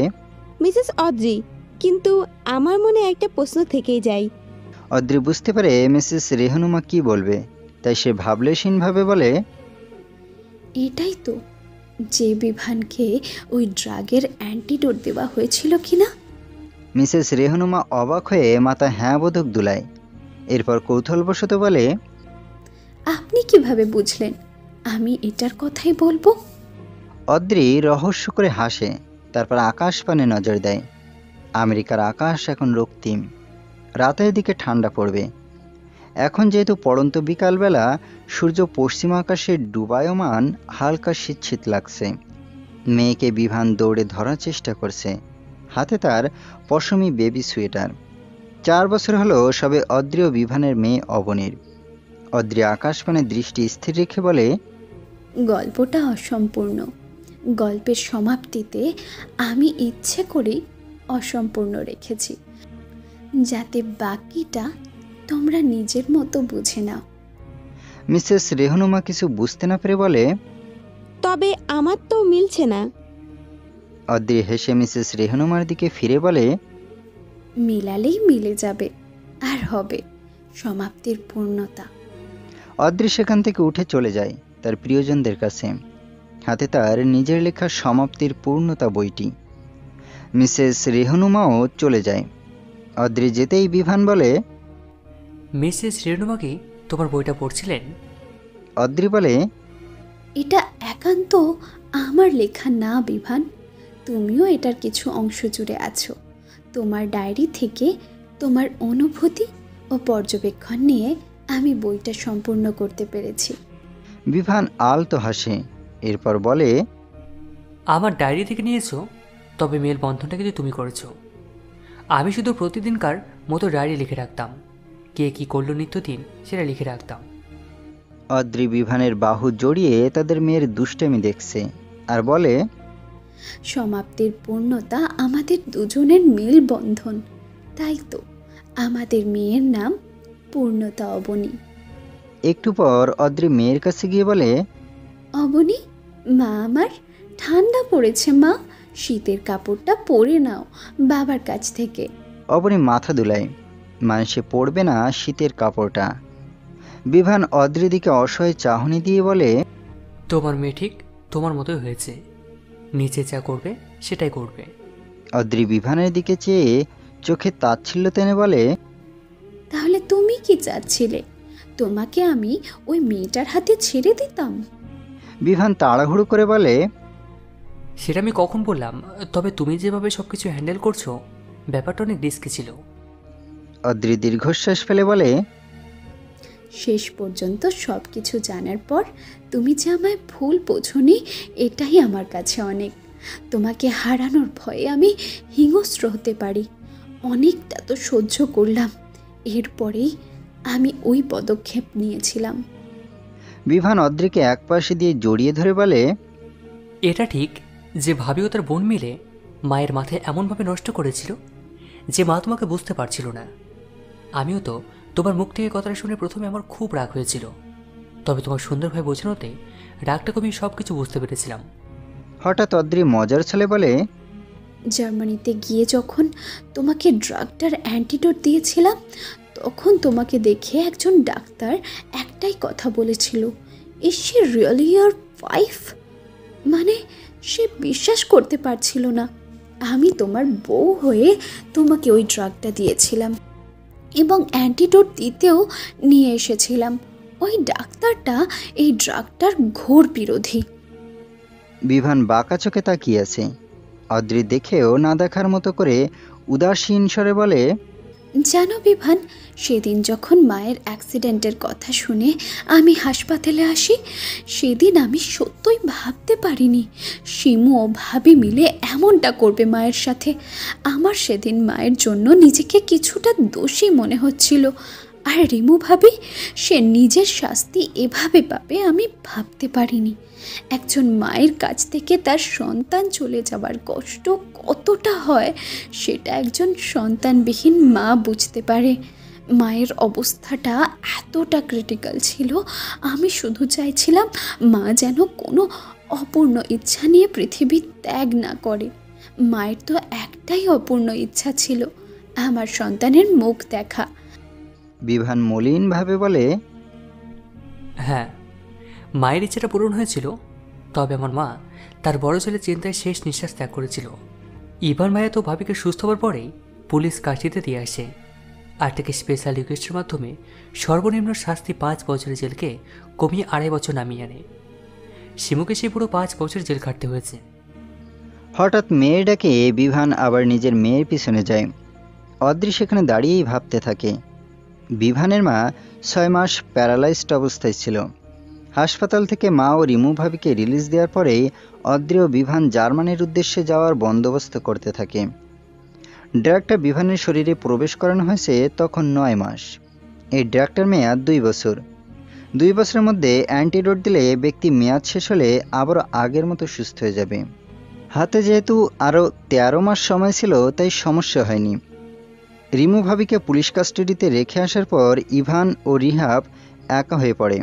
মিসেস অদ্রি, কিন্তু আমার মনে একটা প্রশ্ন থেকেই যায়। অদ্রি বুঝতে পারে মিসেস রেহনুমা কি বলবে, তাই সে ভাবলেশীনভাবে বলে, এটাই তো, যে বিভানকে ওই ড্রাগের অ্যান্টিডোট দেওয়া হয়েছিল কিনা? মিসেস রেহনুমা অবাক হয়ে মাথা হ্যাঁ বোধক দুলায়। এরপর কৌতূহলবশত বলে, আপনি কিভাবে বুঝলেন আমি এটার কথাই বলবো? অদ্রি রহস্য করে হাসে, তারপর আকাশ পানে নজর দেয়। আমেরিকার আকাশ এখন রক্তিম, রাতের দিকে ঠান্ডা পড়বে। এখন যেহেতু পড়ন্ত বিকালবেলা, সূর্য পশ্চিম আকাশে ডুবায়মান, হালকা শীত শীত লাগছে। মেয়েকে বিভান দৌড়ে ধরার চেষ্টা করছে, হাতে তার পশমি বেবি সোয়েটার। 4 বছর হলো সবে অদ্রি ও বিভানের মেয়ে অবনীর। অদ্রি আকাশপানে দৃষ্টি স্থির রেখে বলে, গল্পটা অসম্পূর্ণ। গল্পের সমাপ্তিতে আমি ইচ্ছে করেই অসম্পূর্ণ রেখেছি, যাতে বাকিটা তোমরা নিজের মতো বুঝে নাও। মিসেস রেহনুমা কিছু বুঝতে না পেরে বলে, তবে আমার তো মিলছে না। অদ্রি হেসে মিসেস রেহনুমার দিকে ফিরে বলে, মিলালেই মিলে যাবে, আর হবে সমাপ্তির পূর্ণতা। অদ্রি সেখান থেকে উঠে চলে যায় তার প্রিয়জনদের কাছে, হাতে তার নিজের লেখা সমাপ্তির পূর্ণতা বইটি। মিসেস রেহনুমাও চলে যায়। অদ্রি যেতেই বিভান বলে, মিসেস রেহনুমা কি তোমার বইটা পড়ছিলেন? অদ্রি বলে, এটা একান্ত আমার লেখা না বিভান, তুমিও এটার কিছু অংশ জুড়ে আছো। তোমার ডায়েরি থেকে তোমার অনুভূতি ও পর্যবেক্ষণ নিয়ে আমি বইটা সম্পূর্ণ করতে পেরেছি। বিভান আলতো হাসে, এরপর বলে, আমার ডায়েরি থেকে নিয়েছো? তবে মেল বন্ধনটা কিন্তু তুমি করেছো। আমি শুধু প্রতিদিনকার মতো ডায়েরি লিখে রাখতাম, কে কি করলো নিত্যদিন সেটা লিখে রাখতাম। অদ্রি বিভানের বাহু জড়িয়ে তাদের মেয়ের দুষ্টামি দেখছে আর বলে, সমাপ্তির পূর্ণতা আমাদের দুজনের মেলবন্ধন, তাই তো আমাদের মেয়ের নাম পূর্ণতা অবনী। একটু পর অদ্রি মেয়ের কাছে গিয়ে বলে, অবনী, মা আমার ঠান্ডা পড়েছে মা, শীতের কাপড়টা পরে নাও বাবার কাছ থেকে। অবনী মাথা দুলায়, মানুষে পড়বে না শীতের কাপড়টা। বিভান অদ্রির দিকে অসহায় চাহনি দিয়ে বলে, তোমার মেয়ে ঠিক তোমার মতোই হয়েছে, নিচে যা করবে সেটাই করবে। অদ্রি বিভানের দিকে চেয়ে চোখে তাচ্ছিল্য টেনে বলে, তাহলে তুমি কি চাচ্ছিলে, তোমাকে আমি ওই মেয়েটার হাতে ছেড়ে দিতাম? বিভান তাড়াহুড়ো করে বলে, সেটা আমি কখন বললাম? তবে তুমি যেভাবে সব কিছু হ্যান্ডেল করছো, ব্যাপারটা অনেক রিস্কি ছিল। অদ্রি দীর্ঘশ্বাস ফেলে বলে, শেষ পর্যন্ত সব কিছু জানার পর তুমি যে আমায় ভুল বোঝোনি, এটাই আমার কাছে অনেক। তোমাকে হারানোর ভয়ে আমি হিংস্র হতে পারি। অনেকটা তো সহ্য করলাম, এরপরেই আমি ওই পদক্ষেপ নিয়েছিলাম। বিভান অদ্রিকে এক পাশে দিয়ে জড়িয়ে ধরে বলে, এটা ঠিক যে ভাবিও তার বোন মিলে মায়ের মাথায় এমনভাবে নষ্ট করেছিল যে মা তোমাকে বুঝতে পারছিল না। আমিও তো তোমার মুখ থেকে কথাটা শুনে প্রথমে আমার খুব রাগ হয়েছিল, তবে তোমার সুন্দরভাবে বোঝানোতে রাগটা কমিয়ে সব কিছু বুঝতে পেরেছিলাম। হঠাৎ অদ্রি মজার ছলে বলে, জার্মানিতে গিয়ে যখন তোমাকে ড্রাগটার অ্যান্টিডোট দিয়েছিলাম, তখন তোমাকে দেখে একজন ডাক্তার একটাই কথা বলেছিল, is she really your wife? মানে সে বিশ্বাস করতে পারছিল না আমি তোমার বউ হয়ে তোমাকে ওই ড্রাগটা দিয়েছিলাম এবং অ্যান্টিডোট দিতেও নিয়ে এসেছিলাম। ওই ডাক্তারটা এই ড্রাগটার ঘোর বিরোধী। বিভান বাঁকা চোখে তাকিয়ে আছে। অদ্রি দেখেও না দেখার মতো করে উদাসীন স্বরে বলে, জানো বিভান, সেদিন যখন মায়ের অ্যাক্সিডেন্টের কথা শুনে আমি হাসপাতালে আসি, সেদিন আমি সত্যই ভাবতে পারিনি শিমু ও ভাবি মিলে এমনটা করবে মায়ের সাথে। আমার সেদিন মায়ের জন্য নিজেকে কিছুটা দোষী মনে হচ্ছিল। আর রিমু ভাবি, সে নিজের শাস্তি এভাবে পাবে আমি ভাবতে পারিনি। একজন মায়ের কাছ থেকে তার সন্তান চলে যাবার কষ্ট কতটা হয় সেটা একজন সন্তানবিহীন মা বুঝতে পারে। মায়ের অবস্থাটা এতটা ক্রিটিক্যাল ছিল, আমি শুধু চাইছিলাম মা যেন কোনো অপূর্ণ ইচ্ছা নিয়ে পৃথিবী ত্যাগ না করে। মায়ের তো একটাই অপূর্ণ ইচ্ছা ছিল, আমার সন্তানের মুখ দেখা। বিভান মলিনভাবে বলে, হ্যাঁ, মায়ের ইচ্ছাটা পূরণ হয়েছিল, তবে আমার মা তার বড় ছেলে চিন্তায় শেষ নিঃশ্বাস ত্যাগ করেছিল। ইভান ভাইয়া তো ভাবিকে সুস্থ হওয়ার পরেই পুলিশ কাশিতে দিয়ে আসে আর তাকে স্পেশাল রিকোয়েস্টের মাধ্যমে সর্বনিম্ন শাস্তি 5 বছরের জেলকে কমিয়ে 2.5 বছর নামিয়ে আনে। শিমুকে সে পুরো 5 বছর জেল খাটতে হয়েছে। হঠাৎ মেয়ের ডাকে বিভান আবার নিজের মেয়ের পিছনে যায়। অদ্রি সেখানে দাঁড়িয়েই ভাবতে থাকে। বিভানের মা 6 মাস প্যারালাইজড অবস্থায় ছিল। হাসপাতাল থেকে মা ও রিমু ভাবিকে রিলিজ দেওয়ার পরেই অদ্রি ও বিভান জার্মানির উদ্দেশ্যে যাওয়ার বন্দোবস্ত করতে থাকে। ড্রাগটা বিভানের শরীরে প্রবেশ করানো হয়েছে তখন 9 মাস। এই ড্রাগটার মেয়াদ 2 বছর। 2 বছরের মধ্যে অ্যান্টিডোট দিলে ব্যক্তি মেয়াদ শেষ হলে আবারও আগের মতো সুস্থ হয়ে যাবে। হাতে যেহেতু আরও 13 মাস সময় ছিল, তাই সমস্যা হয়নি। রিমু ভাবিকে পুলিশ কাস্টাডিতে রেখে আসার পর ইভান ও রিহাব একা হয়ে পড়ে।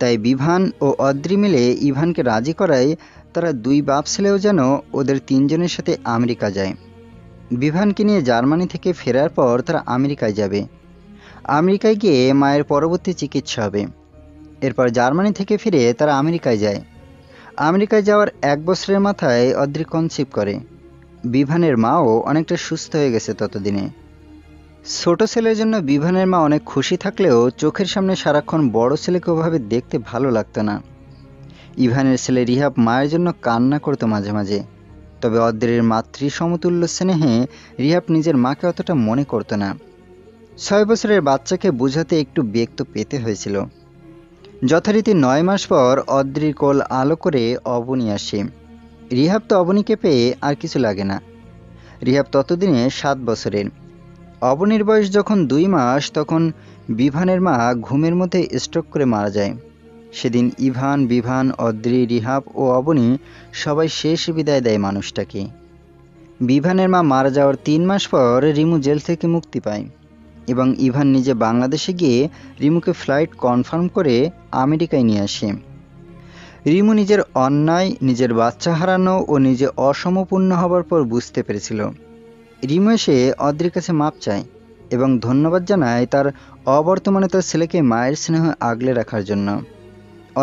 তাই বিভান ও অদ্রি মিলে ইভানকে রাজি করায় তারা 2 বাপ ছেলেও যেন ওদের 3 জনের সাথে আমেরিকা যায়। বিভানকে নিয়ে জার্মানি থেকে ফেরার পর তারা আমেরিকায় যাবে। আমেরিকায় গিয়ে মায়ের পরবর্তী চিকিৎসা হবে। এরপর জার্মানি থেকে ফিরে তারা আমেরিকায় যায়। আমেরিকায় যাওয়ার 1 বছরের মাথায় অদ্রি কনসিভ করে। বিভানের মাও অনেকটা সুস্থ হয়ে গেছে ততদিনে। ছোট ছেলের জন্য বিভানের মা অনেক খুশি থাকলেও চোখের সামনে সারাক্ষণ বড় ছেলেকে ওভাবে দেখতে ভালো লাগতো না। ইভানের ছেলে রিহাব মায়ের জন্য কান্না করতো মাঝে মাঝে, তবে অদ্রির মাতৃ সমতুল্য স্নেহে রিহাব নিজের মাকে অতটা মনে করতো না। 6 বছরের বাচ্চাকে বোঝাতে একটু বেগ তো পেতে হয়েছিল। যথারীতি 9 মাস পর অদ্রির কোল আলো করে অবনী আসে। রিহাব তো অবনীকে পেয়ে আর কিছু লাগে না। রিহাব ততদিনে 7 বছরের। অবনীর বয়স যখন 2 মাস, তখন বিভানের মা ঘুমের মধ্যে স্ট্রোক করে মারা যায়। সেদিন ইভান, বিভান, অদ্রি, রিহাব ও অবনী সবাই শেষ বিদায় দেয় মানুষটাকে। বিভানের মা মারা যাওয়ার 3 মাস পর রিমু জেল থেকে মুক্তি পায় এবং ইভান নিজে বাংলাদেশে গিয়ে রিমুকে ফ্লাইট কনফার্ম করে আমেরিকায় নিয়ে আসে। রিমু নিজের অন্যায়, নিজের বাচ্চা হারানো ও নিজে অসমপূর্ণ হবার পর বুঝতে পেরেছিল। রিমু এসে অদ্রির কাছে মাপ চায় এবং ধন্যবাদ জানায় তার অবর্তমানে তার ছেলেকে মায়ের স্নেহ আগলে রাখার জন্য।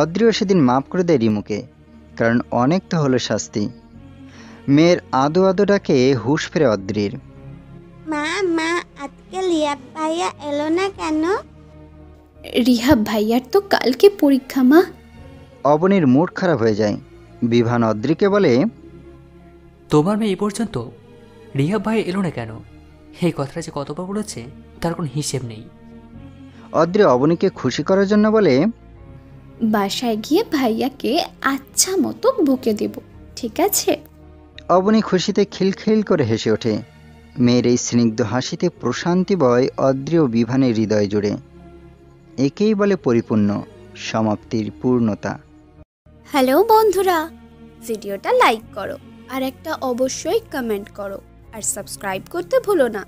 অদ্রিও সেদিন মাপ করে দেয় রিমুকে, কারণ অনেক তো হলো শাস্তি। মেয়ের আদো আদো ডাকে হুঁশ ফেরে অদ্রির। মা মা আজকে লিয়াব ভাইয়া এলো না কেন? রিহাব ভাইয়ার তো কালকে পরীক্ষা মা। অবনীর মুড খারাপ হয়ে যায়। বিভান অদ্রিকে বলে, তোমার মেয়ে এই পর্যন্ত রিহাব ভাই এলো না কেন? এই কথাটা যে কতবার বলেছে তার কোনো হিসেব নেই। অদ্রি অবনীকে খুশি করার জন্য বলে, বাসায় গিয়ে ভাইয়াকে আচ্ছা মতো বকে দেব, ঠিক আছে? অবনী খুশিতে খিলখিল করে হেসে ওঠে। মেয়ের এই স্নিগ্ধ হাসিতে প্রশান্তি বয় অদ্রি ও বিভানের হৃদয় জুড়ে। একেই বলে পরিপূর্ণ, সমাপ্তির পূর্ণতা। হ্যালো বন্ধুরা, ভিডিওটা লাইক করো আর একটা অবশ্যই কমেন্ট করো আর সাবস্ক্রাইব করতে ভুলো না।